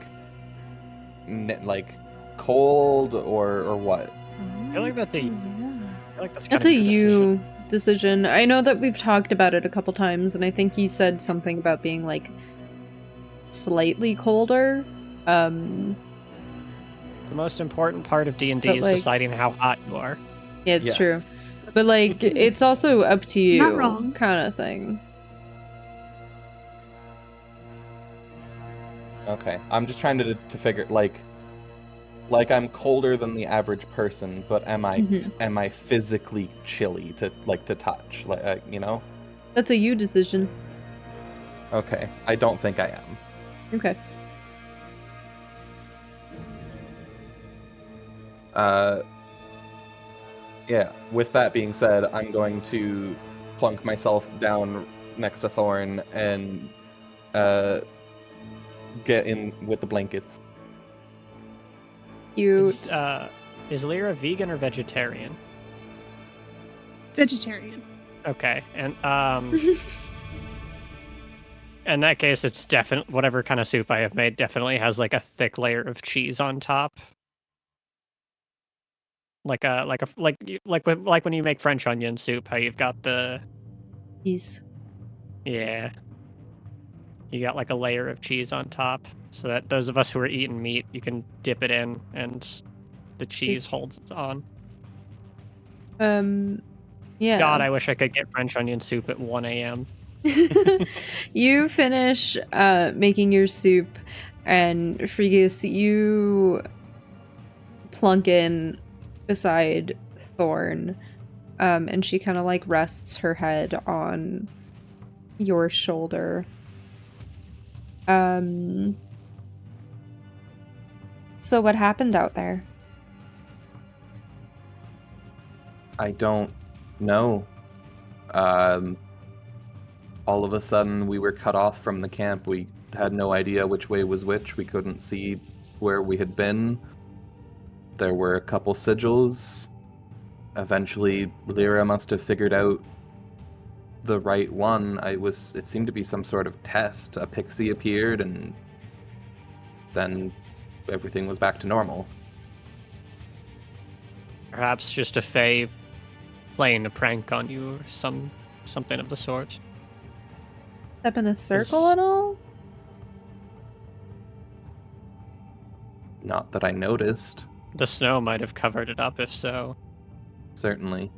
cold, or what? I feel like that's a... Yeah. I feel like that's That's kind a of your you decision. I know that we've talked about it a couple times, and I think you said something about being, like, slightly colder. The most important part of D&D But, is like- deciding how hot you are. Yeah, it's Yeah. true. But, like, it's also up to you. Not wrong. Kind of thing. Okay, I'm just trying to figure, like I'm colder than the average person, but am I physically chilly to touch, like, you know? That's a you decision. Okay, I don't think I am. Okay. Yeah, with that being said, I'm going to plunk myself down next to Thorn and get in with the blankets. Cute. Is Lyra vegan or vegetarian? Vegetarian. Okay, and in that case, it's definitely whatever kind of soup I have made definitely has like a thick layer of cheese on top. Like when you make French onion soup, how you've got the Yes. yeah, you got like a layer of cheese on top, so that those of us who are eating meat, you can dip it in, and the cheese It's- holds it on. Yeah. God, I wish I could get French onion soup at 1 a.m. You finish making your soup, and Frigus, you plunk in beside Thorn, and she kind of like rests her head on your shoulder. So what happened out there? I don't know. All of a sudden, we were cut off from the camp. We had no idea which way was which. We couldn't see where we had been. There were a couple sigils. Eventually, Lyra must have figured out the right one. It seemed to be some sort of test. A pixie appeared, and then everything was back to normal. Perhaps just a fae playing a prank on you, or something of the sort. Step in a circle at all? Not that I noticed, The snow might have covered it up, if so. certainly.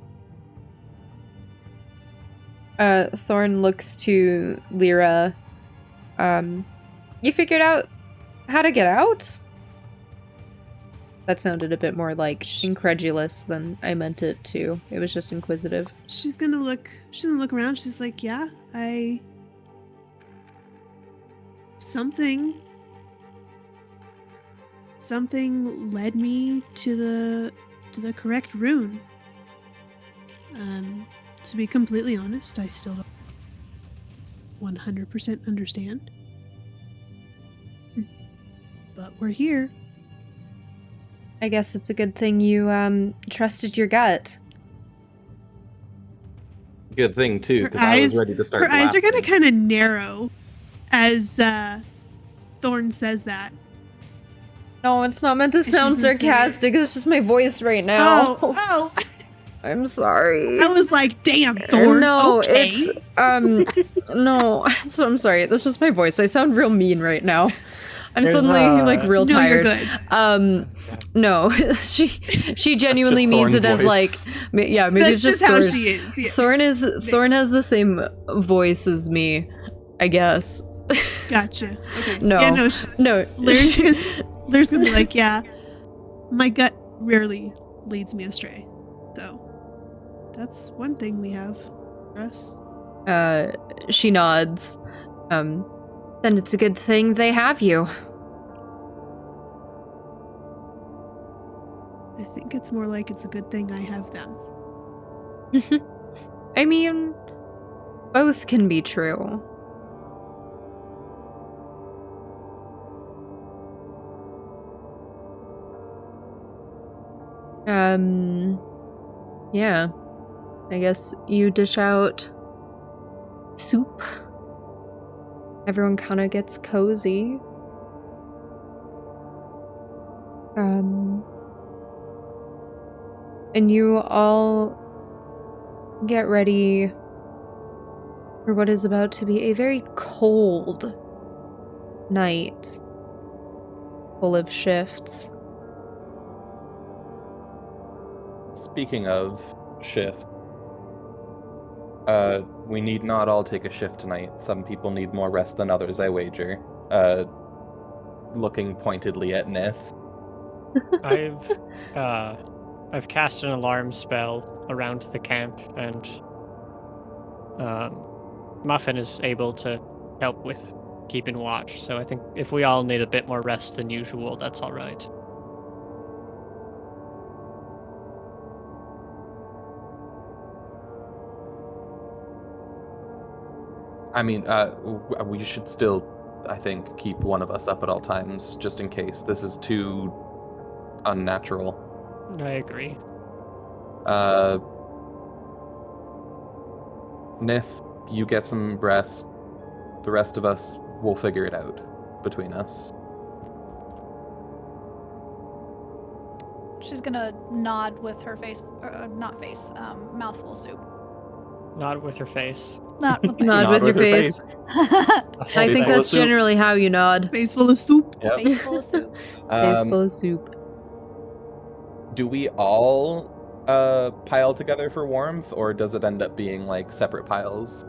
Thorn looks to Lyra. You figured out how to get out? That sounded a bit more like incredulous than I meant it to. It was just inquisitive. She's gonna look around. She's like, yeah, something led me to the correct rune. To be completely honest, I still don't 100% understand. But we're here. I guess it's a good thing you trusted your gut. Good thing, too, Her because I was eyes- ready to start Her eyes are gonna laughing. kind of narrow as Thorn says that. No, it's not meant to she's sound gonna say- sarcastic. It's just my voice right now. Oh, I'm sorry. I was like, damn, Thorn. No, okay. it's no. I'm sorry. That's just my voice. I sound real mean right now. I'm There's, suddenly like real no, tired. you're good. No, she genuinely That's just means it Thorn's as like, voice. yeah, maybe That's it's just how Thorn. she is. Yeah. Thorn has the same voice as me, I guess. Gotcha. Okay. No. Yeah, no. No, Lyra's gonna be like, yeah, my gut rarely leads me astray. So that's one thing we have for us. She nods. Then it's a good thing they have you. I think it's more like it's a good thing I have them. I mean, both can be true. Yeah. I guess you dish out soup. Everyone kind of gets cozy. And you all get ready for what is about to be a very cold night, full of shifts. Speaking of shift, we need not all take a shift tonight. Some people need more rest than others, I wager. Looking pointedly at Nith. I've cast an alarm spell around the camp, and Muffin is able to help with keeping watch. So I think if we all need a bit more rest than usual, that's all right. I mean, we should still, I think, keep one of us up at all times, just in case. This is too unnatural. I agree. Nith, you get some rest. The rest of us will figure it out between us. She's gonna nod with her face, mouthful of soup. Nod with her face. Not with my Nod with your face. I think full of that's soup. generally how you nod. Face full of soup. Yep. face full of soup. Face full of soup. Do we all pile together for warmth, or does it end up being like separate piles?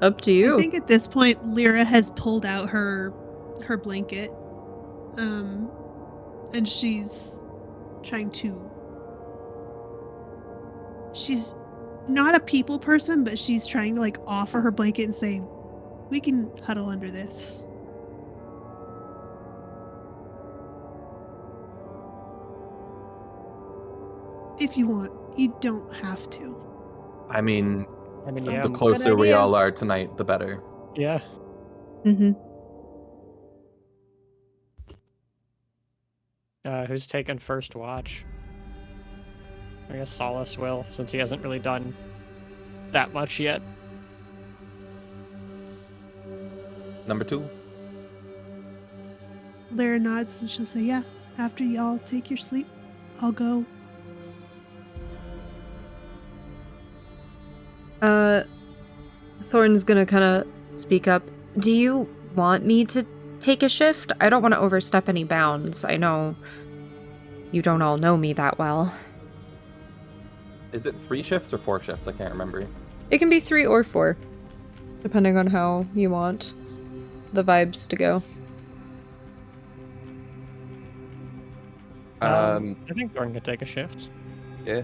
Up to you. I think at this point, Lyra has pulled out her blanket, and she's trying to. She's not a people person, but she's trying to like offer her blanket and say, "We can huddle under this." If you want, you don't have to. I mean, Yeah. the closer we idea. all are tonight, the better. Yeah. Mm-hmm. Who's taking first watch? I guess Solace will, since he hasn't really done that much yet. Number 2. Lyra nods and she'll say, "Yeah, after y'all take your sleep, I'll go." Thorn's gonna kind of speak up. Do you want me to take a shift? I don't want to overstep any bounds. I know you don't all know me that well. Is it 3 shifts or 4 shifts? I can't remember. It can be 3 or 4, depending on how you want the vibes to go. I think Thorn can take a shift. Yeah.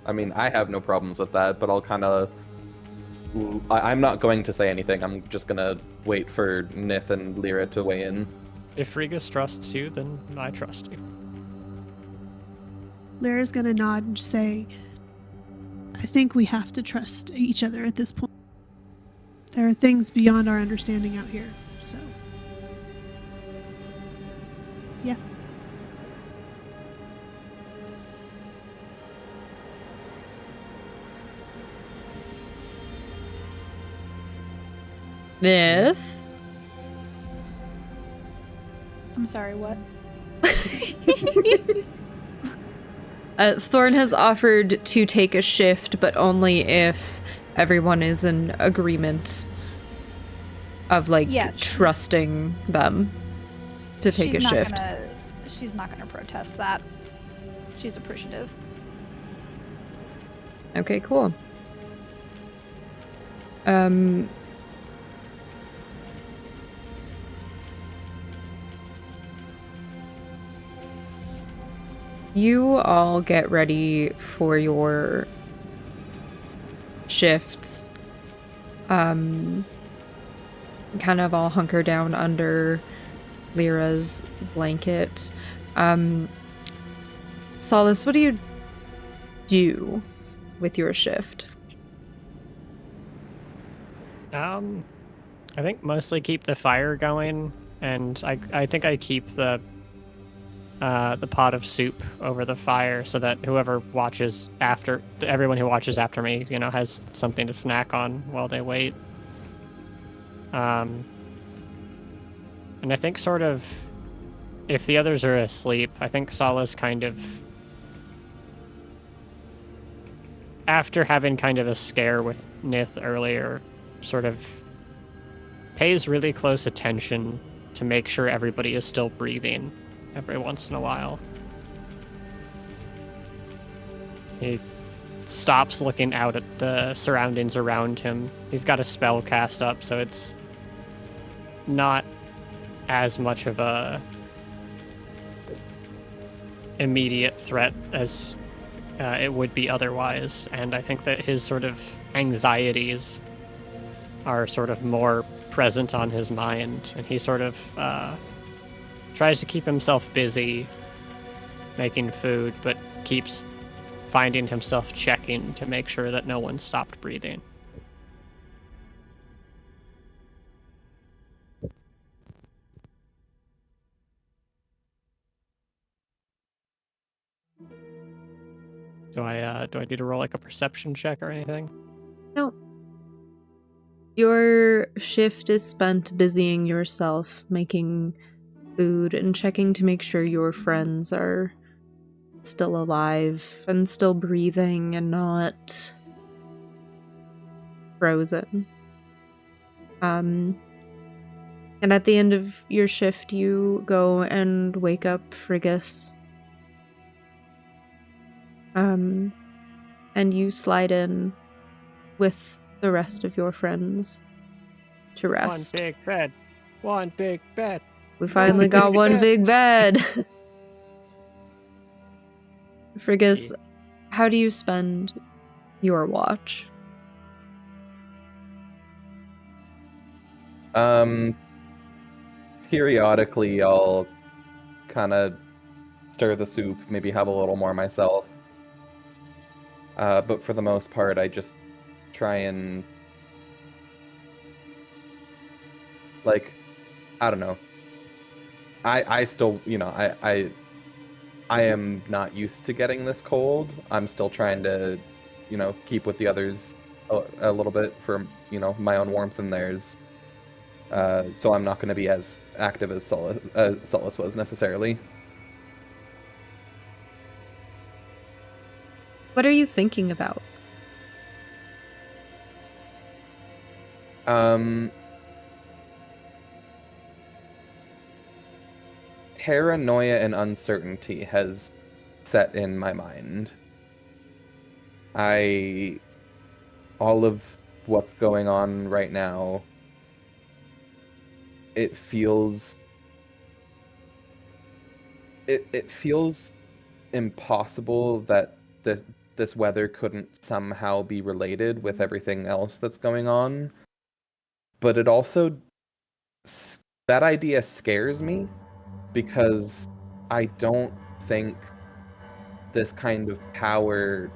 I mean, I have no problems with that, but I'll kind of... I'm not going to say anything. I'm just going to wait for Nith and Lyra to weigh in. If Regus trusts you, then I trust you. Lyra's gonna nod and say, "I think we have to trust each other at this point. There are things beyond our understanding out here, so." Yeah. Nith? I'm sorry, what? Thorn has offered to take a shift, but only if everyone is in agreement of, like, Yeah, trusting them to take a shift. She's not gonna protest that. She's appreciative. Okay, cool. You all get ready for your shifts. Kind of all hunker down under Lyra's blanket. Solace, what do you do with your shift? I think mostly keep the fire going, and I think I keep the pot of soup over the fire so that whoever watches after everyone who watches after me, has something to snack on while they wait. And I think sort of if the others are asleep, I think Solace kind of, after having kind of a scare with Nith earlier, sort of pays really close attention to make sure everybody is still breathing every once in a while. He stops looking out at the surroundings around him. He's got a spell cast up, so it's not as much of a immediate threat as it would be otherwise. And I think that his sort of anxieties are sort of more present on his mind, and he sort of tries to keep himself busy making food, but keeps finding himself checking to make sure that no one stopped breathing. Do I need to roll like a perception check or anything? No. Your shift is spent busying yourself, making food and checking to make sure your friends are still alive and still breathing and not frozen. And at the end of your shift, you go and wake up Frigus. And you slide in with the rest of your friends to rest. One big bed. One big bed. We finally got one big bed. Frigus, how do you spend your watch? Periodically I'll kind of stir the soup, maybe have a little more myself. But for the most part, I just try and, like, I don't know. I still, I am not used to getting this cold. I'm still trying to, keep with the others a little bit for, my own warmth and theirs. So I'm not going to be as active as Solace was necessarily. What are you thinking about? Paranoia and uncertainty has set in my mind. All of what's going on right now, it feels impossible that this weather couldn't somehow be related with everything else that's going on. But it also, that idea scares me because I don't think this kind of power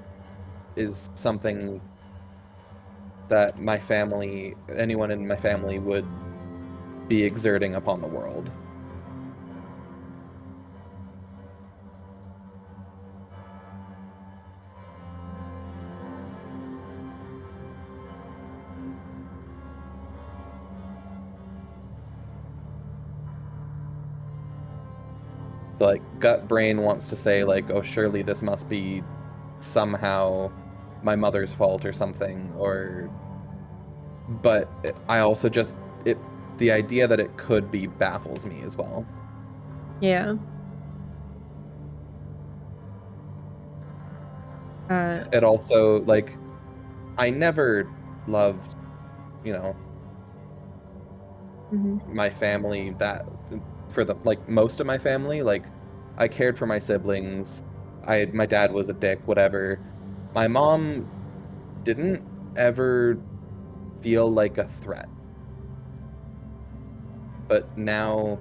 is something that my family, anyone in my family, would be exerting upon the world. So, like, gut brain wants to say, like, oh, surely this must be somehow my mother's fault or something, but I also just, the idea that it could be baffles me as well. Yeah. It also, like, I never loved, my family that, for the, like, most of my family, like, I cared for my siblings, my dad was a dick, whatever. My mom didn't ever feel like a threat. But now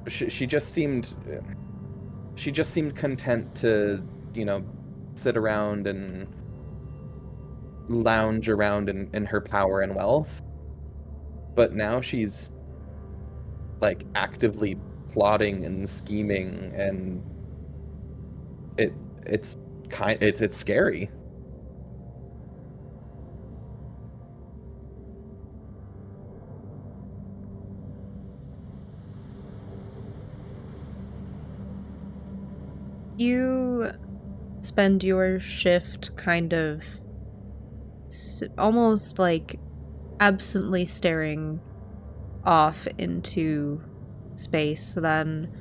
she just seemed content to, sit around and lounge around in her power and wealth. But now she's like actively plotting and scheming, and it's scary. You spend your shift kind of almost like absently staring off into space, then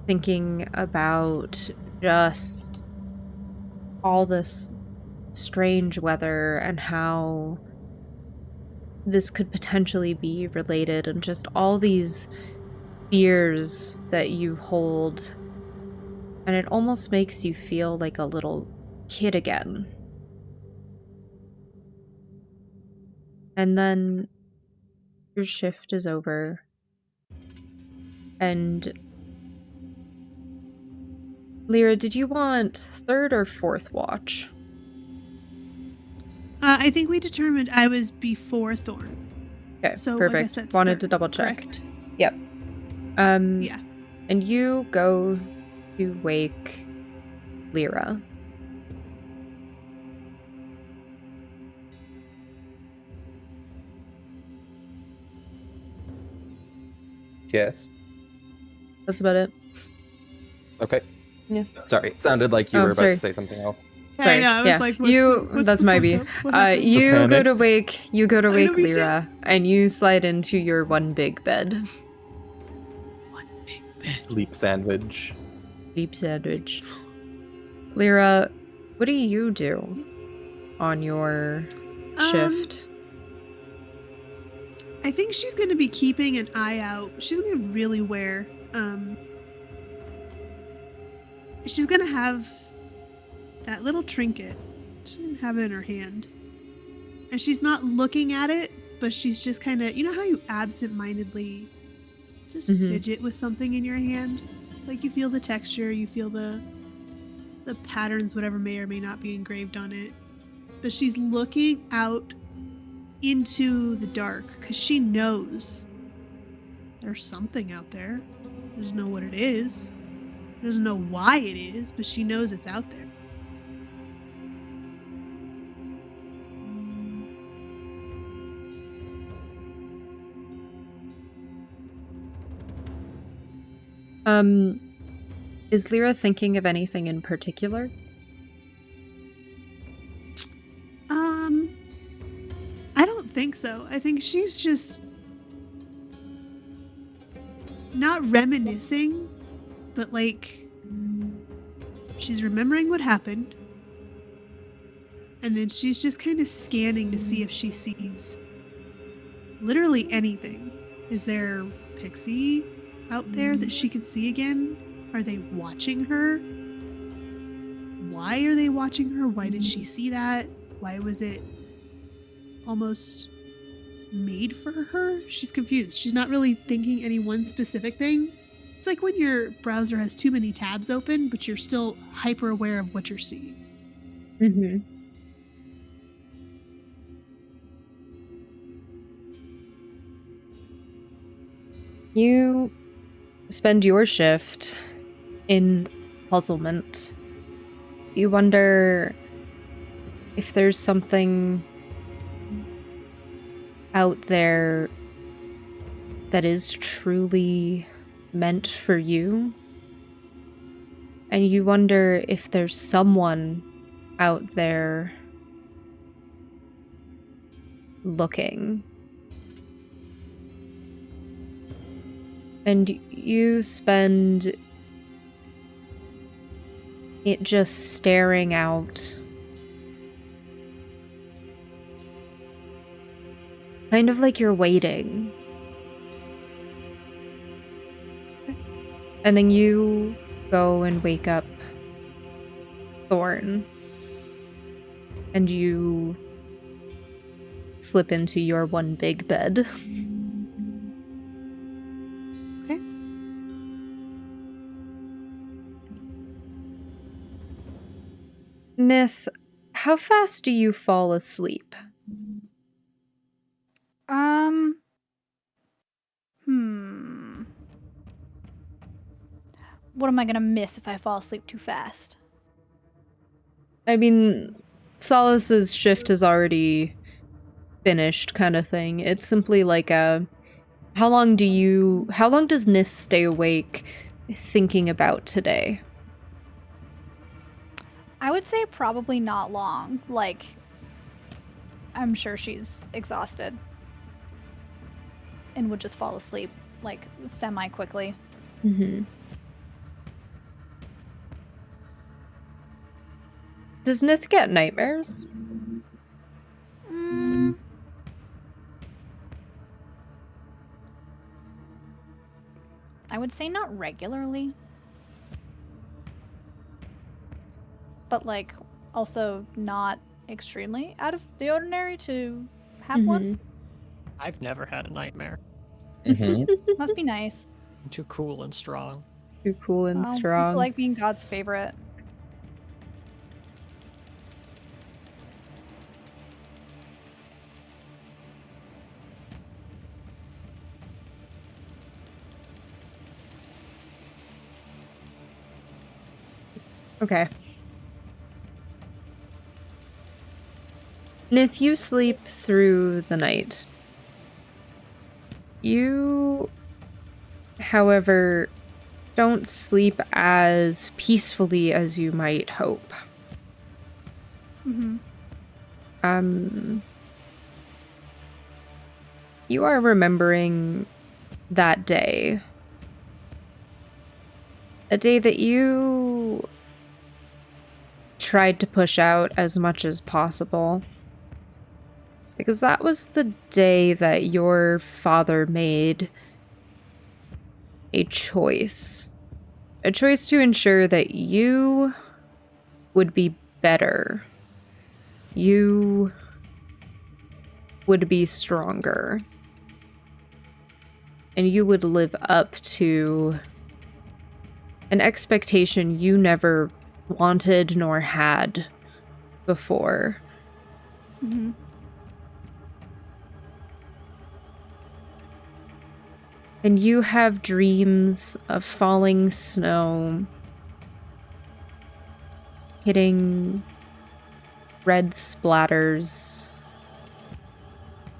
thinking about just all this strange weather and how this could potentially be related, and just all these fears that you hold. And it almost makes you feel like a little kid again. And then your shift is over. And Lyra, did you want third or fourth watch? I think we determined I was before Thorn. Okay, So I perfect. guess that's Wanted third, to double check. correct? Yep. Yeah. And you go to wake Lyra. Yes. That's about it. Okay. Yeah. Sorry, it sounded like you Oh, were about sorry. to say something else. Sorry. I know, I was yeah. like, what's that's the my fuck B. up? What happened? You The go panic. to wake I know, me too. Lyra, and you slide into your one big bed. Sleep sandwich. Deep sandwich. Lyra, what do you do on your shift? I think she's going to be keeping an eye out. She's going to be really aware. She's going to have that little trinket. She didn't have it in her hand. And she's not looking at it, but she's just kind of, you know how you absent-mindedly just fidget with something in your hand? Like you feel the texture, you feel the patterns, whatever may or may not be engraved on it. But she's looking out into the dark because she knows there's something out there. She doesn't know what it is. She doesn't know why it is, but she knows it's out there. Is Lyra thinking of anything in particular? I don't think so. I think she's just not reminiscing, but like she's remembering what happened. And then she's just kind of scanning to see if she sees literally anything. Is there Pixie out there that she can see again? Are they watching her? Why are they watching her? Why did she see that? Why was it almost made for her? She's confused. She's not really thinking any one specific thing. It's like when your browser has too many tabs open, but you're still hyper aware of what you're seeing. Mm-hmm. You spend your shift in puzzlement. You wonder if there's something out there that is truly meant for you. And you wonder if there's someone out there looking. And you spend it just staring out. Kind of like you're waiting. And then you go and wake up Thorn, and you slip into your one big bed. Okay. Nith, how fast do you fall asleep? What am I gonna miss if I fall asleep too fast? I mean, Solace's shift is already finished kind of thing. It's simply like a how long does Nith stay awake thinking about today? I would say probably not long. Like, I'm sure she's exhausted and would just fall asleep, like, semi-quickly. Mm-hmm. Does Nith get nightmares? I would say not regularly. But, like, also not extremely out of the ordinary to have one. I've never had a nightmare. Must be nice. I'm too cool and strong. Too cool and Well, I strong. feel like being God's favorite. Okay. Nith, you sleep through the night. You, however, don't sleep as peacefully as you might hope. You are remembering that day. A day that you tried to push out as much as possible. Because that was the day that your father made a choice. A choice to ensure that you would be better. You would be stronger. And you would live up to an expectation you never wanted nor had before. And you have dreams of falling snow, hitting red splatters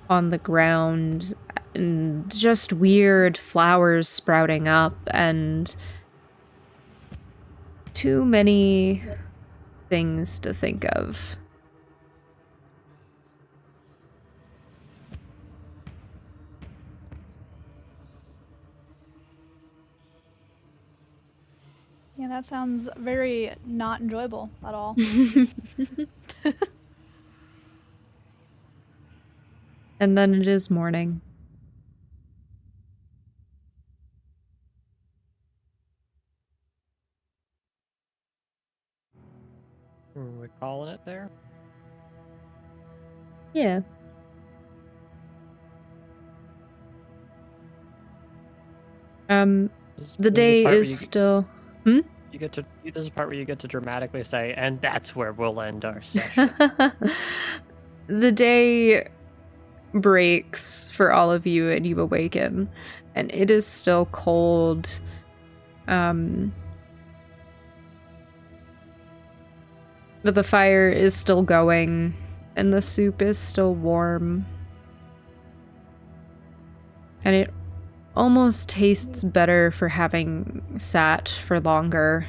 on the ground, and just weird flowers sprouting up, and too many things to think of. Yeah, that sounds very not enjoyable at all. And then it is morning. We're calling it there? Yeah. The day is still... You get to. This is the part where you get to dramatically say, and that's where we'll end our session. The day breaks for all of you and you awaken, and it is still cold. But the fire is still going, and the soup is still warm. And it almost tastes better for having sat for longer.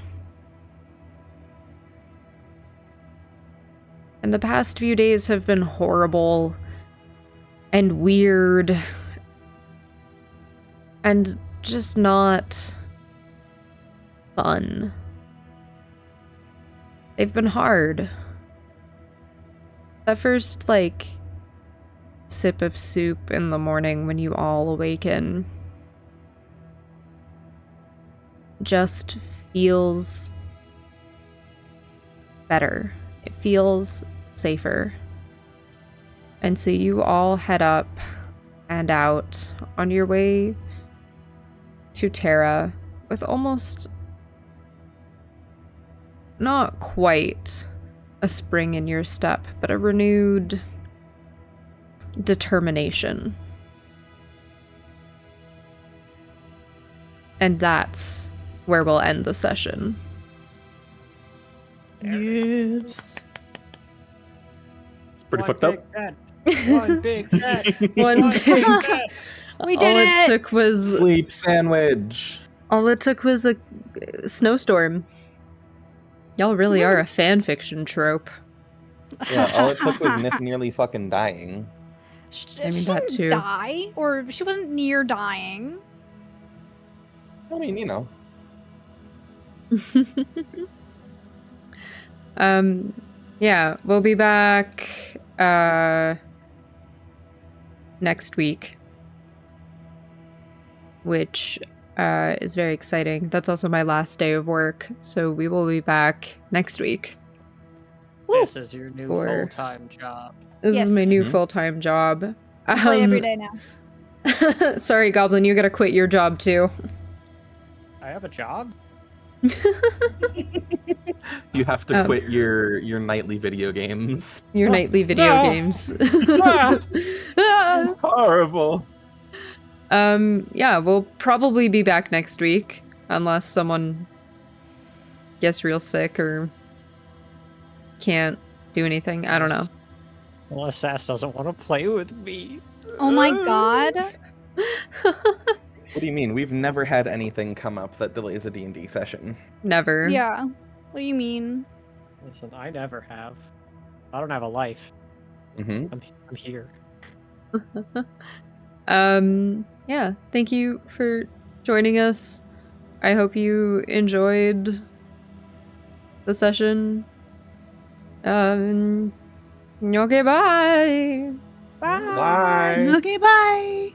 And the past few days have been horrible and weird and just not fun. They've been hard. That first, sip of soup in the morning when you all awaken just feels better. It feels safer. And so you all head up and out on your way to Terra with almost not quite a spring in your step, but a renewed determination. And that's where we'll end the session. Yes. It's pretty fucked up. One big bet. One big We all did it it! took was Sleep sandwich. all it took was a snowstorm. Y'all really are a fan fiction trope. Yeah, all it took was Nif nearly fucking dying. She, I mean, she that didn't too. die, or she wasn't near dying. I mean, you know. Yeah, we'll be back next week, which is very exciting. That's also my last day of work, so we will be back next week. This is your new Or- full-time job. This Yes. is my new Mhm. full-time job. Play every day now. Sorry, Goblin, you gotta quit your job too. I have a job? You have to Um, quit your nightly video games. Your Oh, nightly video no. games. Ah. Ah. Horrible. Yeah, we'll probably be back next week unless someone gets real sick or can't do anything. I don't know. Unless Sass doesn't want to play with me. Oh my god. What do you mean? We've never had anything come up that delays a D&D session. Never. Yeah. What do you mean? Listen, I never have. I don't have a life. Mm-hmm. I'm here. Yeah, thank you for joining us. I hope you enjoyed the session. Okay, bye. Bye. Bye. Okay, bye.